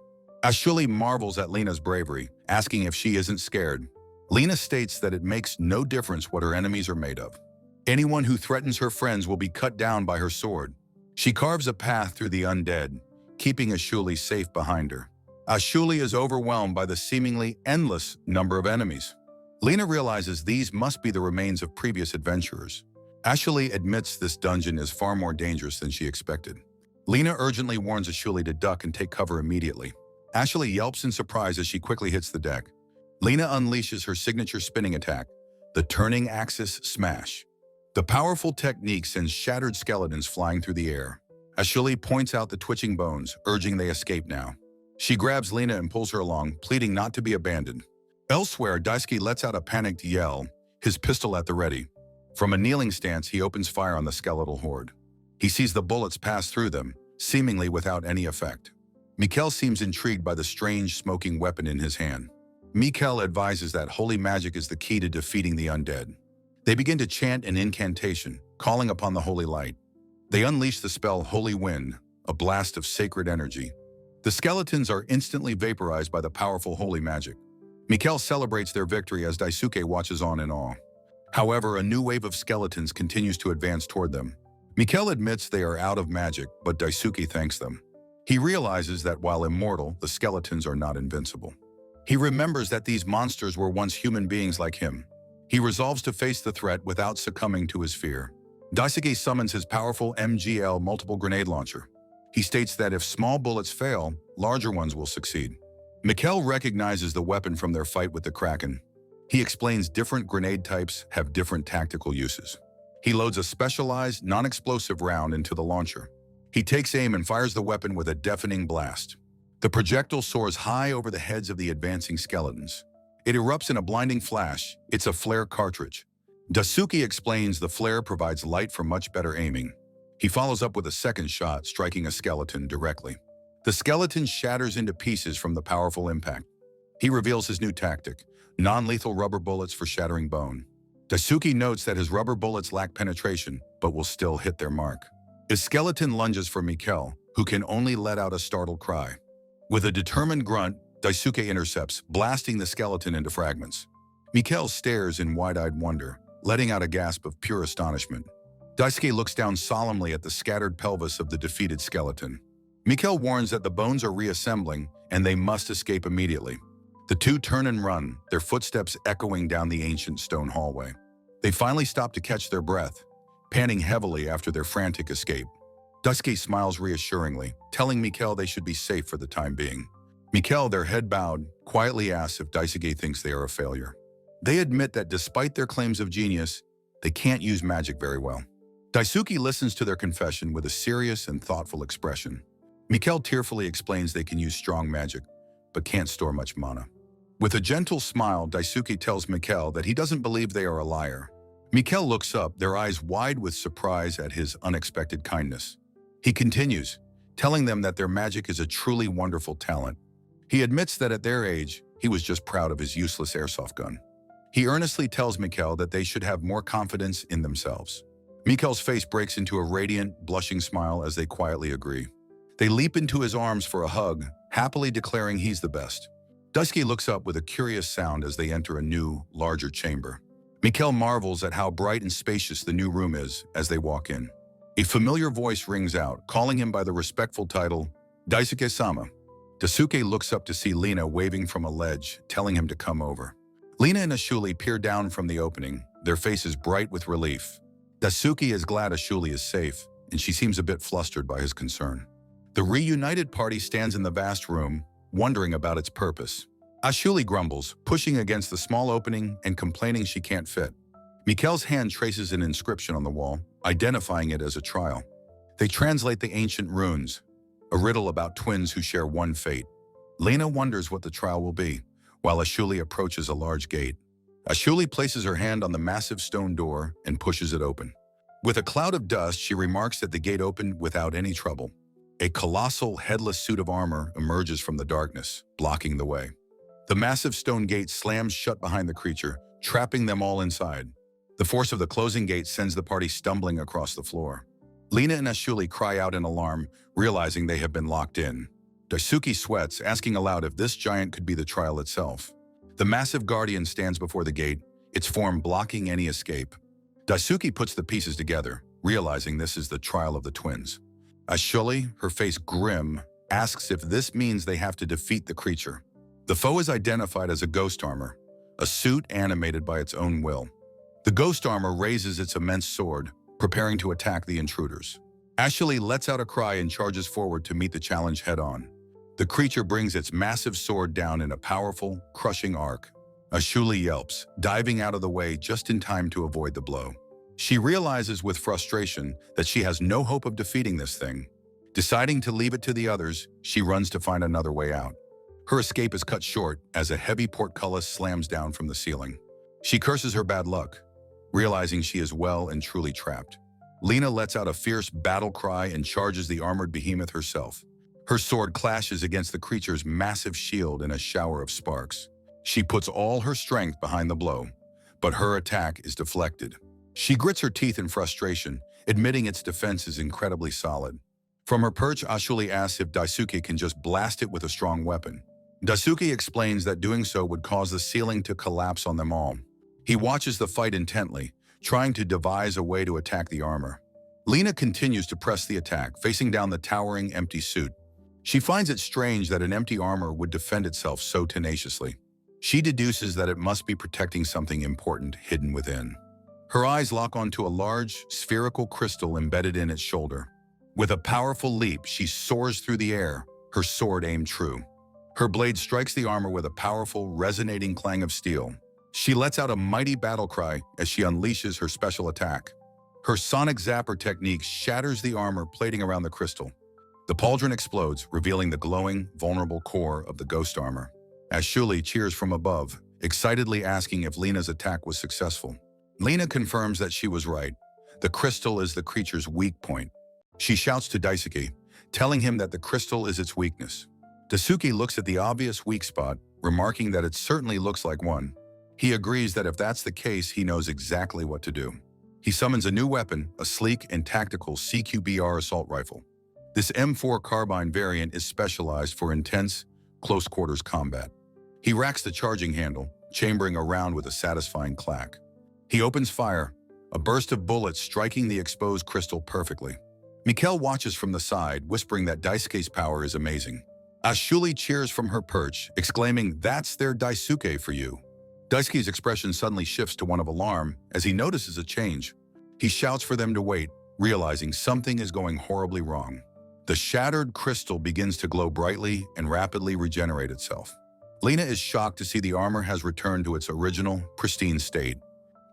Ashuli marvels at Lena's bravery, asking if she isn't scared. Lena states that it makes no difference what her enemies are made of. Anyone who threatens her friends will be cut down by her sword. She carves a path through the undead, keeping Ashuli safe behind her. Ashuli is overwhelmed by the seemingly endless number of enemies. Lena realizes these must be the remains of previous adventurers. Ashuli admits this dungeon is far more dangerous than she expected. Lena urgently warns Ashuli to duck and take cover immediately. Ashuli yelps in surprise as she quickly hits the deck. Lena unleashes her signature spinning attack, the turning axis smash. The powerful technique sends shattered skeletons flying through the air. Ashuli points out the twitching bones, urging they escape now. She grabs Lena and pulls her along, pleading not to be abandoned. Elsewhere, Daisuke lets out a panicked yell, his pistol at the ready. From a kneeling stance, he opens fire on the skeletal horde. He sees the bullets pass through them, seemingly without any effect. Mikkel seems intrigued by the strange, smoking weapon in his hand. Mikkel advises that holy magic is the key to defeating the undead. They begin to chant an incantation, calling upon the holy light. They unleash the spell Holy Wind, a blast of sacred energy. The skeletons are instantly vaporized by the powerful holy magic. Mikkel celebrates their victory as Daisuke watches on in awe. However, a new wave of skeletons continues to advance toward them. Mikkel admits they are out of magic, but Daisuke thanks them. He realizes that while immortal, the skeletons are not invincible. He remembers that these monsters were once human beings like him. He resolves to face the threat without succumbing to his fear. Daisuke summons his powerful MGL multiple grenade launcher. He states that if small bullets fail, larger ones will succeed. Mikkel recognizes the weapon from their fight with the Kraken. He explains different grenade types have different tactical uses. He loads a specialized, non-explosive round into the launcher. He takes aim and fires the weapon with a deafening blast. The projectile soars high over the heads of the advancing skeletons. It erupts in a blinding flash. It's a flare cartridge. Daisuke explains the flare provides light for much better aiming. He follows up with a second shot, striking a skeleton directly. The skeleton shatters into pieces from the powerful impact. He reveals his new tactic, non-lethal rubber bullets for shattering bone. Daisuke notes that his rubber bullets lack penetration, but will still hit their mark. His skeleton lunges for Mikkel, who can only let out a startled cry. With a determined grunt, Daisuke intercepts, blasting the skeleton into fragments. Mikkel stares in wide-eyed wonder, letting out a gasp of pure astonishment. Daisuke looks down solemnly at the scattered pelvis of the defeated skeleton. Mikkel warns that the bones are reassembling and they must escape immediately. The two turn and run, their footsteps echoing down the ancient stone hallway. They finally stop to catch their breath, panting heavily after their frantic escape. Daisuke smiles reassuringly, telling Mikkel they should be safe for the time being. Mikkel, their head bowed, quietly asks if Daisuke thinks they are a failure. They admit that despite their claims of genius, they can't use magic very well. Daisuke listens to their confession with a serious and thoughtful expression. Mikkel tearfully explains they can use strong magic, but can't store much mana. With a gentle smile, Daisuke tells Mikkel that he doesn't believe they are a liar. Mikkel looks up, their eyes wide with surprise at his unexpected kindness. He continues, telling them that their magic is a truly wonderful talent. He admits that at their age, he was just proud of his useless airsoft gun. He earnestly tells Mikkel that they should have more confidence in themselves. Mikkel's face breaks into a radiant, blushing smile as they quietly agree. They leap into his arms for a hug, happily declaring he's the best. Daisuke looks up with a curious sound as they enter a new, larger chamber. Mikkel marvels at how bright and spacious the new room is as they walk in. A familiar voice rings out, calling him by the respectful title, Daisuke-sama. Daisuke looks up to see Lina waving from a ledge, telling him to come over. Lina and Ashuli peer down from the opening, their faces bright with relief. Daisuke is glad Ashuli is safe, and she seems a bit flustered by his concern. The reunited party stands in the vast room, wondering about its purpose. Ashuli grumbles, pushing against the small opening and complaining she can't fit. Mikkel's hand traces an inscription on the wall, identifying it as a trial. They translate the ancient runes, a riddle about twins who share one fate. Lena wonders what the trial will be, while Ashuli approaches a large gate. Ashuli places her hand on the massive stone door and pushes it open. With a cloud of dust, she remarks that the gate opened without any trouble. A colossal, headless suit of armor emerges from the darkness, blocking the way. The massive stone gate slams shut behind the creature, trapping them all inside. The force of the closing gate sends the party stumbling across the floor. Lina and Ashuli cry out in alarm, realizing they have been locked in. Daisuke sweats, asking aloud if this giant could be the trial itself. The massive guardian stands before the gate, its form blocking any escape. Daisuke puts the pieces together, realizing this is the trial of the twins. Ashuli, her face grim, asks if this means they have to defeat the creature. The foe is identified as a ghost armor, a suit animated by its own will. The ghost armor raises its immense sword, preparing to attack the intruders. Ashuli lets out a cry and charges forward to meet the challenge head-on. The creature brings its massive sword down in a powerful, crushing arc. Ashuli yelps, diving out of the way just in time to avoid the blow. She realizes with frustration that she has no hope of defeating this thing. Deciding to leave it to the others, she runs to find another way out. Her escape is cut short as a heavy portcullis slams down from the ceiling. She curses her bad luck, realizing she is well and truly trapped. Lina lets out a fierce battle cry and charges the armored behemoth herself. Her sword clashes against the creature's massive shield in a shower of sparks. She puts all her strength behind the blow, but her attack is deflected. She grits her teeth in frustration, admitting its defense is incredibly solid. From her perch, Ashuli asks if Daisuke can just blast it with a strong weapon. Daisuke explains that doing so would cause the ceiling to collapse on them all. He watches the fight intently, trying to devise a way to attack the armor. Lina continues to press the attack, facing down the towering, empty suit. She finds it strange that an empty armor would defend itself so tenaciously. She deduces that it must be protecting something important hidden within. Her eyes lock onto a large, spherical crystal embedded in its shoulder. With a powerful leap, she soars through the air, her sword aimed true. Her blade strikes the armor with a powerful, resonating clang of steel. She lets out a mighty battle cry as she unleashes her special attack. Her sonic zapper technique shatters the armor plating around the crystal. The pauldron explodes, revealing the glowing, vulnerable core of the ghost armor. Ashuli cheers from above, excitedly asking if Lina's attack was successful. Lina confirms that she was right. The crystal is the creature's weak point. She shouts to Daisuke, telling him that the crystal is its weakness. Daisuke looks at the obvious weak spot, remarking that it certainly looks like one. He agrees that if that's the case, he knows exactly what to do. He summons a new weapon, a sleek and tactical CQBR assault rifle. This M4 carbine variant is specialized for intense, close-quarters combat. He racks the charging handle, chambering a round with a satisfying clack. He opens fire, a burst of bullets striking the exposed crystal perfectly. Mikkel watches from the side, whispering that Daisuke's power is amazing. Ashuli cheers from her perch, exclaiming, "That's their Daisuke for you." Daisuke's expression suddenly shifts to one of alarm as he notices a change. He shouts for them to wait, realizing something is going horribly wrong. The shattered crystal begins to glow brightly and rapidly regenerate itself. Lina is shocked to see the armor has returned to its original, pristine state.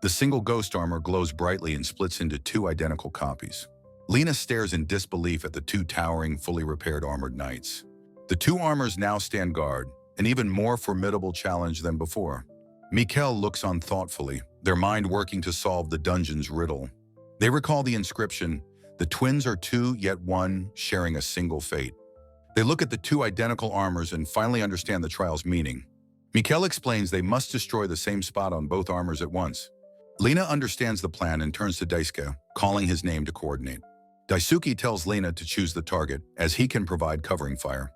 The single ghost armor glows brightly and splits into two identical copies. Lina stares in disbelief at the two towering, fully repaired armored knights. The two armors now stand guard, an even more formidable challenge than before. Mikkel looks on thoughtfully, their mind working to solve the dungeon's riddle. They recall the inscription, "The twins are two, yet one, sharing a single fate." They look at the two identical armors and finally understand the trial's meaning. Mikkel explains they must destroy the same spot on both armors at once. Lina understands the plan and turns to Daisuke, calling his name to coordinate. Daisuke tells Lena to choose the target, as he can provide covering fire.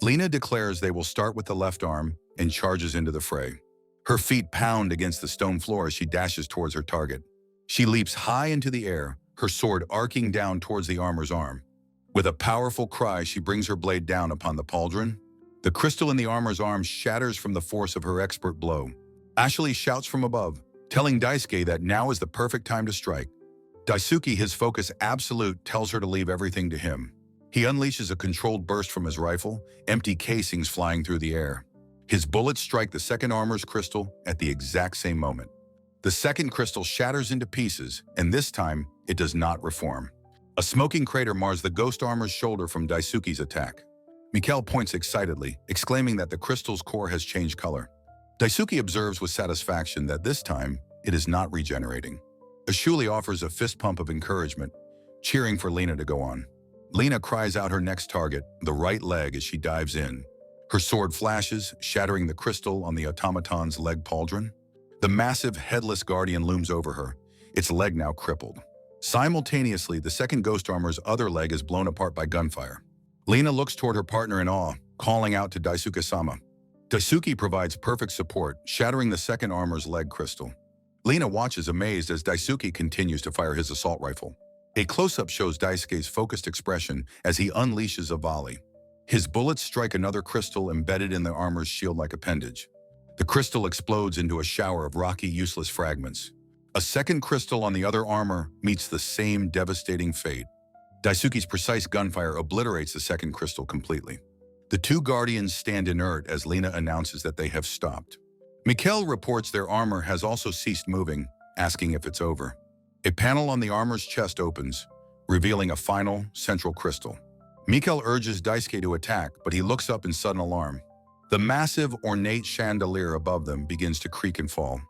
Lena declares they will start with the left arm and charges into the fray. Her feet pound against the stone floor as she dashes towards her target. She leaps high into the air, her sword arcing down towards the armor's arm. With a powerful cry, she brings her blade down upon the pauldron. The crystal in the armor's arm shatters from the force of her expert blow. Ashley shouts from above, telling Daisuke that now is the perfect time to strike. Daisuke, his focus absolute, tells her to leave everything to him. He unleashes a controlled burst from his rifle, empty casings flying through the air. His bullets strike the second armor's crystal at the exact same moment. The second crystal shatters into pieces, and this time, it does not reform. A smoking crater mars the ghost armor's shoulder from Daisuke's attack. Mikkel points excitedly, exclaiming that the crystal's core has changed color. Daisuke observes with satisfaction that this time, it is not regenerating. Ashuli offers a fist pump of encouragement, cheering for Lena to go on. Lena cries out her next target, the right leg, as she dives in. Her sword flashes, shattering the crystal on the automaton's leg pauldron. The massive, headless guardian looms over her, its leg now crippled. Simultaneously, the second ghost armor's other leg is blown apart by gunfire. Lena looks toward her partner in awe, calling out to Daisuke-sama. Daisuke provides perfect support, shattering the second armor's leg crystal. Lena watches amazed as Daisuke continues to fire his assault rifle. A close-up shows Daisuke's focused expression as he unleashes a volley. His bullets strike another crystal embedded in the armor's shield-like appendage. The crystal explodes into a shower of rocky, useless fragments. A second crystal on the other armor meets the same devastating fate. Daisuke's precise gunfire obliterates the second crystal completely. The two guardians stand inert as Lena announces that they have stopped. Mikkel reports their armor has also ceased moving, asking if it's over. A panel on the armor's chest opens, revealing a final, central crystal. Mikkel urges Daisuke to attack, but he looks up in sudden alarm. The massive, ornate chandelier above them begins to creak and fall.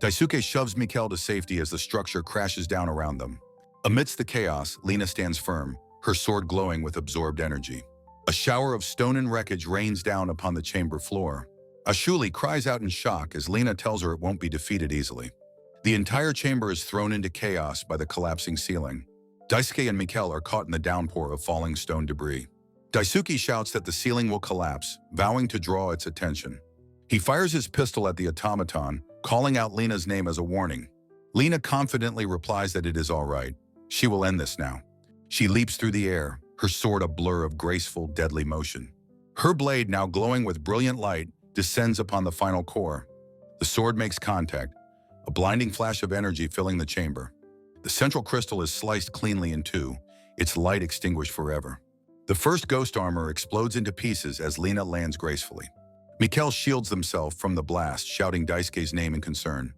Daisuke shoves Mikkel to safety as the structure crashes down around them. Amidst the chaos, Lena stands firm, her sword glowing with absorbed energy. A shower of stone and wreckage rains down upon the chamber floor. Ashuli cries out in shock as Lena tells her it won't be defeated easily. The entire chamber is thrown into chaos by the collapsing ceiling. Daisuke and Mikkel are caught in the downpour of falling stone debris. Daisuke shouts that the ceiling will collapse, vowing to draw its attention. He fires his pistol at the automaton, calling out Lena's name as a warning. Lena confidently replies that it is all right. She will end this now. She leaps through the air, her sword a blur of graceful, deadly motion. Her blade, now glowing with brilliant light, descends upon the final core. The sword makes contact, a blinding flash of energy filling the chamber. The central crystal is sliced cleanly in two, its light extinguished forever. The first ghost armor explodes into pieces as Lena lands gracefully. Mikkel shields himself from the blast, shouting Daisuke's name in concern.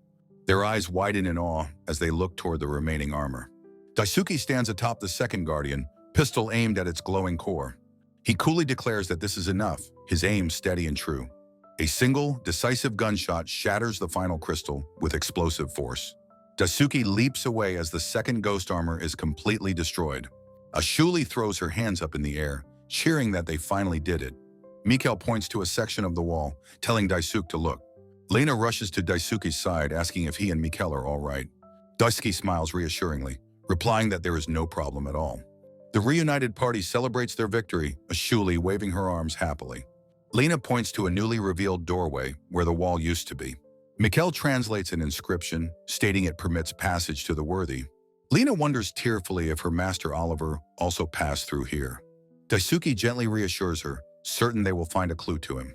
Their eyes widen in awe as they look toward the remaining armor. Daisuke stands atop the second guardian, pistol aimed at its glowing core. He coolly declares that this is enough, his aim steady and true. A single, decisive gunshot shatters the final crystal with explosive force. Daisuke leaps away as the second ghost armor is completely destroyed. Ashuli throws her hands up in the air, cheering that they finally did it. Mikkel points to a section of the wall, telling Daisuke to look. Lena rushes to Daisuke's side, asking if he and Mikkel are all right. Daisuke smiles reassuringly, replying that there is no problem at all. The reunited party celebrates their victory, Ashuli waving her arms happily. Lena points to a newly revealed doorway where the wall used to be. Mikkel translates an inscription, stating it permits passage to the worthy. Lena wonders tearfully if her master Oliver also passed through here. Daisuke gently reassures her, certain they will find a clue to him.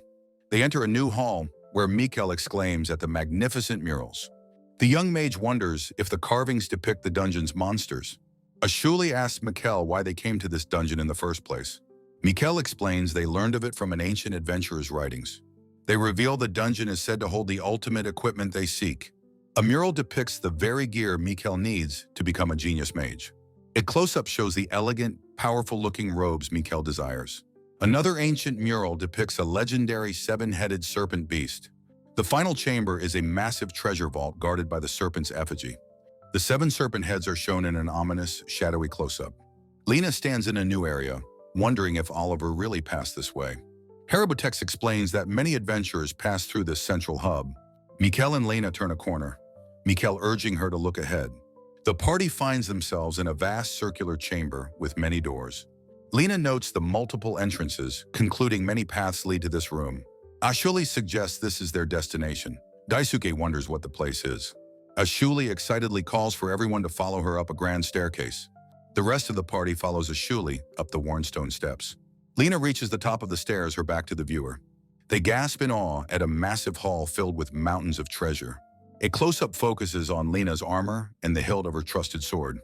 They enter a new hall, where Mikkel exclaims at the magnificent murals. The young mage wonders if the carvings depict the dungeon's monsters. Ashuli asks Mikkel why they came to this dungeon in the first place. Mikkel explains they learned of it from an ancient adventurer's writings. They reveal the dungeon is said to hold the ultimate equipment they seek. A mural depicts the very gear Mikkel needs to become a genius mage. A close-up shows the elegant, powerful-looking robes Mikkel desires. Another ancient mural depicts a legendary seven-headed serpent beast. The final chamber is a massive treasure vault guarded by the serpent's effigy. The seven serpent heads are shown in an ominous, shadowy close-up. Lena stands in a new area, wondering if Oliver really passed this way. Harabutex explains that many adventurers pass through this central hub. Mikkel and Lena turn a corner, Mikkel urging her to look ahead. The party finds themselves in a vast circular chamber with many doors. Lina notes the multiple entrances, concluding many paths lead to this room. Ashuli suggests this is their destination. Daisuke wonders what the place is. Ashuli excitedly calls for everyone to follow her up a grand staircase. The rest of the party follows Ashuli up the worn stone steps. Lina reaches the top of the stairs, her back to the viewer. They gasp in awe at a massive hall filled with mountains of treasure. A close-up focuses on Lina's armor and the hilt of her trusted sword.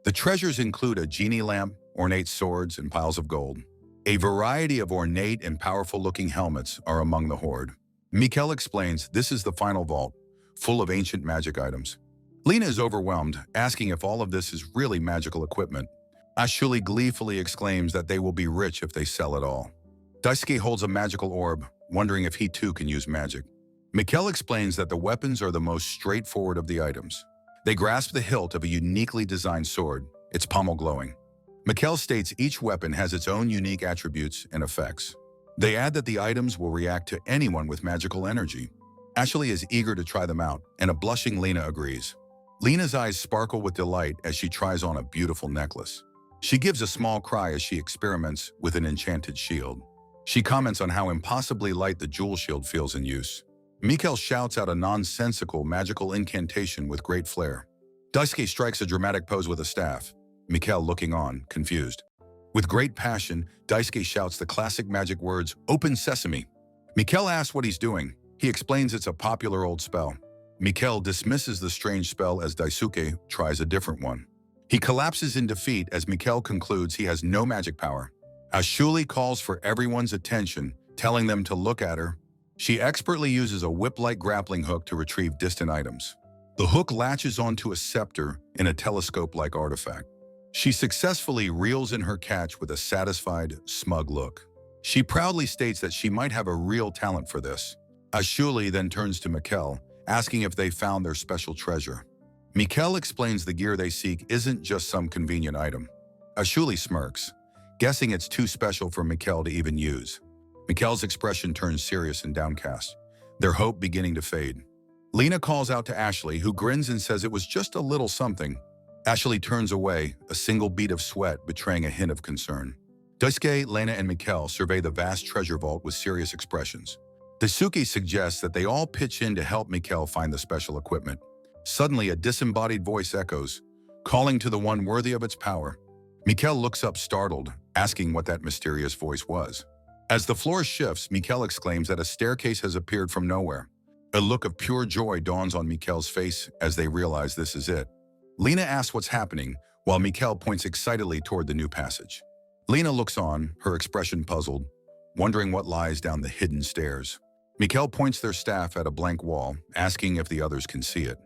The treasures include a genie lamp, ornate swords, and piles of gold. A variety of ornate and powerful-looking helmets are among the hoard. Mikkel explains this is the final vault, full of ancient magic items. Lina is overwhelmed, asking if all of this is really magical equipment. Ashuli gleefully exclaims that they will be rich if they sell it all. Daisuke holds a magical orb, wondering if he too can use magic. Mikkel explains that the weapons are the most straightforward of the items. They grasp the hilt of a uniquely designed sword, its pommel glowing. Mikkel states each weapon has its own unique attributes and effects. They add that the items will react to anyone with magical energy. Ashuli is eager to try them out, and a blushing Lina agrees. Lina's eyes sparkle with delight as she tries on a beautiful necklace. She gives a small cry as she experiments with an enchanted shield. She comments on how impossibly light the jewel shield feels in use. Mikkel shouts out a nonsensical magical incantation with great flair. Daisuke strikes a dramatic pose with a staff, Mikkel looking on, confused. With great passion, Daisuke shouts the classic magic words, "Open Sesame." Mikkel asks what he's doing. He explains it's a popular old spell. Mikkel dismisses the strange spell as Daisuke tries a different one. He collapses in defeat as Mikkel concludes he has no magic power. Ashuli calls for everyone's attention, telling them to look at her. She expertly uses a whip-like grappling hook to retrieve distant items. The hook latches onto a scepter in a telescope-like artifact. She successfully reels in her catch with a satisfied, smug look. She proudly states that she might have a real talent for this. Ashuli then turns to Mikkel, asking if they found their special treasure. Mikkel explains the gear they seek isn't just some convenient item. Ashuli smirks, guessing it's too special for Mikkel to even use. Mikkel's expression turns serious and downcast, their hope beginning to fade. Lina calls out to Ashley, who grins and says it was just a little something. Ashley turns away, a single bead of sweat betraying a hint of concern. Daisuke, Lena, and Mikkel survey the vast treasure vault with serious expressions. Daisuke suggests that they all pitch in to help Mikkel find the special equipment. Suddenly, a disembodied voice echoes, calling to the one worthy of its power. Mikkel looks up startled, asking what that mysterious voice was. As the floor shifts, Mikkel exclaims that a staircase has appeared from nowhere. A look of pure joy dawns on Mikkel's face as they realize this is it. Lina asks what's happening, while Mikkel points excitedly toward the new passage. Lina looks on, her expression puzzled, wondering what lies down the hidden stairs. Mikkel points their staff at a blank wall, asking if the others can see it.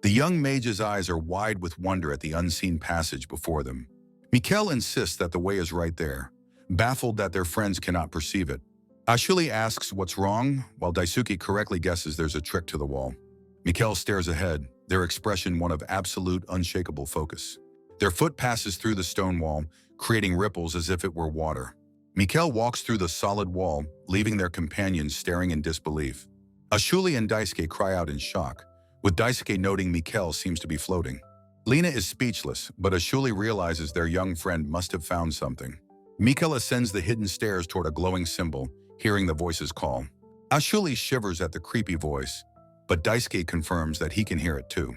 The young mage's eyes are wide with wonder at the unseen passage before them. Mikkel insists that the way is right there, baffled that their friends cannot perceive it. Ashuli asks what's wrong, while Daisuke correctly guesses there's a trick to the wall. Mikkel stares ahead, their expression one of absolute, unshakable focus. Their foot passes through the stone wall, creating ripples as if it were water. Mikkel walks through the solid wall, leaving their companions staring in disbelief. Ashuli and Daisuke cry out in shock, with Daisuke noting Mikkel seems to be floating. Lina is speechless, but Ashuli realizes their young friend must have found something. Mikkel ascends the hidden stairs toward a glowing symbol, hearing the voice's call. Ashuli shivers at the creepy voice, but Daisuke confirms that he can hear it too.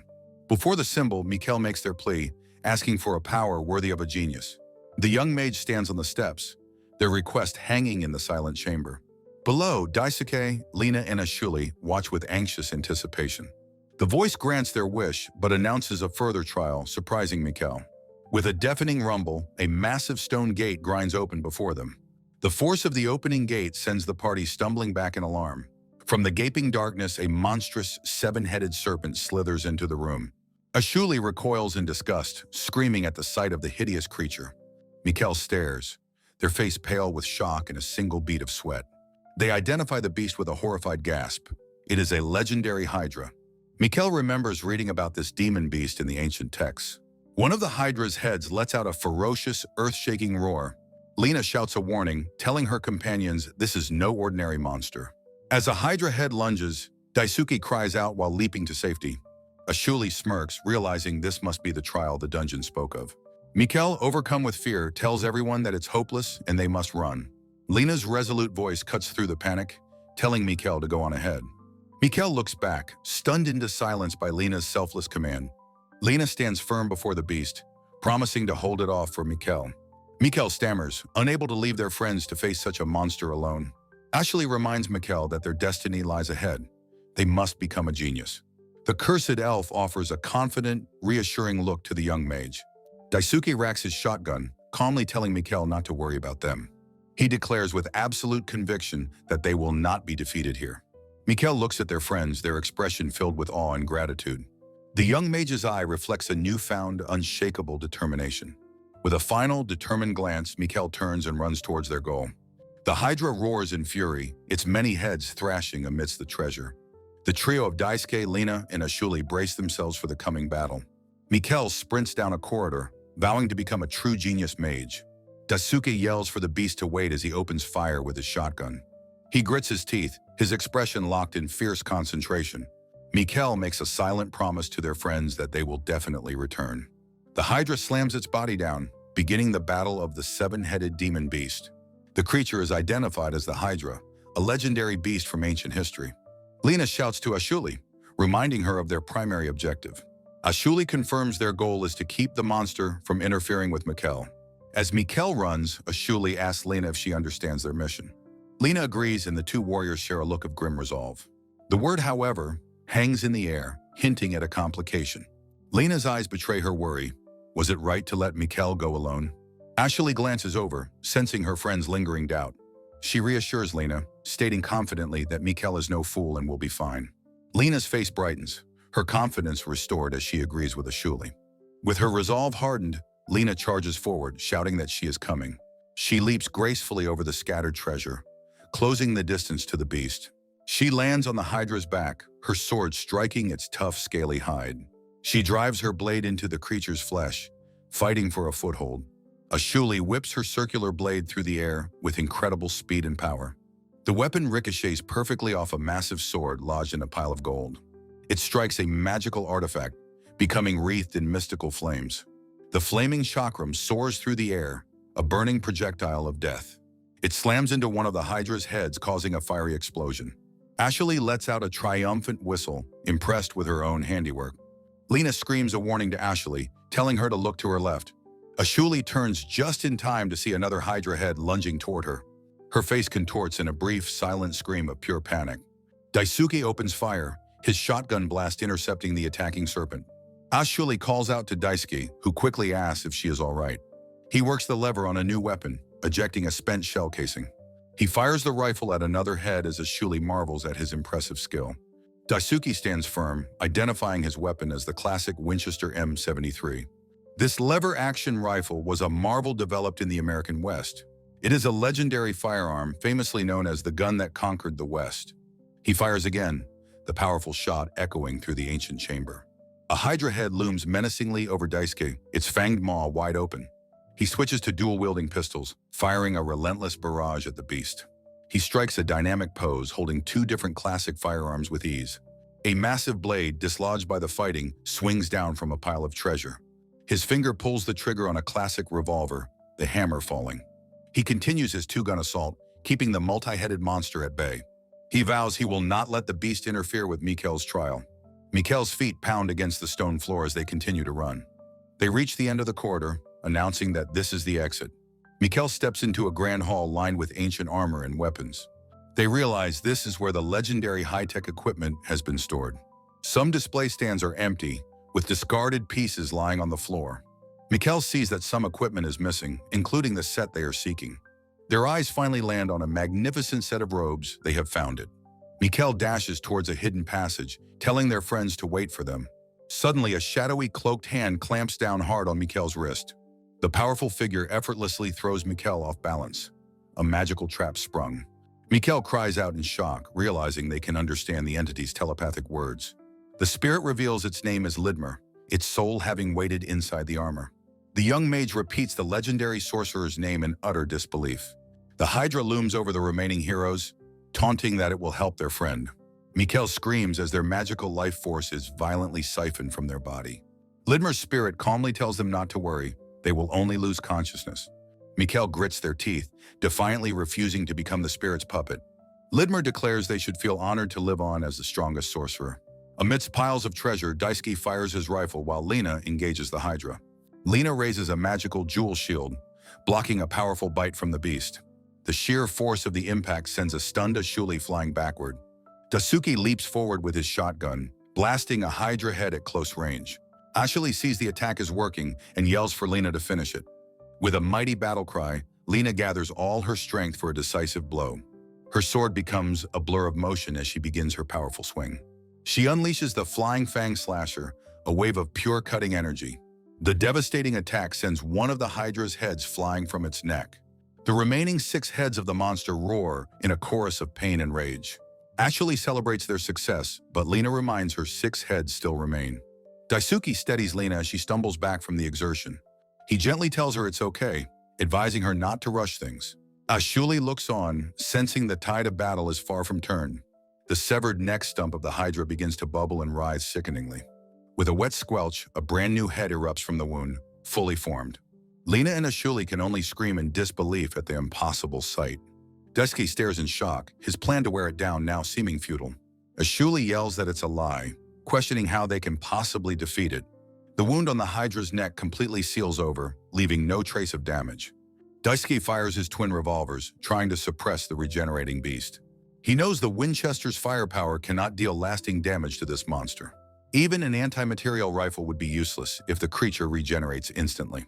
Before the symbol, Mikkel makes their plea, asking for a power worthy of a genius. The young mage stands on the steps, their request hanging in the silent chamber. Below, Daisuke, Lina, and Ashuli watch with anxious anticipation. The voice grants their wish, but announces a further trial, surprising Mikkel. With a deafening rumble, a massive stone gate grinds open before them. The force of the opening gate sends the party stumbling back in alarm. From the gaping darkness, a monstrous, seven-headed serpent slithers into the room. Ashuli recoils in disgust, screaming at the sight of the hideous creature. Mikkel stares, their face pale with shock and a single bead of sweat. They identify the beast with a horrified gasp. It is a legendary hydra. Mikkel remembers reading about this demon beast in the ancient texts. One of the hydra's heads lets out a ferocious, earth-shaking roar. Lina shouts a warning, telling her companions this is no ordinary monster. As a hydra head lunges, Daisuke cries out while leaping to safety. Ashuli smirks, realizing this must be the trial the dungeon spoke of. Mikkel, overcome with fear, tells everyone that it's hopeless and they must run. Lena's resolute voice cuts through the panic, telling Mikkel to go on ahead. Mikkel looks back, stunned into silence by Lena's selfless command. Lena stands firm before the beast, promising to hold it off for Mikkel. Mikkel stammers, unable to leave their friends to face such a monster alone. Ashley reminds Mikkel that their destiny lies ahead. They must become a genius. The cursed elf offers a confident, reassuring look to the young mage. Daisuke racks his shotgun, calmly telling Mikkel not to worry about them. He declares with absolute conviction that they will not be defeated here. Mikkel looks at their friends, their expression filled with awe and gratitude. The young mage's eye reflects a newfound, unshakable determination. With a final, determined glance, Mikkel turns and runs towards their goal. The Hydra roars in fury, its many heads thrashing amidst the treasure. The trio of Daisuke, Lena, and Ashuli brace themselves for the coming battle. Mikkel sprints down a corridor, vowing to become a true genius mage. Daisuke yells for the beast to wait as he opens fire with his shotgun. He grits his teeth, his expression locked in fierce concentration. Mikkel makes a silent promise to their friends that they will definitely return. The Hydra slams its body down, beginning the battle of the seven-headed demon beast. The creature is identified as the Hydra, a legendary beast from ancient history. Lena shouts to Ashuli, reminding her of their primary objective. Ashuli confirms their goal is to keep the monster from interfering with Mikkel. As Mikkel runs, Ashuli asks Lena if she understands their mission. Lena agrees and the two warriors share a look of grim resolve. The word, however, hangs in the air, hinting at a complication. Lena's eyes betray her worry. Was it right to let Mikkel go alone? Ashuli glances over, sensing her friend's lingering doubt. She reassures Lena, stating confidently that Mikkel is no fool and will be fine. Lena's face brightens, her confidence restored as she agrees with Ashuli. With her resolve hardened, Lena charges forward, shouting that she is coming. She leaps gracefully over the scattered treasure, closing the distance to the beast. She lands on the Hydra's back, her sword striking its tough, scaly hide. She drives her blade into the creature's flesh, fighting for a foothold. Ashuli whips her circular blade through the air with incredible speed and power. The weapon ricochets perfectly off a massive sword lodged in a pile of gold. It strikes a magical artifact, becoming wreathed in mystical flames. The flaming chakram soars through the air, a burning projectile of death. It slams into one of the Hydra's heads, causing a fiery explosion. Ashuli lets out a triumphant whistle, impressed with her own handiwork. Lena screams a warning to Ashuli, telling her to look to her left. Ashuli turns just in time to see another Hydra head lunging toward her. Her face contorts in a brief, silent scream of pure panic. Daisuke opens fire, his shotgun blast intercepting the attacking serpent. Ashuli calls out to Daisuke, who quickly asks if she is all right. He works the lever on a new weapon, ejecting a spent shell casing. He fires the rifle at another head as Ashuli marvels at his impressive skill. Daisuke stands firm, identifying his weapon as the classic Winchester M73. This lever-action rifle was a marvel developed in the American West. It is a legendary firearm famously known as the gun that conquered the West. He fires again, the powerful shot echoing through the ancient chamber. A Hydra head looms menacingly over Daisuke, its fanged maw wide open. He switches to dual-wielding pistols, firing a relentless barrage at the beast. He strikes a dynamic pose, holding two different classic firearms with ease. A massive blade, dislodged by the fighting, swings down from a pile of treasure. His finger pulls the trigger on a classic revolver, the hammer falling. He continues his two-gun assault, keeping the multi-headed monster at bay. He vows he will not let the beast interfere with Mikkel's trial. Mikkel's feet pound against the stone floor as they continue to run. They reach the end of the corridor, announcing that this is the exit. Mikkel steps into a grand hall lined with ancient armor and weapons. They realize this is where the legendary high-tech equipment has been stored. Some display stands are empty, with discarded pieces lying on the floor. Mikkel sees that some equipment is missing, including the set they are seeking. Their eyes finally land on a magnificent set of robes. They have found it. Mikkel dashes towards a hidden passage, telling their friends to wait for them. Suddenly, a shadowy, cloaked hand clamps down hard on Mikkel's wrist. The powerful figure effortlessly throws Mikkel off balance. A magical trap sprung. Mikkel cries out in shock, realizing they can understand the entity's telepathic words. The spirit reveals its name as Lidmer, its soul having waited inside the armor. The young mage repeats the legendary sorcerer's name in utter disbelief. The Hydra looms over the remaining heroes, taunting that it will help their friend. Mikkel screams as their magical life force is violently siphoned from their body. Lidmer's spirit calmly tells them not to worry, they will only lose consciousness. Mikkel grits their teeth, defiantly refusing to become the spirit's puppet. Lidmer declares they should feel honored to live on as the strongest sorcerer. Amidst piles of treasure, Daisuke fires his rifle while Lena engages the Hydra. Lena raises a magical jewel shield, blocking a powerful bite from the beast. The sheer force of the impact sends a stunned Ashuli flying backward. Daisuke leaps forward with his shotgun, blasting a Hydra head at close range. Ashuli sees the attack is working and yells for Lena to finish it. With a mighty battle cry, Lena gathers all her strength for a decisive blow. Her sword becomes a blur of motion as she begins her powerful swing. She unleashes the Flying Fang Slasher, a wave of pure cutting energy. The devastating attack sends one of the Hydra's heads flying from its neck. The remaining 6 heads of the monster roar in a chorus of pain and rage. Ashuli celebrates their success, but Lena reminds her 6 heads still remain. Daisuke steadies Lena as she stumbles back from the exertion. He gently tells her it's okay, advising her not to rush things. Ashuli looks on, sensing the tide of battle is far from turned. The severed neck stump of the Hydra begins to bubble and writhe sickeningly. With a wet squelch, a brand new head erupts from the wound, fully formed. Lena and Ashuli can only scream in disbelief at the impossible sight. Daisuke stares in shock, his plan to wear it down now seeming futile. Ashuli yells that it's a lie, questioning how they can possibly defeat it. The wound on the Hydra's neck completely seals over, leaving no trace of damage. Daisuke fires his twin revolvers, trying to suppress the regenerating beast. He knows the Winchester's firepower cannot deal lasting damage to this monster. Even an anti-material rifle would be useless if the creature regenerates instantly.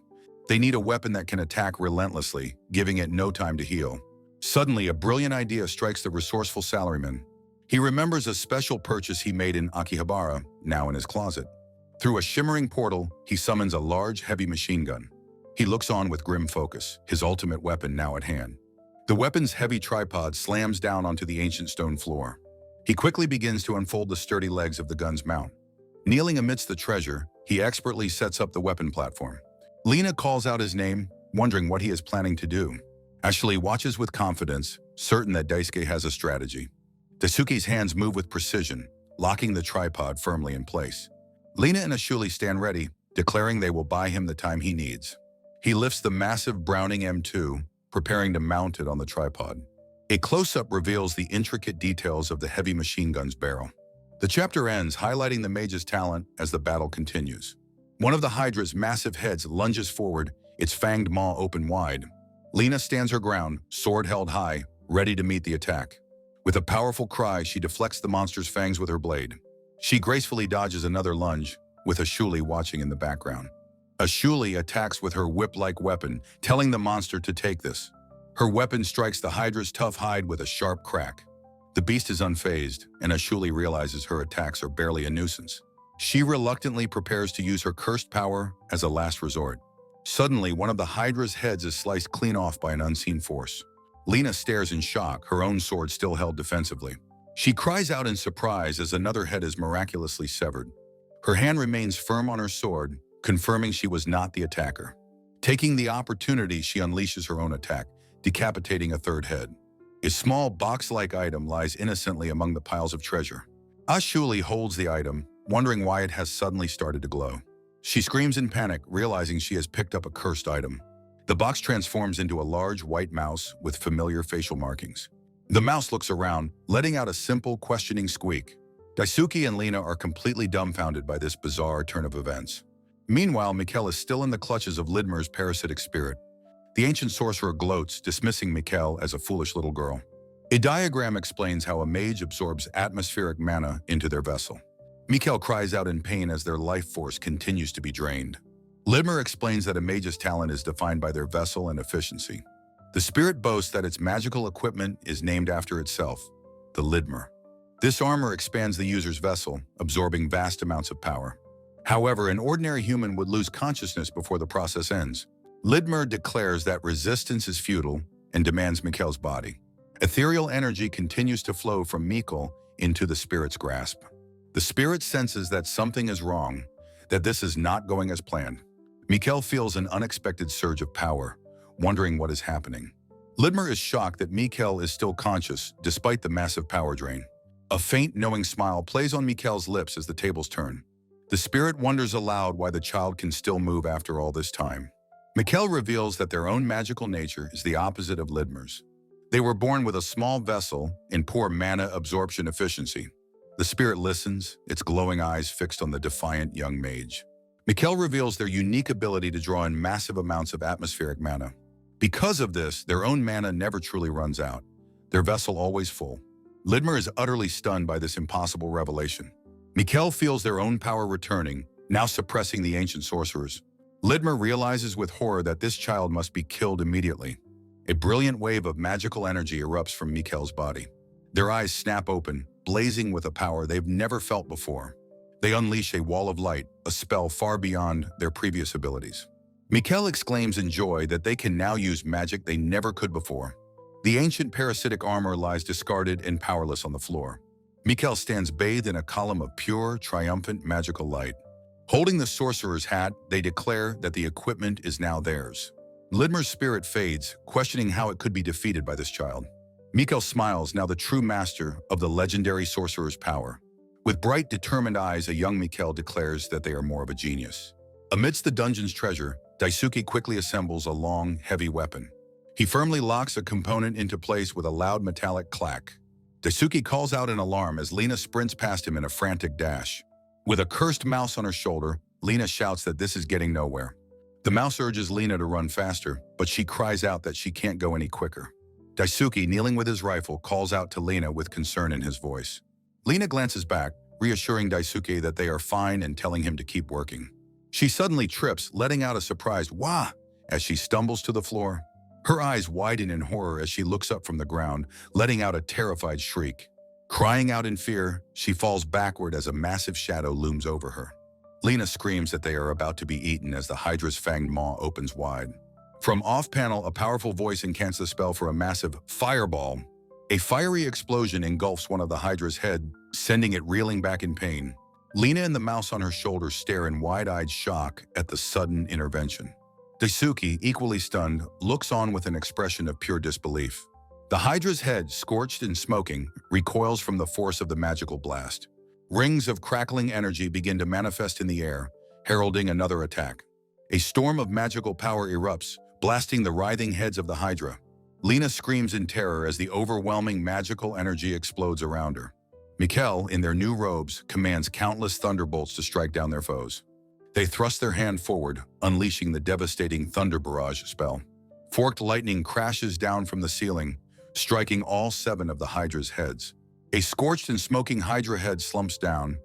They need a weapon that can attack relentlessly, giving it no time to heal. Suddenly, a brilliant idea strikes the resourceful salaryman. He remembers a special purchase he made in Akihabara, now in his closet. Through a shimmering portal, he summons a large, heavy machine gun. He looks on with grim focus, his ultimate weapon now at hand. The weapon's heavy tripod slams down onto the ancient stone floor. He quickly begins to unfold the sturdy legs of the gun's mount. Kneeling amidst the treasure, he expertly sets up the weapon platform. Lena calls out his name, wondering what he is planning to do. Ashuli watches with confidence, certain that Daisuke has a strategy. Daisuke's hands move with precision, locking the tripod firmly in place. Lena and Ashuli stand ready, declaring they will buy him the time he needs. He lifts the massive Browning M2, preparing to mount it on the tripod. A close-up reveals the intricate details of the heavy machine gun's barrel. The chapter ends highlighting the mage's talent as the battle continues. One of the Hydra's massive heads lunges forward, its fanged maw open wide. Lena stands her ground, sword held high, ready to meet the attack. With a powerful cry, she deflects the monster's fangs with her blade. She gracefully dodges another lunge, with Ashuli watching in the background. Ashuli attacks with her whip-like weapon, telling the monster to take this. Her weapon strikes the Hydra's tough hide with a sharp crack. The beast is unfazed, and Ashuli realizes her attacks are barely a nuisance. She reluctantly prepares to use her cursed power as a last resort. Suddenly, one of the Hydra's heads is sliced clean off by an unseen force. Lena stares in shock, her own sword still held defensively. She cries out in surprise as another head is miraculously severed. Her hand remains firm on her sword, confirming she was not the attacker. Taking the opportunity, she unleashes her own attack, decapitating a third head. A small box-like item lies innocently among the piles of treasure. Ashuli holds the item, wondering why it has suddenly started to glow. She screams in panic, realizing she has picked up a cursed item. The box transforms into a large white mouse with familiar facial markings. The mouse looks around, letting out a simple, questioning squeak. Daisuke and Lena are completely dumbfounded by this bizarre turn of events. Meanwhile, Mikkel is still in the clutches of Lidmer's parasitic spirit. The ancient sorcerer gloats, dismissing Mikkel as a foolish little girl. A diagram explains how a mage absorbs atmospheric mana into their vessel. Mikkel cries out in pain as their life force continues to be drained. Lidmer explains that a mage's talent is defined by their vessel and efficiency. The spirit boasts that its magical equipment is named after itself, the Lidmer. This armor expands the user's vessel, absorbing vast amounts of power. However, an ordinary human would lose consciousness before the process ends. Lidmer declares that resistance is futile and demands Mikkel's body. Ethereal energy continues to flow from Mikkel into the spirit's grasp. The spirit senses that something is wrong, that this is not going as planned. Mikkel feels an unexpected surge of power, wondering what is happening. Lidmer is shocked that Mikkel is still conscious despite the massive power drain. A faint, knowing smile plays on Mikhail's lips as the tables turn. The spirit wonders aloud why the child can still move after all this time. Mikhail reveals that their own magical nature is the opposite of Lidmar's. They were born with a small vessel and poor mana absorption efficiency. The spirit listens, its glowing eyes fixed on the defiant young mage. Mikhail reveals their unique ability to draw in massive amounts of atmospheric mana. Because of this, their own mana never truly runs out, their vessel always full. Lidmar is utterly stunned by this impossible revelation. Mikhail feels their own power returning, now suppressing the ancient sorcerers. Lidmar realizes with horror that this child must be killed immediately. A brilliant wave of magical energy erupts from Mikhail's body. Their eyes snap open, blazing with a power they've never felt before. They unleash a wall of light, a spell far beyond their previous abilities. Mikhail exclaims in joy that they can now use magic they never could before. The ancient parasitic armor lies discarded and powerless on the floor. Mikhail stands bathed in a column of pure, triumphant magical light. Holding the sorcerer's hat, they declare that the equipment is now theirs. Lidmar's spirit fades, questioning how it could be defeated by this child. Mikhail smiles, now the true master of the legendary sorcerer's power. With bright, determined eyes, a young Mikhail declares that they are more of a genius. Amidst the dungeon's treasure, Daisuke quickly assembles a long, heavy weapon. He firmly locks a component into place with a loud metallic clack. Daisuke calls out in alarm as Lena sprints past him in a frantic dash. With a cursed mouse on her shoulder, Lena shouts that this is getting nowhere. The mouse urges Lena to run faster, but she cries out that she can't go any quicker. Daisuke, kneeling with his rifle, calls out to Lena with concern in his voice. Lena glances back, reassuring Daisuke that they are fine and telling him to keep working. She suddenly trips, letting out a surprised "Wah!" as she stumbles to the floor. Her eyes widen in horror as she looks up from the ground, letting out a terrified shriek. Crying out in fear, she falls backward as a massive shadow looms over her. Lena screams that they are about to be eaten as the Hydra's fanged maw opens wide. From off-panel, a powerful voice incants the spell for a massive fireball. A fiery explosion engulfs one of the Hydra's head, sending it reeling back in pain. Lena and the mouse on her shoulder stare in wide-eyed shock at the sudden intervention. Daisuke, equally stunned, looks on with an expression of pure disbelief. The Hydra's head, scorched and smoking, recoils from the force of the magical blast. Rings of crackling energy begin to manifest in the air, heralding another attack. A storm of magical power erupts, blasting the writhing heads of the Hydra. Lena screams in terror as the overwhelming magical energy explodes around her. Mikhail, in their new robes, commands countless thunderbolts to strike down their foes. They thrust their hand forward, unleashing the devastating Thunder Barrage spell. Forked lightning crashes down from the ceiling, striking all 7 of the Hydra's heads. A scorched and smoking Hydra head slumps down,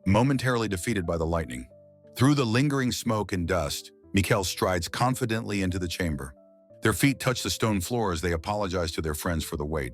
momentarily defeated by the lightning. Through the lingering smoke and dust, Mikhail strides confidently into the chamber. Their feet touch the stone floor as they apologize to their friends for the wait.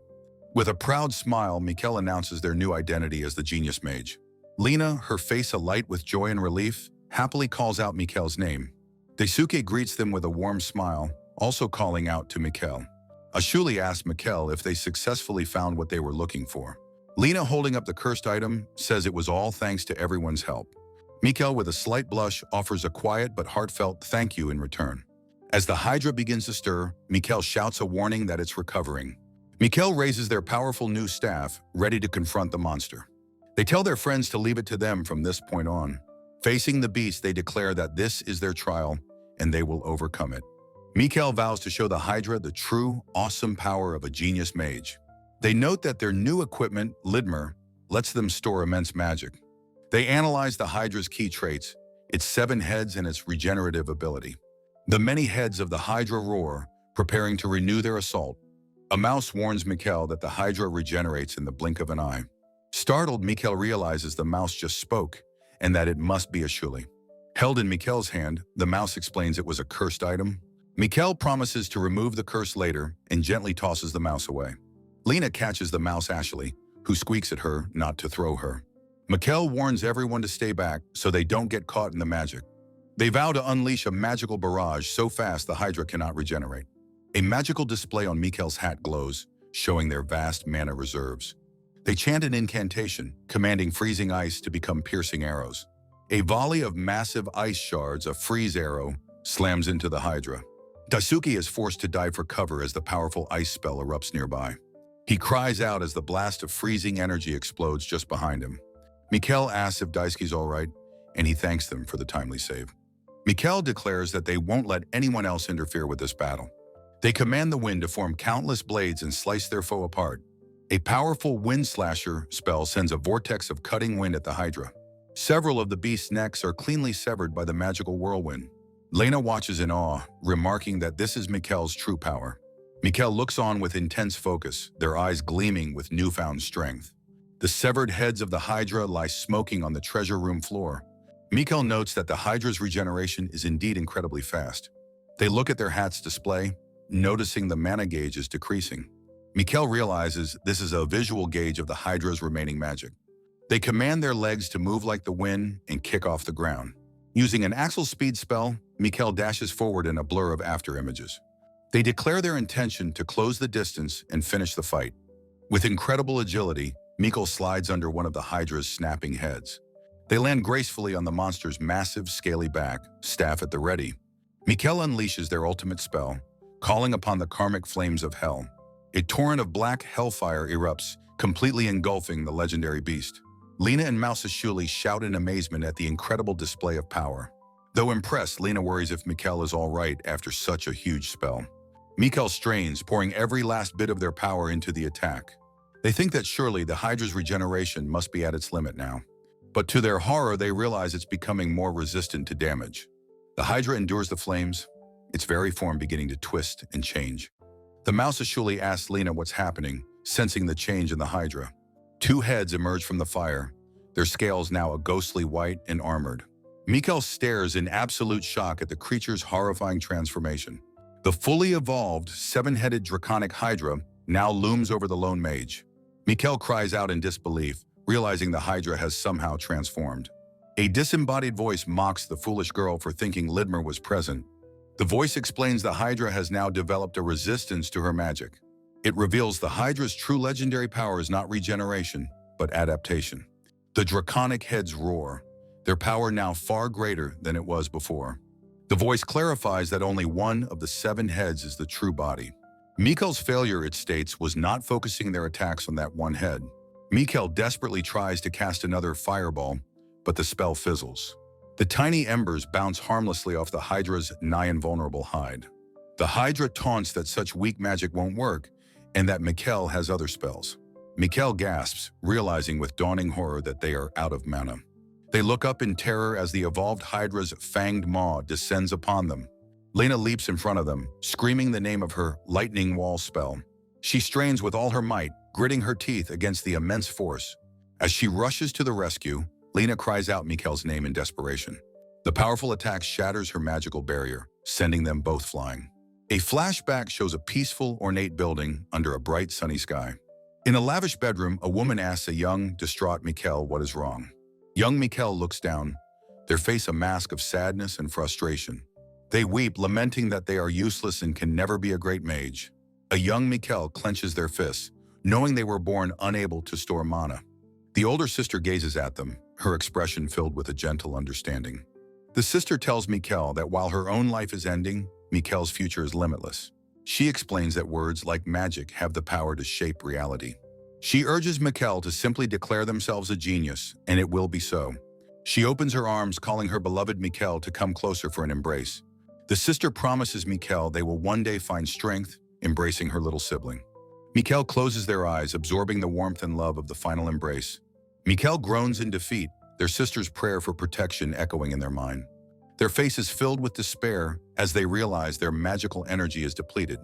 With a proud smile, Mikhail announces their new identity as the Genius Mage. Lena, her face alight with joy and relief, happily calls out Mikhail's name. Daisuke greets them with a warm smile, also calling out to Mikhail. Ashuli asks Mikhail if they successfully found what they were looking for. Lena, holding up the cursed item, says it was all thanks to everyone's help. Mikhail, with a slight blush, offers a quiet but heartfelt thank you in return. As the Hydra begins to stir, Mikhail shouts a warning that it's recovering. Mikhail raises their powerful new staff, ready to confront the monster. They tell their friends to leave it to them from this point on. Facing the beast, they declare that this is their trial, and they will overcome it. Mikhail vows to show the Hydra the true, awesome power of a genius mage. They note that their new equipment, Lidmar, lets them store immense magic. They analyze the Hydra's key traits, its 7 heads and its regenerative ability. The many heads of the Hydra roar, preparing to renew their assault. A mouse warns Mikhail that the Hydra regenerates in the blink of an eye. Startled, Mikhail realizes the mouse just spoke, and that it must be Ashuli. Held in Mikhail's hand, the mouse explains it was a cursed item. Mikhail promises to remove the curse later and gently tosses the mouse away. Lena catches the mouse Ashley, who squeaks at her not to throw her. Mikhail warns everyone to stay back so they don't get caught in the magic. They vow to unleash a magical barrage so fast the Hydra cannot regenerate. A magical display on Mikhail's hat glows, showing their vast mana reserves. They chant an incantation, commanding freezing ice to become piercing arrows. A volley of massive ice shards, a freeze arrow, slams into the Hydra. Daisuke is forced to dive for cover as the powerful ice spell erupts nearby. He cries out as the blast of freezing energy explodes just behind him. Mikhail asks if Daisuke's all right, and he thanks them for the timely save. Mikhail declares that they won't let anyone else interfere with this battle. They command the wind to form countless blades and slice their foe apart. A powerful wind slasher spell sends a vortex of cutting wind at the Hydra. Several of the beast's necks are cleanly severed by the magical whirlwind. Lena watches in awe, remarking that this is Mikhail's true power. Mikhail looks on with intense focus, their eyes gleaming with newfound strength. The severed heads of the Hydra lie smoking on the treasure room floor. Mikhail notes that the Hydra's regeneration is indeed incredibly fast. They look at their hat's display, noticing the mana gauge is decreasing. Mikhail realizes this is a visual gauge of the Hydra's remaining magic. They command their legs to move like the wind and kick off the ground. Using an axle speed spell, Mikhail dashes forward in a blur of after-images. They declare their intention to close the distance and finish the fight. With incredible agility, Mikhail slides under one of the Hydra's snapping heads. They land gracefully on the monster's massive, scaly back, staff at the ready. Mikhail unleashes their ultimate spell, calling upon the karmic flames of hell. A torrent of black hellfire erupts, completely engulfing the legendary beast. Lena and Mausashuli shout in amazement at the incredible display of power. Though impressed, Lena worries if Mikhail is all right after such a huge spell. Mikhail strains, pouring every last bit of their power into the attack. They think that surely the Hydra's regeneration must be at its limit now. But to their horror, they realize it's becoming more resistant to damage. The Hydra endures the flames, its very form beginning to twist and change. The Mausashuli asks Lena what's happening, sensing the change in the Hydra. Two heads emerge from the fire, their scales now a ghostly white and armored. Mikhail stares in absolute shock at the creature's horrifying transformation. The fully evolved, seven-headed draconic Hydra now looms over the lone mage. Mikhail cries out in disbelief, realizing the Hydra has somehow transformed. A disembodied voice mocks the foolish girl for thinking Lidmer was present. The voice explains the Hydra has now developed a resistance to her magic. It reveals the Hydra's true legendary power is not regeneration, but adaptation. The draconic heads roar, their power now far greater than it was before. The voice clarifies that only one of the seven heads is the true body. Mikhail's failure, it states, was not focusing their attacks on that one head. Mikhail desperately tries to cast another fireball, but the spell fizzles. The tiny embers bounce harmlessly off the Hydra's nigh invulnerable hide. The Hydra taunts that such weak magic won't work, and that Mikhail has other spells. Mikhail gasps, realizing with dawning horror that they are out of mana. They look up in terror as the evolved Hydra's fanged maw descends upon them. Lena leaps in front of them, screaming the name of her lightning wall spell. She strains with all her might, gritting her teeth against the immense force. As she rushes to the rescue, Lena cries out Mikhail's name in desperation. The powerful attack shatters her magical barrier, sending them both flying. A flashback shows a peaceful, ornate building under a bright, sunny sky. In a lavish bedroom, a woman asks a young, distraught Mikhail what is wrong. Young Mikhail looks down, their face a mask of sadness and frustration. They weep, lamenting that they are useless and can never be a great mage. A young Mikhail clenches their fists, knowing they were born unable to store mana. The older sister gazes at them, her expression filled with a gentle understanding. The sister tells Mikhail that while her own life is ending, Mikhail's future is limitless. She explains that words like magic have the power to shape reality. She urges Mikhail to simply declare themselves a genius, and it will be so. She opens her arms, calling her beloved Mikhail to come closer for an embrace. The sister promises Mikhail they will one day find strength, embracing her little sibling. Mikhail closes their eyes, absorbing the warmth and love of the final embrace. Mikhail groans in defeat, their sister's prayer for protection echoing in their mind. Their faces filled with despair as they realize their magical energy is depleted.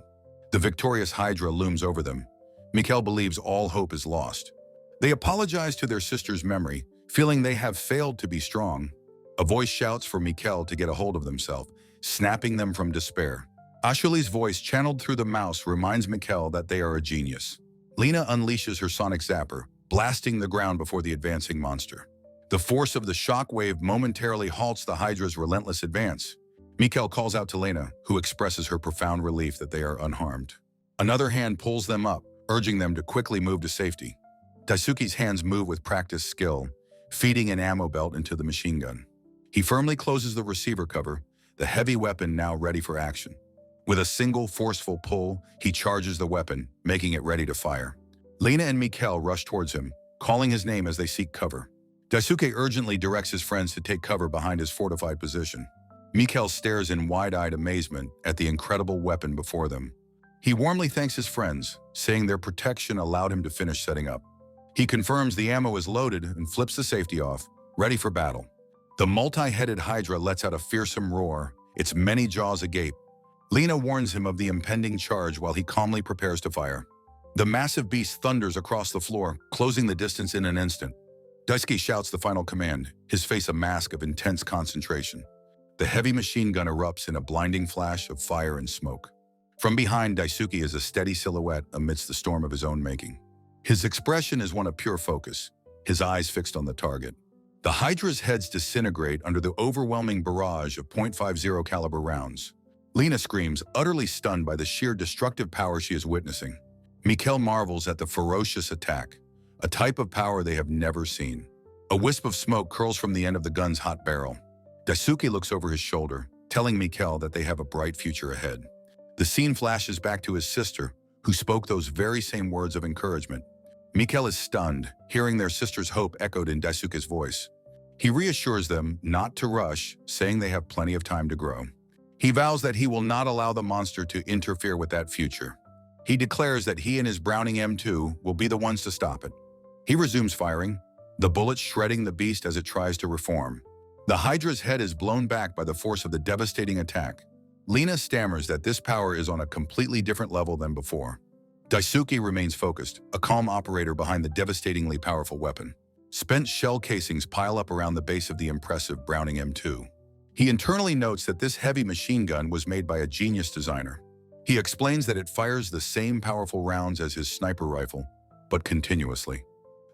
The victorious Hydra looms over them. Mikhail believes all hope is lost. They apologize to their sister's memory, feeling they have failed to be strong. A voice shouts for Mikhail to get a hold of themselves, snapping them from despair. Ashuli's voice, channeled through the mouse, reminds Mikhail that they are a genius. Lena unleashes her sonic zapper, blasting the ground before the advancing monster. The force of the shockwave momentarily halts the Hydra's relentless advance. Mikhail calls out to Lena, who expresses her profound relief that they are unharmed. Another hand pulls them up, urging them to quickly move to safety. Daisuke's hands move with practiced skill, feeding an ammo belt into the machine gun. He firmly closes the receiver cover, the heavy weapon now ready for action. With a single forceful pull, he charges the weapon, making it ready to fire. Lena and Mikkel rush towards him, calling his name as they seek cover. Daisuke urgently directs his friends to take cover behind his fortified position. Mikkel stares in wide-eyed amazement at the incredible weapon before them. He warmly thanks his friends, saying their protection allowed him to finish setting up. He confirms the ammo is loaded and flips the safety off, ready for battle. The multi-headed Hydra lets out a fearsome roar, its many jaws agape. Lena warns him of the impending charge while he calmly prepares to fire. The massive beast thunders across the floor, closing the distance in an instant. Daisuke shouts the final command, his face a mask of intense concentration. The heavy machine gun erupts in a blinding flash of fire and smoke. From behind, Daisuke is a steady silhouette amidst the storm of his own making. His expression is one of pure focus, his eyes fixed on the target. The Hydra's heads disintegrate under the overwhelming barrage of .50 caliber rounds. Lena screams, utterly stunned by the sheer destructive power she is witnessing. Mikkel marvels at the ferocious attack, a type of power they have never seen. A wisp of smoke curls from the end of the gun's hot barrel. Daisuke looks over his shoulder, telling Mikkel that they have a bright future ahead. The scene flashes back to his sister, who spoke those very same words of encouragement. Mikkel is stunned, hearing their sister's hope echoed in Daisuke's voice. He reassures them not to rush, saying they have plenty of time to grow. He vows that he will not allow the monster to interfere with that future. He declares that he and his Browning M2 will be the ones to stop it. He resumes firing, the bullets shredding the beast as it tries to reform. The Hydra's head is blown back by the force of the devastating attack. Lena stammers that this power is on a completely different level than before. Daisuke remains focused, a calm operator behind the devastatingly powerful weapon. Spent shell casings pile up around the base of the impressive Browning M2. He internally notes that this heavy machine gun was made by a genius designer. He explains that it fires the same powerful rounds as his sniper rifle, but continuously.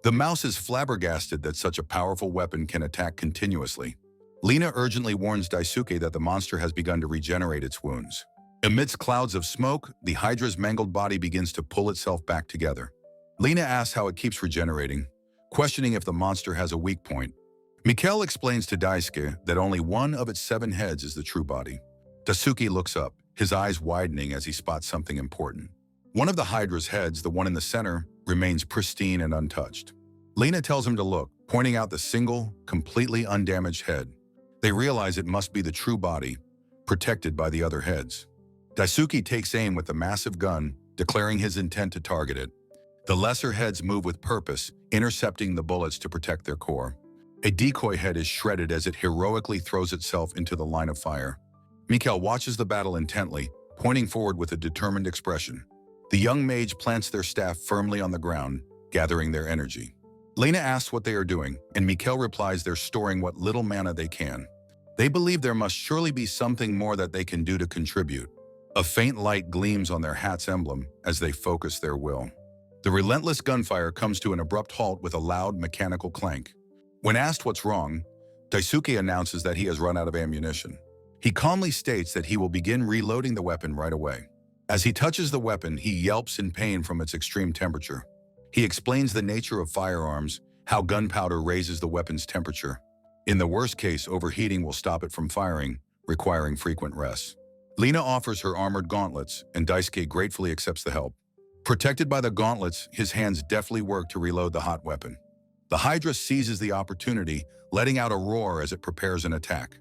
The mouse is flabbergasted that such a powerful weapon can attack continuously. Lena urgently warns Daisuke that the monster has begun to regenerate its wounds. Amidst clouds of smoke, the Hydra's mangled body begins to pull itself back together. Lena asks how it keeps regenerating, questioning if the monster has a weak point. Mikkel explains to Daisuke that only one of its 7 heads is the true body. Daisuke looks up, his eyes widening as he spots something important. One of the Hydra's heads, the one in the center, remains pristine and untouched. Lena tells him to look, pointing out the single, completely undamaged head. They realize it must be the true body, protected by the other heads. Daisuke takes aim with the massive gun, declaring his intent to target it. The lesser heads move with purpose, intercepting the bullets to protect their core. A decoy head is shredded as it heroically throws itself into the line of fire. Mikkel watches the battle intently, pointing forward with a determined expression. The young mage plants their staff firmly on the ground, gathering their energy. Lena asks what they are doing, and Mikkel replies they're storing what little mana they can. They believe there must surely be something more that they can do to contribute. A faint light gleams on their hat's emblem as they focus their will. The relentless gunfire comes to an abrupt halt with a loud mechanical clank. When asked what's wrong, Daisuke announces that he has run out of ammunition. He calmly states that he will begin reloading the weapon right away. As he touches the weapon, he yelps in pain from its extreme temperature. He explains the nature of firearms, how gunpowder raises the weapon's temperature. In the worst case, overheating will stop it from firing, requiring frequent rests. Lena offers her armored gauntlets, and Daisuke gratefully accepts the help. Protected by the gauntlets, his hands deftly work to reload the hot weapon. The Hydra seizes the opportunity, letting out a roar as it prepares an attack.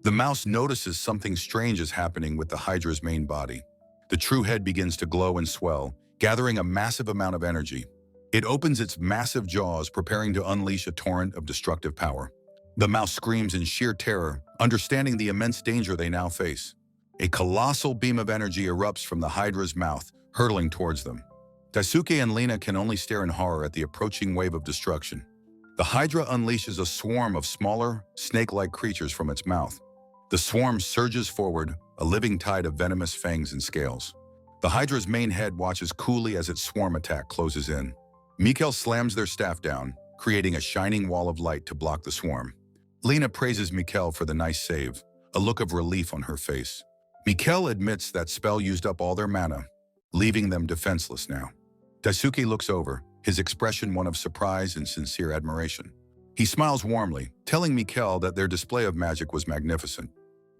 The mouse notices something strange is happening with the Hydra's main body. The true head begins to glow and swell, gathering a massive amount of energy. It opens its massive jaws, preparing to unleash a torrent of destructive power. The mouse screams in sheer terror, understanding the immense danger they now face. A colossal beam of energy erupts from the Hydra's mouth, hurtling towards them. Daisuke and Lena can only stare in horror at the approaching wave of destruction. The Hydra unleashes a swarm of smaller, snake-like creatures from its mouth. The swarm surges forward, a living tide of venomous fangs and scales. The Hydra's main head watches coolly as its swarm attack closes in. Mikkel slams their staff down, creating a shining wall of light to block the swarm. Lena praises Mikkel for the nice save, a look of relief on her face. Mikkel admits that spell used up all their mana, leaving them defenseless now. Daisuke looks over, his expression one of surprise and sincere admiration. He smiles warmly, telling Mikkel that their display of magic was magnificent.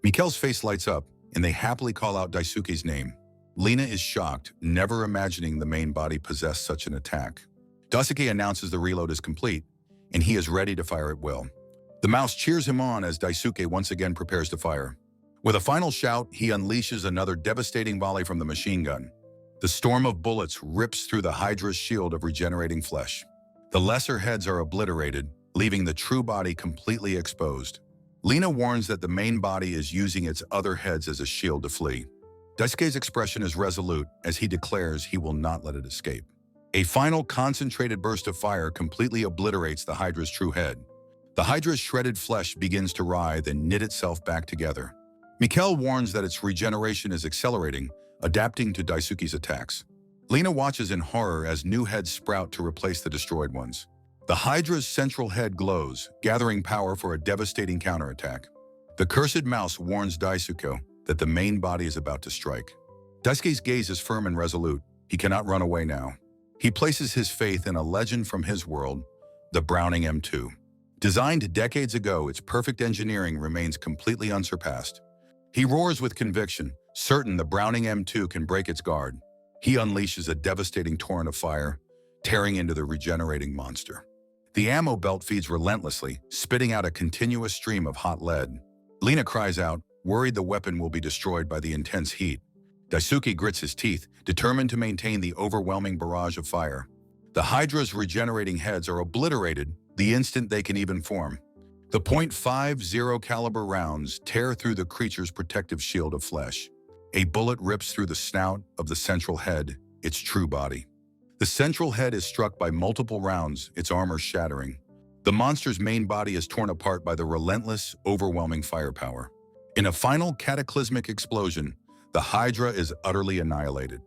Mikkel's face lights up, and they happily call out Daisuke's name. Lena is shocked, never imagining the main body possessed such an attack. Daisuke announces the reload is complete, and he is ready to fire at will. The mouse cheers him on as Daisuke once again prepares to fire. With a final shout, he unleashes another devastating volley from the machine gun. The storm of bullets rips through the Hydra's shield of regenerating flesh. The lesser heads are obliterated, leaving the true body completely exposed. Lina warns that the main body is using its other heads as a shield to flee. Daisuke's expression is resolute as he declares he will not let it escape. A final concentrated burst of fire completely obliterates the Hydra's true head. The Hydra's shredded flesh begins to writhe and knit itself back together. Mikkel warns that its regeneration is accelerating, adapting to Daisuke's attacks. Lina watches in horror as new heads sprout to replace the destroyed ones. The Hydra's central head glows, gathering power for a devastating counterattack. The cursed mouse warns Daisuke that the main body is about to strike. Daisuke's gaze is firm and resolute. He cannot run away now. He places his faith in a legend from his world, the Browning M2. Designed decades ago, its perfect engineering remains completely unsurpassed. He roars with conviction, certain the Browning M2 can break its guard. He unleashes a devastating torrent of fire, tearing into the regenerating monster. The ammo belt feeds relentlessly, spitting out a continuous stream of hot lead. Lina cries out, worried the weapon will be destroyed by the intense heat. Daisuke grits his teeth, determined to maintain the overwhelming barrage of fire. The Hydra's regenerating heads are obliterated the instant they can even form. The .50 caliber rounds tear through the creature's protective shield of flesh. A bullet rips through the snout of the central head, its true body. The central head is struck by multiple rounds, its armor shattering. The monster's main body is torn apart by the relentless, overwhelming firepower. In a final cataclysmic explosion, the Hydra is utterly annihilated.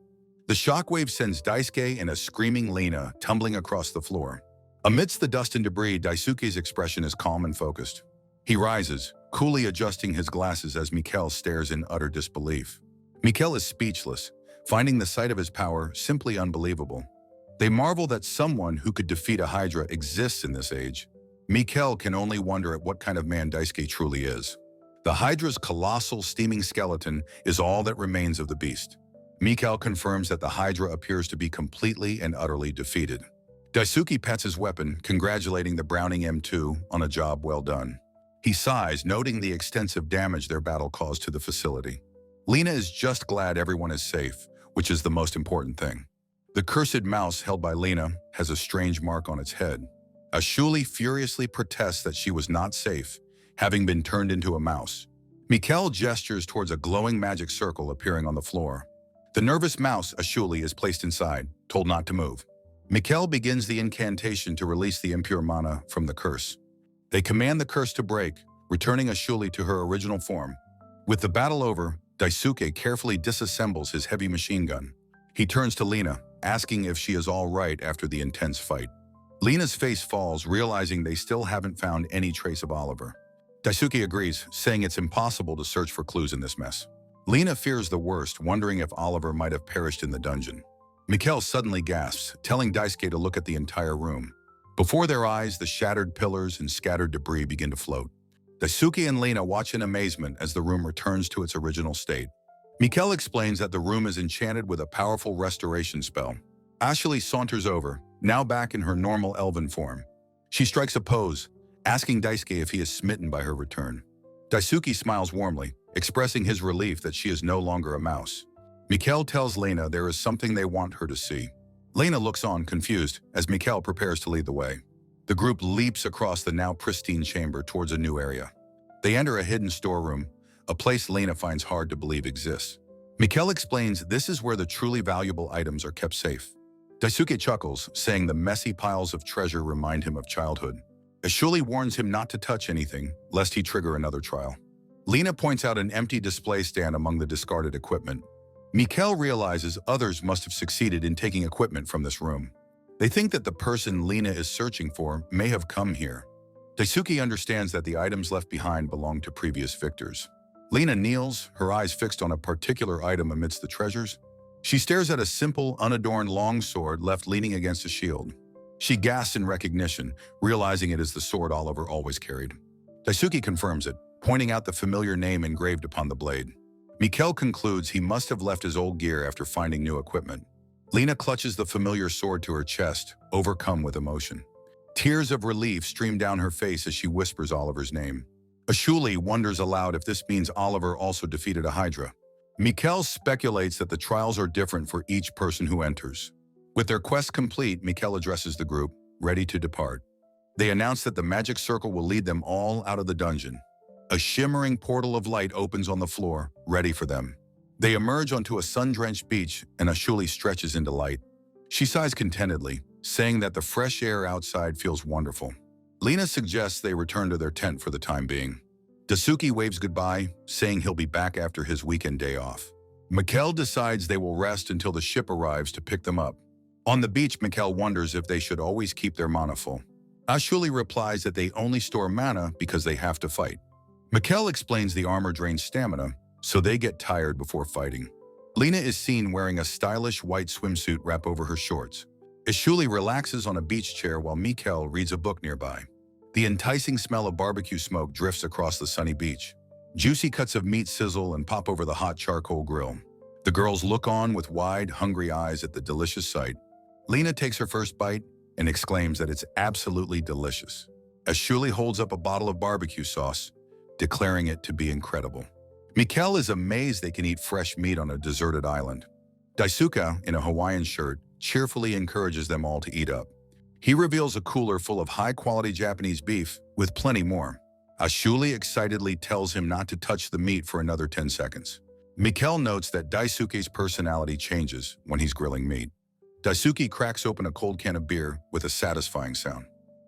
The shockwave sends Daisuke and a screaming Lina tumbling across the floor. Amidst the dust and debris, Daisuke's expression is calm and focused. He rises, coolly adjusting his glasses as Mikkel stares in utter disbelief. Mikkel is speechless, finding the sight of his power simply unbelievable. They marvel that someone who could defeat a Hydra exists in this age. Mikkel can only wonder at what kind of man Daisuke truly is. The Hydra's colossal steaming skeleton is all that remains of the beast. Mikkel confirms that the Hydra appears to be completely and utterly defeated. Daisuke pats his weapon, congratulating the Browning M2 on a job well done. He sighs, noting the extensive damage their battle caused to the facility. Lina is just glad everyone is safe, which is the most important thing. The cursed mouse held by Lina has a strange mark on its head. Ashuli furiously protests that she was not safe, having been turned into a mouse. Mikkel gestures towards a glowing magic circle appearing on the floor. The nervous mouse, Ashuli, is placed inside, told not to move. Mikkel begins the incantation to release the impure mana from the curse. They command the curse to break, returning Ashuli to her original form. With the battle over, Daisuke carefully disassembles his heavy machine gun. He turns to Lina, asking if she is all right after the intense fight. Lina's face falls, realizing they still haven't found any trace of Oliver. Daisuke agrees, saying it's impossible to search for clues in this mess. Lina fears the worst, wondering if Oliver might have perished in the dungeon. Mikkel suddenly gasps, telling Daisuke to look at the entire room. Before their eyes, the shattered pillars and scattered debris begin to float. Daisuke and Lina watch in amazement as the room returns to its original state. Mikkel explains that the room is enchanted with a powerful restoration spell. Ashley saunters over, now back in her normal elven form. She strikes a pose, asking Daisuke if he is smitten by her return. Daisuke smiles warmly, expressing his relief that she is no longer a mouse. Mikkel tells Lina there is something they want her to see. Lina looks on, confused, as Mikkel prepares to lead the way. The group leaps across the now pristine chamber towards a new area. They enter a hidden storeroom, a place Lina finds hard to believe exists. Mikkel explains this is where the truly valuable items are kept safe. Daisuke chuckles, saying the messy piles of treasure remind him of childhood. Ashuli warns him not to touch anything, lest he trigger another trial. Lina points out an empty display stand among the discarded equipment. Mikkel realizes others must have succeeded in taking equipment from this room. They think that the person Lina is searching for may have come here. Daisuke understands that the items left behind belong to previous victors. Lina kneels, her eyes fixed on a particular item amidst the treasures. She stares at a simple, unadorned longsword left leaning against a shield. She gasps in recognition, realizing it is the sword Oliver always carried. Daisuke confirms it, pointing out the familiar name engraved upon the blade. Mikkel concludes he must have left his old gear after finding new equipment. Lena clutches the familiar sword to her chest, overcome with emotion. Tears of relief stream down her face as she whispers Oliver's name. Ashuli wonders aloud if this means Oliver also defeated a Hydra. Mikkel speculates that the trials are different for each person who enters. With their quest complete, Mikkel addresses the group, ready to depart. They announce that the magic circle will lead them all out of the dungeon. A shimmering portal of light opens on the floor, ready for them. They emerge onto a sun-drenched beach, and Ashuli stretches into light. She sighs contentedly, saying that the fresh air outside feels wonderful. Lena suggests they return to their tent for the time being. Daisuke waves goodbye, saying he'll be back after his weekend day off. Mikkel decides they will rest until the ship arrives to pick them up. On the beach, Mikkel wonders if they should always keep their mana full. Ashuli replies that they only store mana because they have to fight. Mikkel explains the armor drains stamina, so they get tired before fighting. Lena is seen wearing a stylish white swimsuit wrap over her shorts. Ashuli relaxes on a beach chair while Mikkel reads a book nearby. The enticing smell of barbecue smoke drifts across the sunny beach. Juicy cuts of meat sizzle and pop over the hot charcoal grill. The girls look on with wide, hungry eyes at the delicious sight. Lena takes her first bite and exclaims that it's absolutely delicious. Ashuli holds up a bottle of barbecue sauce, declaring it to be incredible. Mikkel is amazed they can eat fresh meat on a deserted island. Daisuke, in a Hawaiian shirt, cheerfully encourages them all to eat up. He reveals a cooler full of high-quality Japanese beef, with plenty more. Ashuli excitedly tells him not to touch the meat for another 10 seconds. Mikkel notes that Daisuke's personality changes when he's grilling meat. Daisuke cracks open a cold can of beer with a satisfying sound.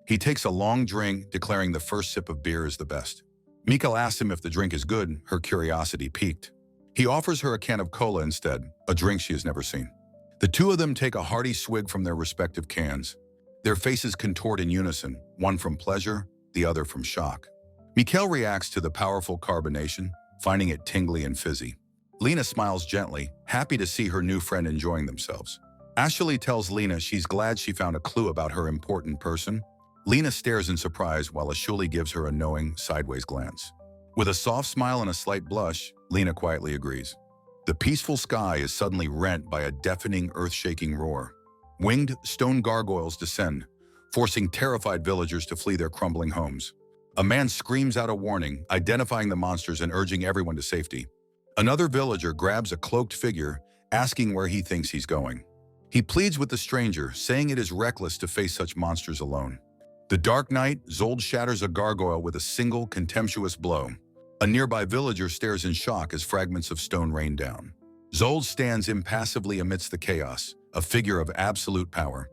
He takes a long drink, declaring the first sip of beer is the best. Mikkel asks him if the drink is good, her curiosity piqued. He offers her a can of cola instead, a drink she has never seen. The two of them take a hearty swig from their respective cans. Their faces contort in unison, one from pleasure, the other from shock. Mikkel reacts to the powerful carbonation, finding it tingly and fizzy. Lena smiles gently, happy to see her new friend enjoying themselves. Ashuli tells Lena she's glad she found a clue about her important person. Lena stares in surprise while Ashuli gives her a knowing, sideways glance. With a soft smile and a slight blush, Lena quietly agrees. The peaceful sky is suddenly rent by a deafening, earth-shaking roar. Winged stone gargoyles descend, forcing terrified villagers to flee their crumbling homes. A man screams out a warning, identifying the monsters and urging everyone to safety. Another villager grabs a cloaked figure, asking where he thinks he's going. He pleads with the stranger, saying it is reckless to face such monsters alone. The dark night, Zold shatters a gargoyle with a single, contemptuous blow. A nearby villager stares in shock as fragments of stone rain down. Zold stands impassively amidst the chaos, a figure of absolute power.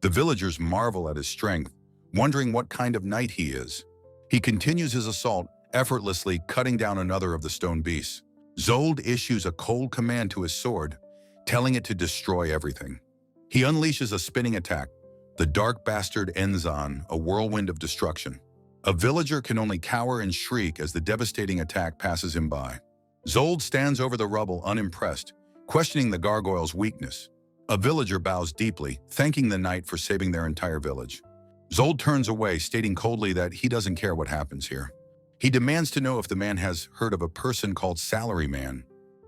The villagers marvel at his strength, wondering what kind of knight he is. He continues his assault, effortlessly cutting down another of the stone beasts. Zold issues a cold command to his sword, telling it to destroy everything. He unleashes a spinning attack. The dark bastard ends on a whirlwind of destruction. A villager can only cower and shriek as the devastating attack passes him by. Zold stands over the rubble unimpressed, questioning the gargoyle's weakness. A villager bows deeply, thanking the knight for saving their entire village. Zold turns away, stating coldly that he doesn't care what happens here. He demands to know if the man has heard of a person called Salaryman.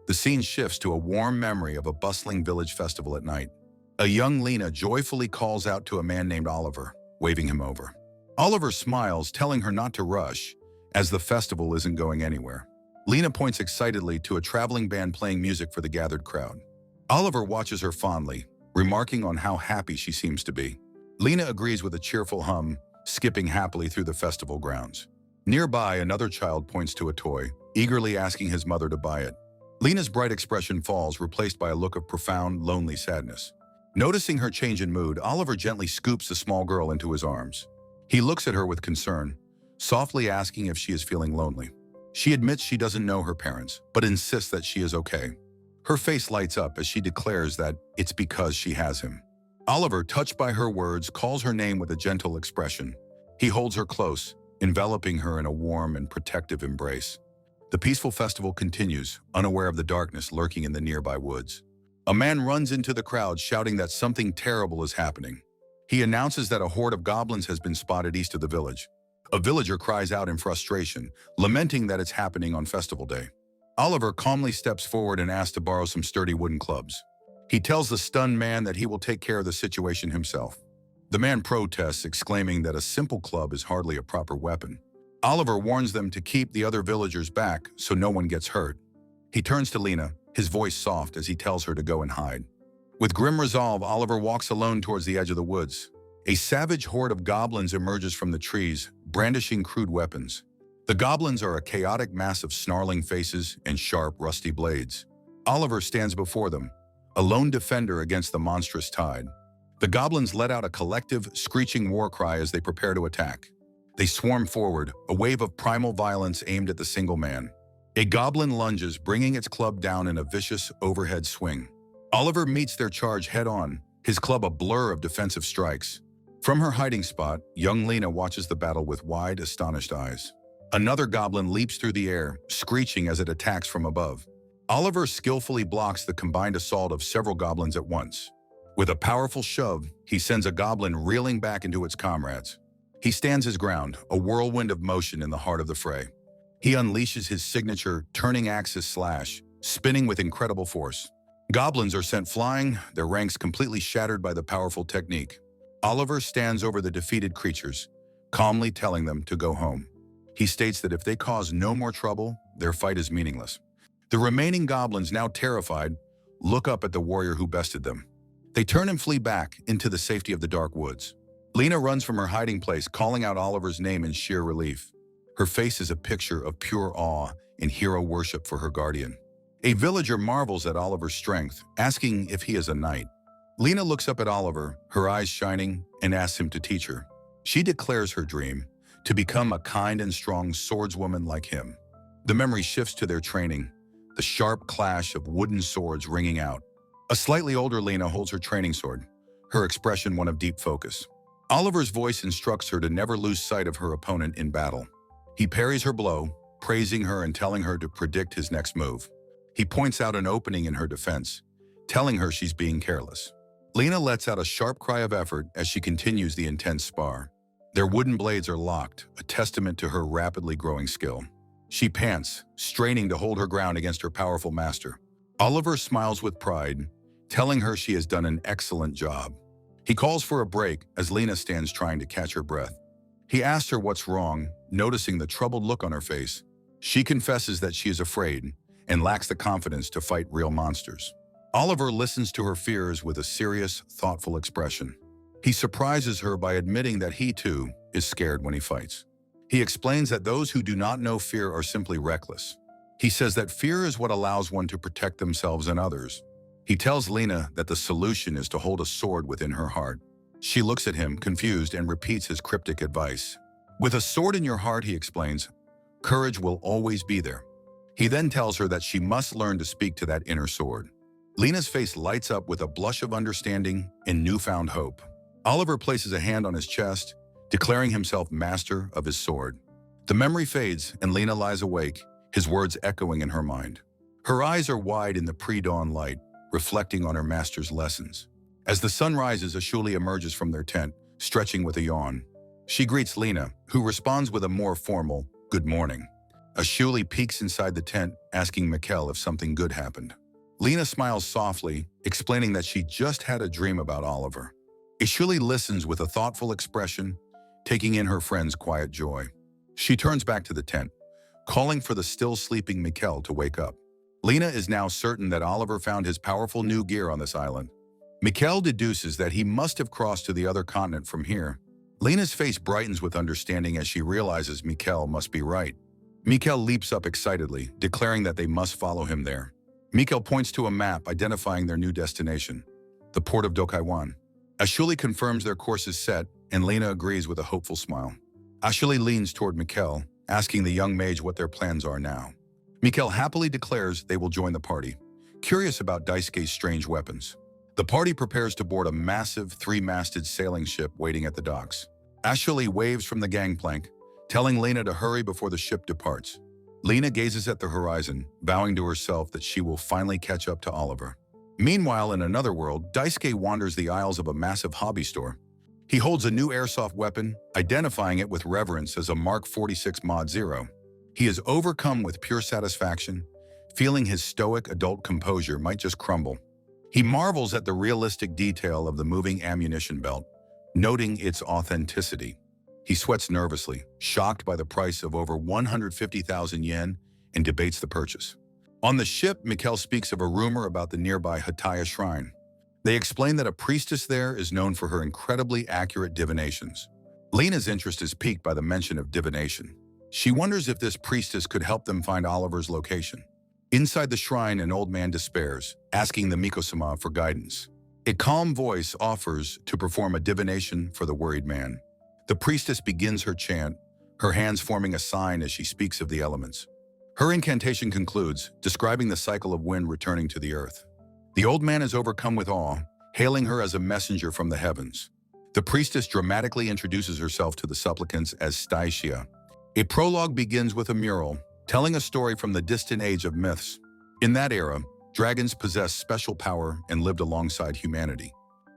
The scene shifts to a warm memory of a bustling village festival at night. A young Lena joyfully calls out to a man named Oliver, waving him over. Oliver smiles, telling her not to rush, as the festival isn't going anywhere. Lena points excitedly to a traveling band playing music for the gathered crowd. Oliver watches her fondly, remarking on how happy she seems to be. Lena agrees with a cheerful hum, skipping happily through the festival grounds. Nearby, another child points to a toy, eagerly asking his mother to buy it. Lena's bright expression falls, replaced by a look of profound, lonely sadness. Noticing her change in mood, Oliver gently scoops the small girl into his arms. He looks at her with concern, softly asking if she is feeling lonely. She admits she doesn't know her parents, but insists that she is okay. Her face lights up as she declares that it's because she has him. Oliver, touched by her words, calls her name with a gentle expression. He holds her close, enveloping her in a warm and protective embrace. The peaceful festival continues, unaware of the darkness lurking in the nearby woods. A man runs into the crowd shouting that something terrible is happening. He announces that a horde of goblins has been spotted east of the village. A villager cries out in frustration, lamenting that it's happening on festival day. Oliver calmly steps forward and asks to borrow some sturdy wooden clubs. He tells the stunned man that he will take care of the situation himself. The man protests, exclaiming that a simple club is hardly a proper weapon. Oliver warns them to keep the other villagers back so no one gets hurt. He turns to Lena, his voice soft as he tells her to go and hide. With grim resolve, Oliver walks alone towards the edge of the woods. A savage horde of goblins emerges from the trees, brandishing crude weapons. The goblins are a chaotic mass of snarling faces and sharp, rusty blades. Oliver stands before them, a lone defender against the monstrous tide. The goblins let out a collective, screeching war cry as they prepare to attack. They swarm forward, a wave of primal violence aimed at the single man. A goblin lunges, bringing its club down in a vicious overhead swing. Oliver meets their charge head-on, his club a blur of defensive strikes. From her hiding spot, young Lena watches the battle with wide, astonished eyes. Another goblin leaps through the air, screeching as it attacks from above. Oliver skillfully blocks the combined assault of several goblins at once. With a powerful shove, he sends a goblin reeling back into its comrades. He stands his ground, a whirlwind of motion in the heart of the fray. He unleashes his signature turning axis slash, spinning with incredible force. Goblins are sent flying, their ranks completely shattered by the powerful technique. Oliver stands over the defeated creatures, calmly telling them to go home. He states that if they cause no more trouble, their fight is meaningless. The remaining goblins, now terrified, look up at the warrior who bested them. They turn and flee back into the safety of the dark woods. Lena runs from her hiding place, calling out Oliver's name in sheer relief. Her face is a picture of pure awe and hero worship for her guardian. A villager marvels at Oliver's strength, asking if he is a knight. Lena looks up at Oliver, her eyes shining, and asks him to teach her. She declares her dream, to become a kind and strong swordswoman like him. The memory shifts to their training, the sharp clash of wooden swords ringing out. A slightly older Lena holds her training sword, her expression one of deep focus. Oliver's voice instructs her to never lose sight of her opponent in battle. He parries her blow, praising her and telling her to predict his next move. He points out an opening in her defense, telling her she's being careless. Lena lets out a sharp cry of effort as she continues the intense spar. Their wooden blades are locked, a testament to her rapidly growing skill. She pants, straining to hold her ground against her powerful master. Oliver smiles with pride, telling her she has done an excellent job. He calls for a break as Lena stands trying to catch her breath. He asks her what's wrong, noticing the troubled look on her face. She confesses that she is afraid and lacks the confidence to fight real monsters. Oliver listens to her fears with a serious, thoughtful expression. He surprises her by admitting that he, too, is scared when he fights. He explains that those who do not know fear are simply reckless. He says that fear is what allows one to protect themselves and others. He tells Lena that the solution is to hold a sword within her heart. She looks at him, confused, and repeats his cryptic advice. With a sword in your heart, he explains, courage will always be there. He then tells her that she must learn to speak to that inner sword. Lena's face lights up with a blush of understanding and newfound hope. Oliver places a hand on his chest, declaring himself master of his sword. The memory fades and Lena lies awake, his words echoing in her mind. Her eyes are wide in the pre-dawn light, reflecting on her master's lessons. As the sun rises, Ashuli emerges from their tent, stretching with a yawn. She greets Lena, who responds with a more formal, good morning. Ashuli peeks inside the tent, asking Mikkel if something good happened. Lena smiles softly, explaining that she just had a dream about Oliver. Ashuli listens with a thoughtful expression, taking in her friend's quiet joy. She turns back to the tent, calling for the still sleeping Mikkel to wake up. Lena is now certain that Oliver found his powerful new gear on this island. Mikkel deduces that he must have crossed to the other continent from here. Lena's face brightens with understanding as she realizes Mikkel must be right. Mikkel leaps up excitedly, declaring that they must follow him there. Mikkel points to a map identifying their new destination, the port of Dokaiwan. Ashuli confirms their course is set, and Lena agrees with a hopeful smile. Ashuli leans toward Mikkel, asking the young mage what their plans are now. Mikkel happily declares they will join the party, curious about Daisuke's strange weapons. The party prepares to board a massive, three-masted sailing ship waiting at the docks. Ashuli waves from the gangplank, telling Lena to hurry before the ship departs. Lena gazes at the horizon, vowing to herself that she will finally catch up to Oliver. Meanwhile, in another world, Daisuke wanders the aisles of a massive hobby store. He holds a new airsoft weapon, identifying it with reverence as a Mark 46 Mod 0. He is overcome with pure satisfaction, feeling his stoic adult composure might just crumble. He marvels at the realistic detail of the moving ammunition belt, noting its authenticity. He sweats nervously, shocked by the price of over 150,000 yen, and debates the purchase. On the ship, Mikkel speaks of a rumor about the nearby Hataya shrine. They explain that a priestess there is known for her incredibly accurate divinations. Lena's interest is piqued by the mention of divination. She wonders if this priestess could help them find Oliver's location. Inside the shrine, an old man despairs, asking the Miko-sama for guidance. A calm voice offers to perform a divination for the worried man. The priestess begins her chant, her hands forming a sign as she speaks of the elements. Her incantation concludes, describing the cycle of wind returning to the earth. The old man is overcome with awe, hailing her as a messenger from the heavens. The priestess dramatically introduces herself to the supplicants as Staisia. A prologue begins with a mural, telling a story from the distant age of myths. In that era, dragons possessed special power and lived alongside humanity.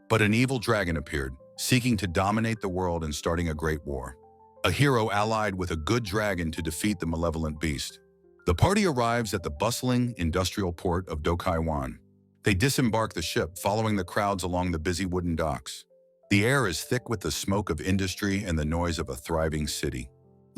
But an evil dragon appeared, seeking to dominate the world and starting a great war. A hero allied with a good dragon to defeat the malevolent beast. The party arrives at the bustling industrial port of Dokaiwan. They disembark the ship, following the crowds along the busy wooden docks. The air is thick with the smoke of industry and the noise of a thriving city.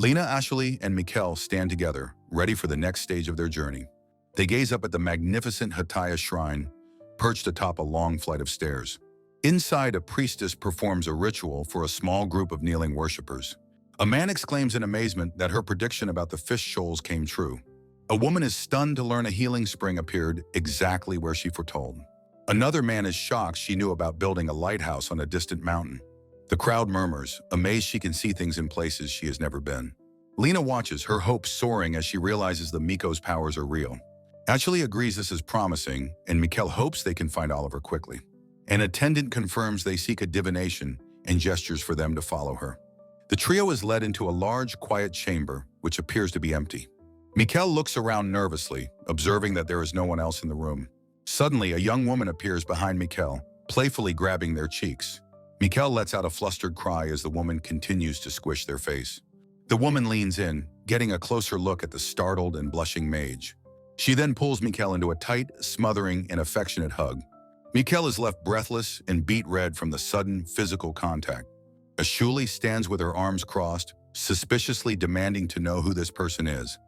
Lena, Ashley, and Mikkel stand together, ready for the next stage of their journey. They gaze up at the magnificent Hataya shrine, perched atop a long flight of stairs. Inside, a priestess performs a ritual for a small group of kneeling worshippers. A man exclaims in amazement that her prediction about the fish shoals came true. A woman is stunned to learn a healing spring appeared exactly where she foretold. Another man is shocked she knew about building a lighthouse on a distant mountain. The crowd murmurs, amazed she can see things in places she has never been. Lena watches, her hopes soaring as she realizes the Miko's powers are real. Ashley agrees this is promising, and Mikkel hopes they can find Oliver quickly. An attendant confirms they seek a divination and gestures for them to follow her. The trio is led into a large, quiet chamber, which appears to be empty. Mikkel looks around nervously, observing that there is no one else in the room. Suddenly, a young woman appears behind Mikkel, playfully grabbing their cheeks. Mikkel lets out a flustered cry as the woman continues to squish their face. The woman leans in, getting a closer look at the startled and blushing mage. She then pulls Mikkel into a tight, smothering, and affectionate hug. Mikkel is left breathless and beet red from the sudden physical contact. Ashuli stands with her arms crossed, suspiciously demanding to know who this person is.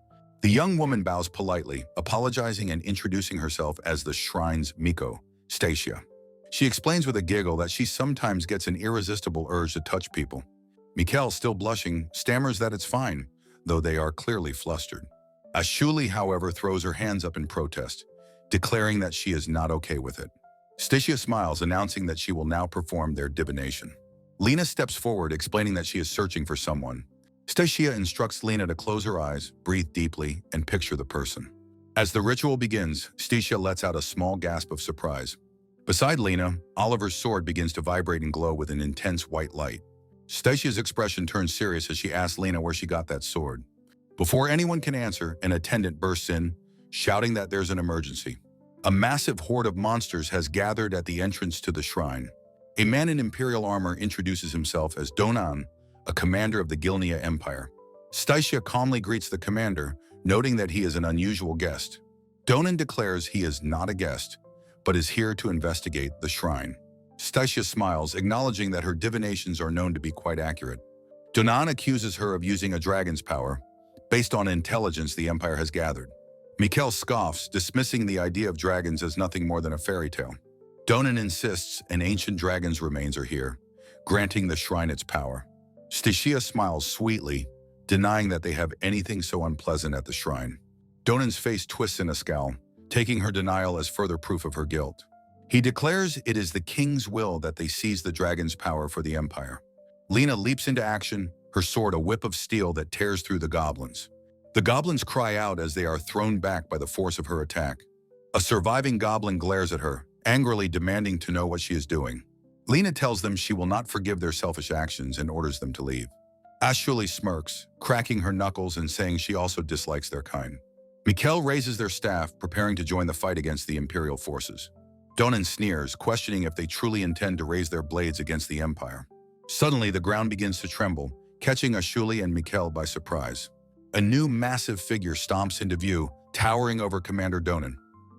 The young woman bows politely, apologizing and introducing herself as the shrine's Miko, Staisia. She explains with a giggle that she sometimes gets an irresistible urge to touch people. Mikkel, still blushing, stammers that it's fine, though they are clearly flustered. Ashuli, however, throws her hands up in protest, declaring that she is not okay with it. Staisia smiles, announcing that she will now perform their divination. Lena steps forward, explaining that she is searching for someone. Staisia instructs Lena to close her eyes, breathe deeply, and picture the person. As the ritual begins, Staisia lets out a small gasp of surprise. Beside Lena, Oliver's sword begins to vibrate and glow with an intense white light. Stasia's expression turns serious as she asks Lena where she got that sword. Before anyone can answer, an attendant bursts in, shouting that there's an emergency. A massive horde of monsters has gathered at the entrance to the shrine. A man in imperial armor introduces himself as Donan, a commander of the Gilnia Empire. Staisia calmly greets the commander, noting that he is an unusual guest. Donan declares he is not a guest, but is here to investigate the shrine. Staisia smiles, acknowledging that her divinations are known to be quite accurate. Donan accuses her of using a dragon's power, based on intelligence the Empire has gathered. Mikkel scoffs, dismissing the idea of dragons as nothing more than a fairy tale. Donan insists an ancient dragon's remains are here, granting the shrine its power. Staisia smiles sweetly, denying that they have anything so unpleasant at the shrine. Donan's face twists in a scowl, taking her denial as further proof of her guilt. He declares it is the king's will that they seize the dragon's power for the Empire. Lena leaps into action, her sword a whip of steel that tears through the goblins. The goblins cry out as they are thrown back by the force of her attack. A surviving goblin glares at her, angrily demanding to know what she is doing. Lena tells them she will not forgive their selfish actions and orders them to leave. Ashuli smirks, cracking her knuckles and saying she also dislikes their kind. Mikkel raises their staff, preparing to join the fight against the Imperial forces. Donan sneers, questioning if they truly intend to raise their blades against the Empire. Suddenly, the ground begins to tremble, catching Ashuli and Mikkel by surprise. A new massive figure stomps into view, towering over Commander Donan.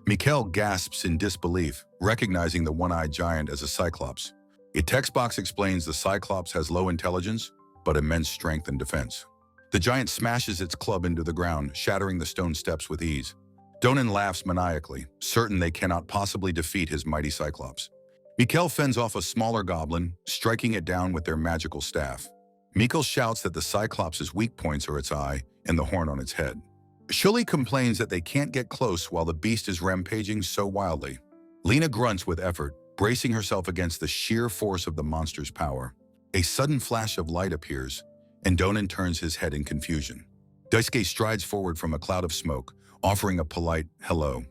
Mikhail gasps in disbelief, recognizing the one-eyed giant as a cyclops. A text box explains the cyclops has low intelligence, but immense strength and defense. The giant smashes its club into the ground, shattering the stone steps with ease. Donan laughs maniacally, certain they cannot possibly defeat his mighty cyclops. Mikhail fends off a smaller goblin, striking it down with their magical staff. Mikhail shouts that the cyclops' weak points are its eye and the horn on its head. Shuli complains that they can't get close while the beast is rampaging so wildly. Lena grunts with effort, bracing herself against the sheer force of the monster's power. A sudden flash of light appears, and Donan turns his head in confusion. Daisuke strides forward from a cloud of smoke, offering a polite hello.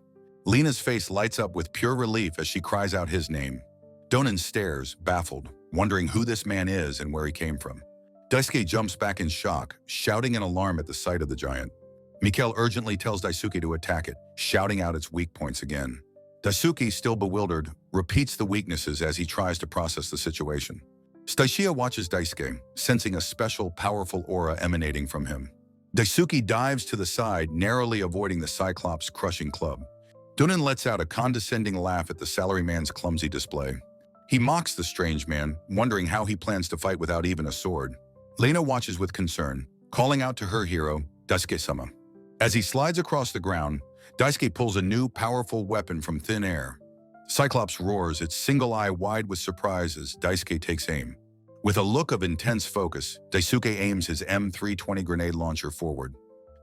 Lena's face lights up with pure relief as she cries out his name. Donan stares, baffled, wondering who this man is and where he came from. Daisuke jumps back in shock, shouting in alarm at the sight of the giant. Mikhail urgently tells Daisuke to attack it, shouting out its weak points again. Daisuke, still bewildered, repeats the weaknesses as he tries to process the situation. Staishia watches Daisuke, sensing a special, powerful aura emanating from him. Daisuke dives to the side, narrowly avoiding the Cyclops' crushing club. Donan lets out a condescending laugh at the salaryman's clumsy display. He mocks the strange man, wondering how he plans to fight without even a sword. Lena watches with concern, calling out to her hero, Daisuke-sama. As he slides across the ground, Daisuke pulls a new, powerful weapon from thin air. Cyclops roars, its single eye wide with surprise as Daisuke takes aim. With a look of intense focus, Daisuke aims his M320 grenade launcher forward.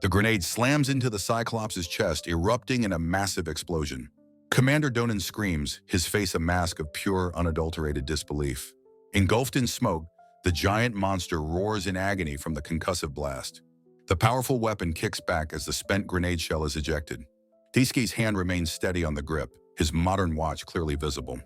The grenade slams into the Cyclops' chest, erupting in a massive explosion. Commander Donan screams, his face a mask of pure, unadulterated disbelief. Engulfed in smoke, the giant monster roars in agony from the concussive blast. The powerful weapon kicks back as the spent grenade shell is ejected. Daisuke's hand remains steady on the grip, his modern watch clearly visible.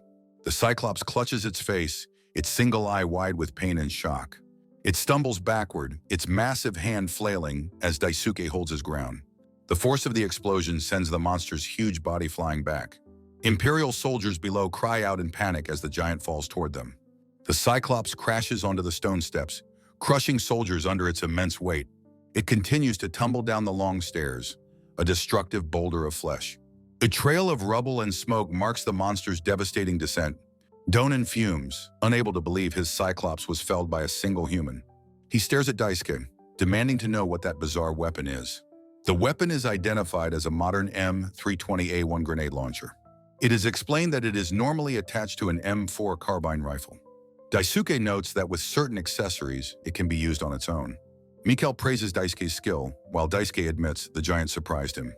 The Cyclops clutches its face, its single eye wide with pain and shock. It stumbles backward, its massive hand flailing as Daisuke holds his ground. The force of the explosion sends the monster's huge body flying back. Imperial soldiers below cry out in panic as the giant falls toward them. The Cyclops crashes onto the stone steps, crushing soldiers under its immense weight. It continues to tumble down the long stairs, a destructive boulder of flesh. A trail of rubble and smoke marks the monster's devastating descent. Donan fumes, unable to believe his Cyclops was felled by a single human. He stares at Daisuke, demanding to know what that bizarre weapon is. The weapon is identified as a modern M320A1 grenade launcher. It is explained that it is normally attached to an M4 carbine rifle. Daisuke notes that with certain accessories, it can be used on its own. Mikhail praises Daisuke's skill, while Daisuke admits the giant surprised him.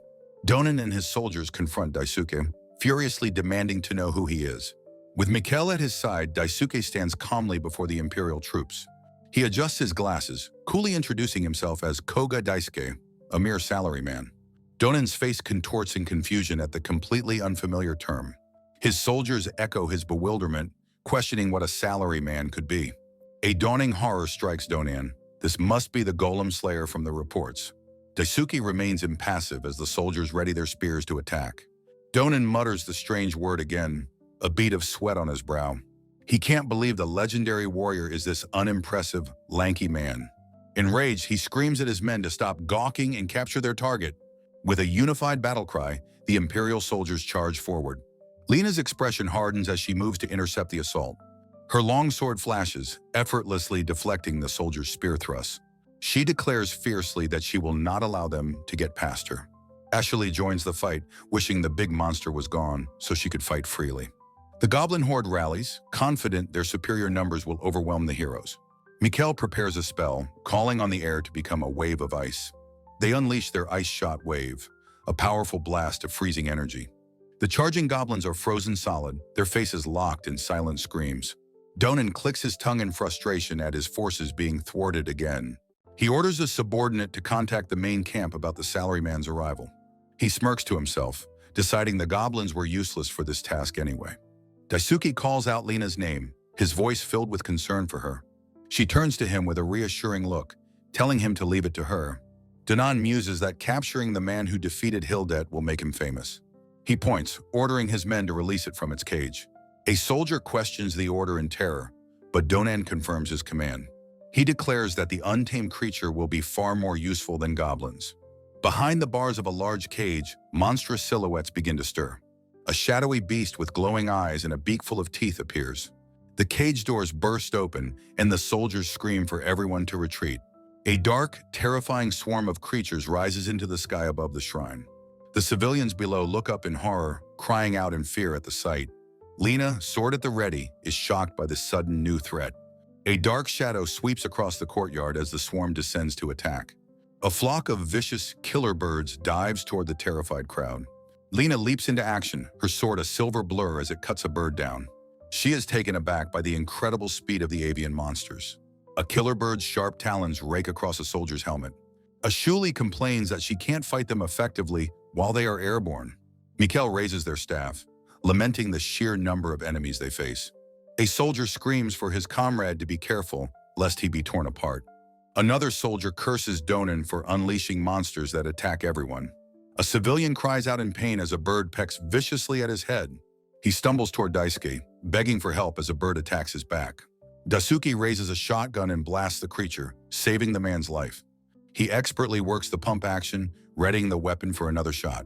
Donan and his soldiers confront Daisuke, furiously demanding to know who he is. With Mikhail at his side, Daisuke stands calmly before the Imperial troops. He adjusts his glasses, coolly introducing himself as Koga Daisuke, a mere salaryman. Donan's face contorts in confusion at the completely unfamiliar term. His soldiers echo his bewilderment, questioning what a salaryman could be. A dawning horror strikes Donan. This must be the Golem Slayer from the reports. Daisuke remains impassive as the soldiers ready their spears to attack. Donan mutters the strange word again, a bead of sweat on his brow. He can't believe the legendary warrior is this unimpressive, lanky man. Enraged, he screams at his men to stop gawking and capture their target. With a unified battle cry, the Imperial soldiers charge forward. Lena's expression hardens as she moves to intercept the assault. Her long sword flashes, effortlessly deflecting the soldiers' spear thrusts. She declares fiercely that she will not allow them to get past her. Ashley joins the fight, wishing the big monster was gone so she could fight freely. The goblin horde rallies, confident their superior numbers will overwhelm the heroes. Mikhail prepares a spell, calling on the air to become a wave of ice. They unleash their ice-shot wave, a powerful blast of freezing energy. The charging goblins are frozen solid, their faces locked in silent screams. Donan clicks his tongue in frustration at his forces being thwarted again. He orders a subordinate to contact the main camp about the salaryman's arrival. He smirks to himself, deciding the goblins were useless for this task anyway. Daisuke calls out Lena's name, his voice filled with concern for her. She turns to him with a reassuring look, telling him to leave it to her. Donan muses that capturing the man who defeated Hildet will make him famous. He points, ordering his men to release it from its cage. A soldier questions the order in terror, but Donan confirms his command. He declares that the untamed creature will be far more useful than goblins. Behind the bars of a large cage, monstrous silhouettes begin to stir. A shadowy beast with glowing eyes and a beak full of teeth appears. The cage doors burst open, and the soldiers scream for everyone to retreat. A dark, terrifying swarm of creatures rises into the sky above the shrine. The civilians below look up in horror, crying out in fear at the sight. Lena, sword at the ready, is shocked by the sudden new threat. A dark shadow sweeps across the courtyard as the swarm descends to attack. A flock of vicious killer birds dives toward the terrified crowd. Lena leaps into action, her sword a silver blur as it cuts a bird down. She is taken aback by the incredible speed of the avian monsters. A killer bird's sharp talons rake across a soldier's helmet. A Shuli complains that she can't fight them effectively while they are airborne. Mikkel raises their staff, lamenting the sheer number of enemies they face. A soldier screams for his comrade to be careful, lest he be torn apart. Another soldier curses Donan for unleashing monsters that attack everyone. A civilian cries out in pain as a bird pecks viciously at his head. He stumbles toward Daisuke, begging for help as a bird attacks his back. Daisuke raises a shotgun and blasts the creature, saving the man's life. He expertly works the pump action, readying the weapon for another shot.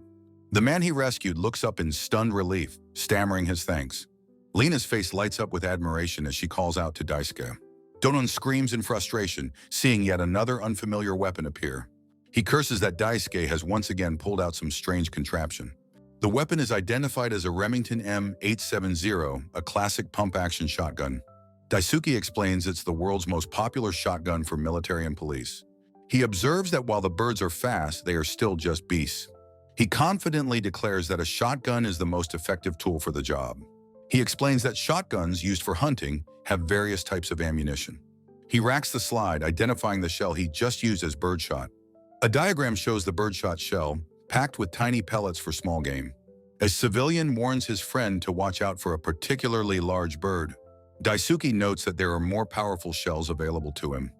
The man he rescued looks up in stunned relief, stammering his thanks. Lena's face lights up with admiration as she calls out to Daisuke. Donan screams in frustration, seeing yet another unfamiliar weapon appear. He curses that Daisuke has once again pulled out some strange contraption. The weapon is identified as a Remington M870, a classic pump-action shotgun. Daisuke explains it's the world's most popular shotgun for military and police. He observes that while the birds are fast, they are still just beasts. He confidently declares that a shotgun is the most effective tool for the job. He explains that shotguns used for hunting have various types of ammunition. He racks the slide, identifying the shell he just used as birdshot. A diagram shows the birdshot shell, packed with tiny pellets for small game. A civilian warns his friend to watch out for a particularly large bird. Daisuke notes that there are more powerful shells available to him.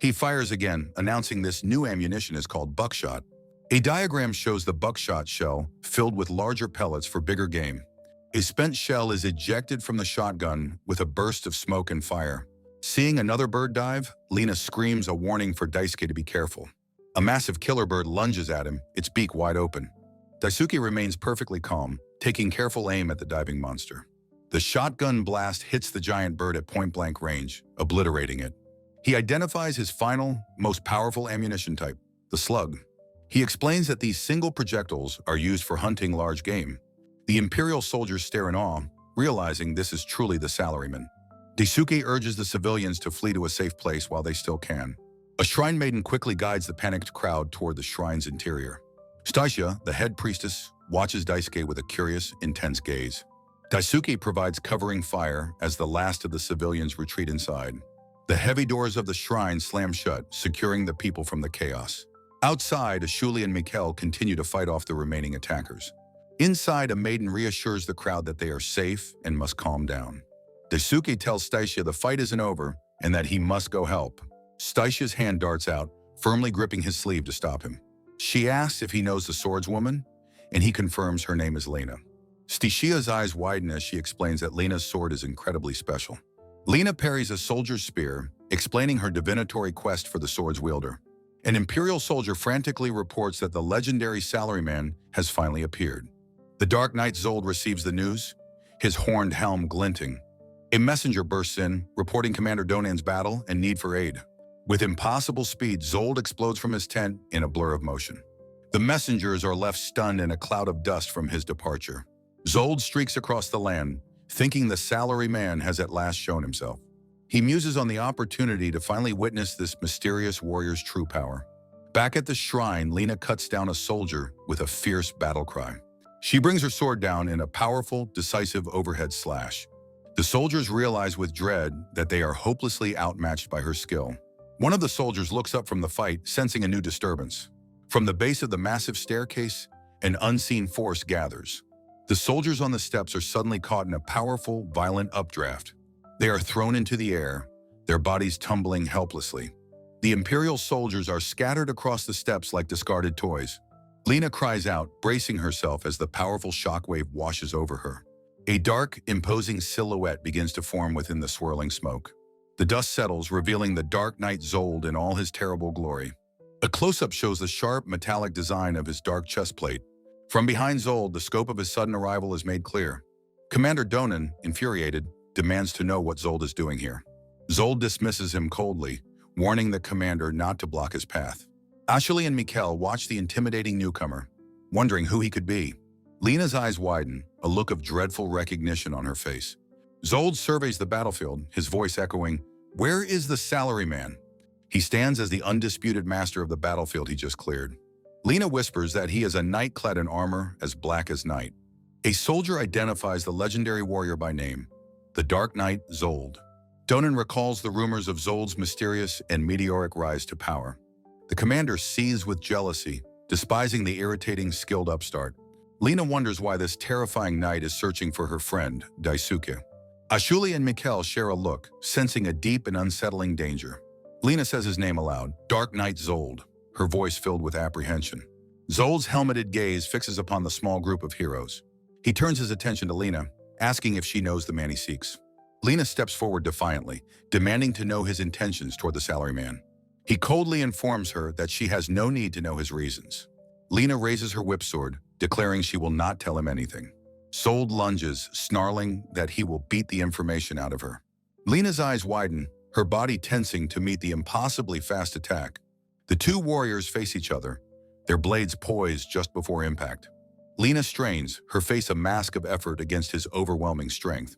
He fires again, announcing this new ammunition is called buckshot. A diagram shows the buckshot shell, filled with larger pellets for bigger game. A spent shell is ejected from the shotgun with a burst of smoke and fire. Seeing another bird dive, Lena screams a warning for Daisuke to be careful. A massive killer bird lunges at him, its beak wide open. Daisuke remains perfectly calm, taking careful aim at the diving monster. The shotgun blast hits the giant bird at point-blank range, obliterating it. He identifies his final, most powerful ammunition type, the slug. He explains that these single projectiles are used for hunting large game. The Imperial soldiers stare in awe, realizing this is truly the salaryman. Daisuke urges the civilians to flee to a safe place while they still can. A shrine maiden quickly guides the panicked crowd toward the shrine's interior. Stasia, the head priestess, watches Daisuke with a curious, intense gaze. Daisuke provides covering fire as the last of the civilians retreat inside. The heavy doors of the shrine slam shut, securing the people from the chaos. Outside, Ashuli and Mikkel continue to fight off the remaining attackers. Inside, a maiden reassures the crowd that they are safe and must calm down. Daisuke tells Stasia the fight isn't over and that he must go help. Stasia's hand darts out, firmly gripping his sleeve to stop him. She asks if he knows the swordswoman, and he confirms her name is Lena. Stasia's eyes widen as she explains that Lena's sword is incredibly special. Lena parries a soldier's spear, explaining her divinatory quest for the sword's wielder. An Imperial soldier frantically reports that the legendary salaryman has finally appeared. The Dark Knight Zold receives the news, his horned helm glinting. A messenger bursts in, reporting Commander Donan's battle and need for aid. With impossible speed, Zold explodes from his tent in a blur of motion. The messengers are left stunned in a cloud of dust from his departure. Zold streaks across the land, thinking the salaryman has at last shown himself. He muses on the opportunity to finally witness this mysterious warrior's true power. Back at the shrine, Lena cuts down a soldier with a fierce battle cry. She brings her sword down in a powerful, decisive overhead slash. The soldiers realize with dread that they are hopelessly outmatched by her skill. One of the soldiers looks up from the fight, sensing a new disturbance. From the base of the massive staircase, an unseen force gathers. The soldiers on the steps are suddenly caught in a powerful, violent updraft. They are thrown into the air, their bodies tumbling helplessly. The Imperial soldiers are scattered across the steps like discarded toys. Lena cries out, bracing herself as the powerful shockwave washes over her. A dark, imposing silhouette begins to form within the swirling smoke. The dust settles, revealing the Dark Knight Zold in all his terrible glory. A close-up shows the sharp, metallic design of his dark chest plate. From behind Zold, the scope of his sudden arrival is made clear. Commander Donan, infuriated, demands to know what Zold is doing here. Zold dismisses him coldly, warning the commander not to block his path. Ashley and Mikkel watch the intimidating newcomer, wondering who he could be. Lena's eyes widen, a look of dreadful recognition on her face. Zold surveys the battlefield, his voice echoing, "Where is the salaryman?" He stands as the undisputed master of the battlefield he just cleared. Lena whispers that he is a knight clad in armor as black as night. A soldier identifies the legendary warrior by name, the Dark Knight Zold. Donan recalls the rumors of Zold's mysterious and meteoric rise to power. The commander seethes with jealousy, despising the irritating, skilled upstart. Lena wonders why this terrifying knight is searching for her friend, Daisuke. Ashuli and Mikkel share a look, sensing a deep and unsettling danger. Lena says his name aloud, Dark Knight Zold, her voice filled with apprehension. Zold's helmeted gaze fixes upon the small group of heroes. He turns his attention to Lena, asking if she knows the man he seeks. Lena steps forward defiantly, demanding to know his intentions toward the salaryman. He coldly informs her that she has no need to know his reasons. Lena raises her whip sword, declaring she will not tell him anything. Zold lunges, snarling that he will beat the information out of her. Lena's eyes widen, her body tensing to meet the impossibly fast attack. The two warriors face each other, their blades poised just before impact. Lena strains, her face a mask of effort against his overwhelming strength.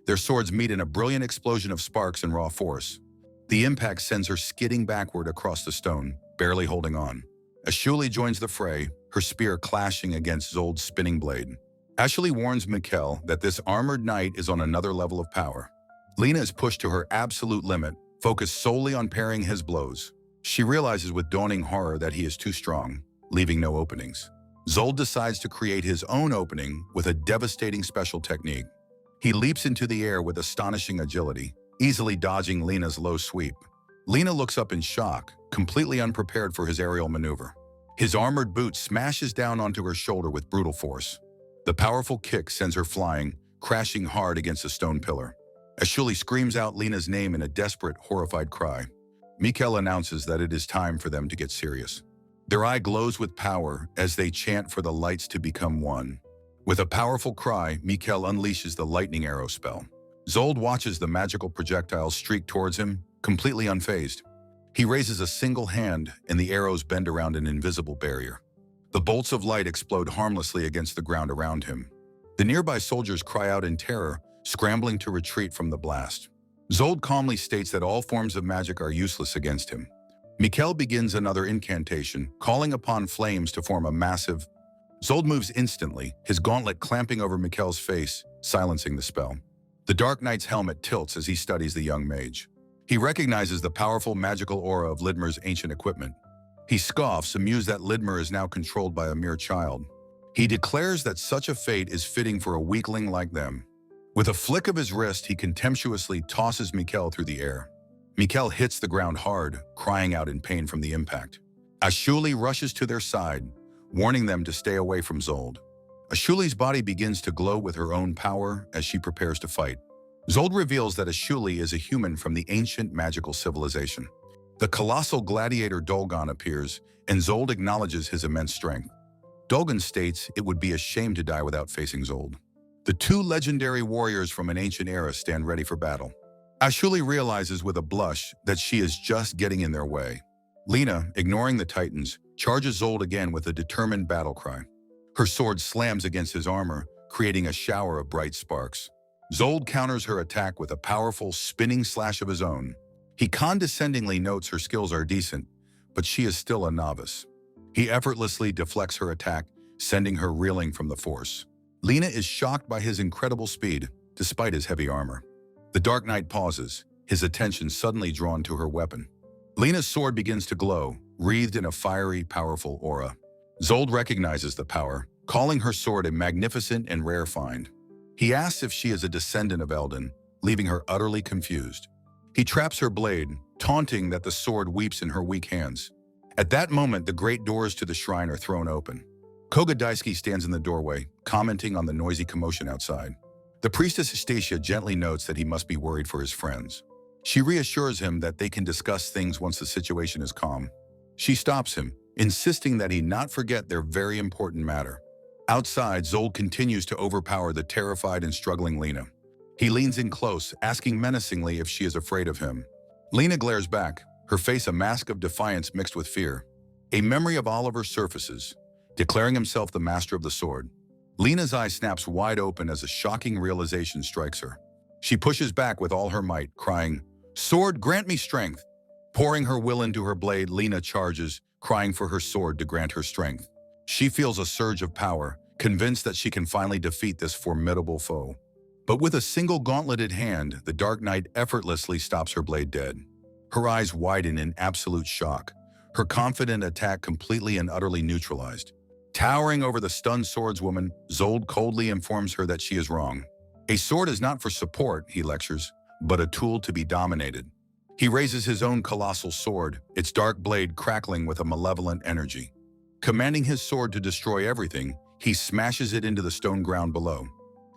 Their swords meet in a brilliant explosion of sparks and raw force. The impact sends her skidding backward across the stone, barely holding on. Ashuli joins the fray, her spear clashing against Zold's spinning blade. Ashley warns Mikkel that this armored knight is on another level of power. Lena is pushed to her absolute limit, focused solely on parrying his blows. She realizes with dawning horror that he is too strong, leaving no openings. Zold decides to create his own opening with a devastating special technique. He leaps into the air with astonishing agility, easily dodging Lena's low sweep. Lena looks up in shock, completely unprepared for his aerial maneuver. His armored boot smashes down onto her shoulder with brutal force. The powerful kick sends her flying, crashing hard against a stone pillar. Ashuli screams out Lena's name in a desperate, horrified cry. Mikkel announces that it is time for them to get serious. Their eye glows with power as they chant for the lights to become one. With a powerful cry, Mikkel unleashes the lightning arrow spell. Zold watches the magical projectiles streak towards him, completely unfazed. He raises a single hand, and the arrows bend around an invisible barrier. The bolts of light explode harmlessly against the ground around him. The nearby soldiers cry out in terror, scrambling to retreat from the blast. Zold calmly states that all forms of magic are useless against him. Mikkel begins another incantation, calling upon flames to form a massive... Zold moves instantly, his gauntlet clamping over Mikkel's face, silencing the spell. The Dark Knight's helmet tilts as he studies the young mage. He recognizes the powerful magical aura of Lidmer's ancient equipment. He scoffs, amused that Lidmer is now controlled by a mere child. He declares that such a fate is fitting for a weakling like them. With a flick of his wrist, he contemptuously tosses Mikkel through the air. Mikkel hits the ground hard, crying out in pain from the impact. Ashuli rushes to their side, warning them to stay away from Zold. Ashuli's body begins to glow with her own power as she prepares to fight. Zold reveals that Ashuli is a human from the ancient magical civilization. The colossal gladiator Dolgan appears, and Zold acknowledges his immense strength. Dolgan states it would be a shame to die without facing Zold. The two legendary warriors from an ancient era stand ready for battle. Ashuli realizes with a blush that she is just getting in their way. Lena, ignoring the Titans, charges Zold again with a determined battle cry. Her sword slams against his armor, creating a shower of bright sparks. Zold counters her attack with a powerful, spinning slash of his own. He condescendingly notes her skills are decent, but she is still a novice. He effortlessly deflects her attack, sending her reeling from the force. Lena is shocked by his incredible speed, despite his heavy armor. The Dark Knight pauses, his attention suddenly drawn to her weapon. Lena's sword begins to glow, wreathed in a fiery, powerful aura. Zold recognizes the power, calling her sword a magnificent and rare find. He asks if she is a descendant of Eldon, leaving her utterly confused. He traps her blade, taunting that the sword weeps in her weak hands. At that moment, the great doors to the shrine are thrown open. Koga Daisuke stands in the doorway, commenting on the noisy commotion outside. The priestess Stacia gently notes that he must be worried for his friends. She reassures him that they can discuss things once the situation is calm. She stops him, insisting that he not forget their very important matter. Outside, Zold continues to overpower the terrified and struggling Lena. He leans in close, asking menacingly if she is afraid of him. Lena glares back, her face a mask of defiance mixed with fear. A memory of Oliver surfaces, declaring himself the master of the sword. Lena's eye snaps wide open as a shocking realization strikes her. She pushes back with all her might, crying, "Sword, grant me strength!" Pouring her will into her blade, Lena charges, crying for her sword to grant her strength. She feels a surge of power, convinced that she can finally defeat this formidable foe. But with a single gauntleted hand, the Dark Knight effortlessly stops her blade dead. Her eyes widen in absolute shock, her confident attack completely and utterly neutralized. Towering over the stunned swordswoman, Zold coldly informs her that she is wrong. A sword is not for support, he lectures, but a tool to be dominated. He raises his own colossal sword, its dark blade crackling with a malevolent energy. Commanding his sword to destroy everything, he smashes it into the stone ground below.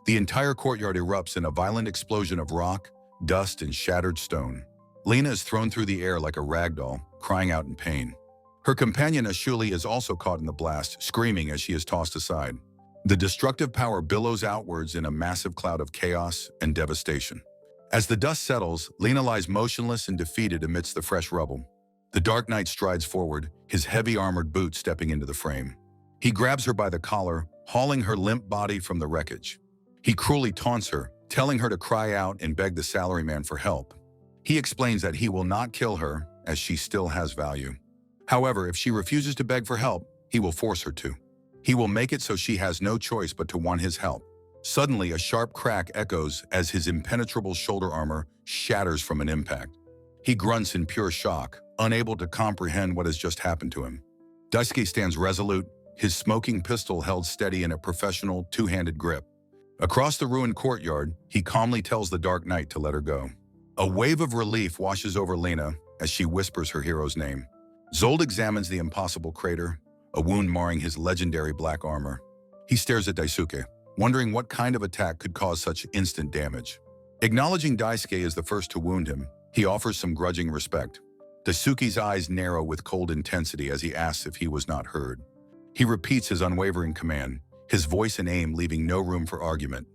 The entire courtyard erupts in a violent explosion of rock, dust, and shattered stone. Lena is thrown through the air like a rag doll, crying out in pain. Her companion Ashuli is also caught in the blast, screaming as she is tossed aside. The destructive power billows outwards in a massive cloud of chaos and devastation. As the dust settles, Lena lies motionless and defeated amidst the fresh rubble. The Dark Knight strides forward, his heavy armored boots stepping into the frame. He grabs her by the collar, hauling her limp body from the wreckage. He cruelly taunts her, telling her to cry out and beg the salaryman for help. He explains that he will not kill her, as she still has value. However, if she refuses to beg for help, he will force her to. He will make it so she has no choice but to want his help. Suddenly, a sharp crack echoes as his impenetrable shoulder armor shatters from an impact. He grunts in pure shock, unable to comprehend what has just happened to him. Daisuke stands resolute, his smoking pistol held steady in a professional, two-handed grip. Across the ruined courtyard, he calmly tells the Dark Knight to let her go. A wave of relief washes over Lena as she whispers her hero's name. Zold examines the impossible crater, a wound marring his legendary black armor. He stares at Daisuke, wondering what kind of attack could cause such instant damage. Acknowledging Daisuke is the first to wound him, he offers some grudging respect. Daisuke's eyes narrow with cold intensity as he asks if he was not heard. He repeats his unwavering command, his voice and aim leaving no room for argument.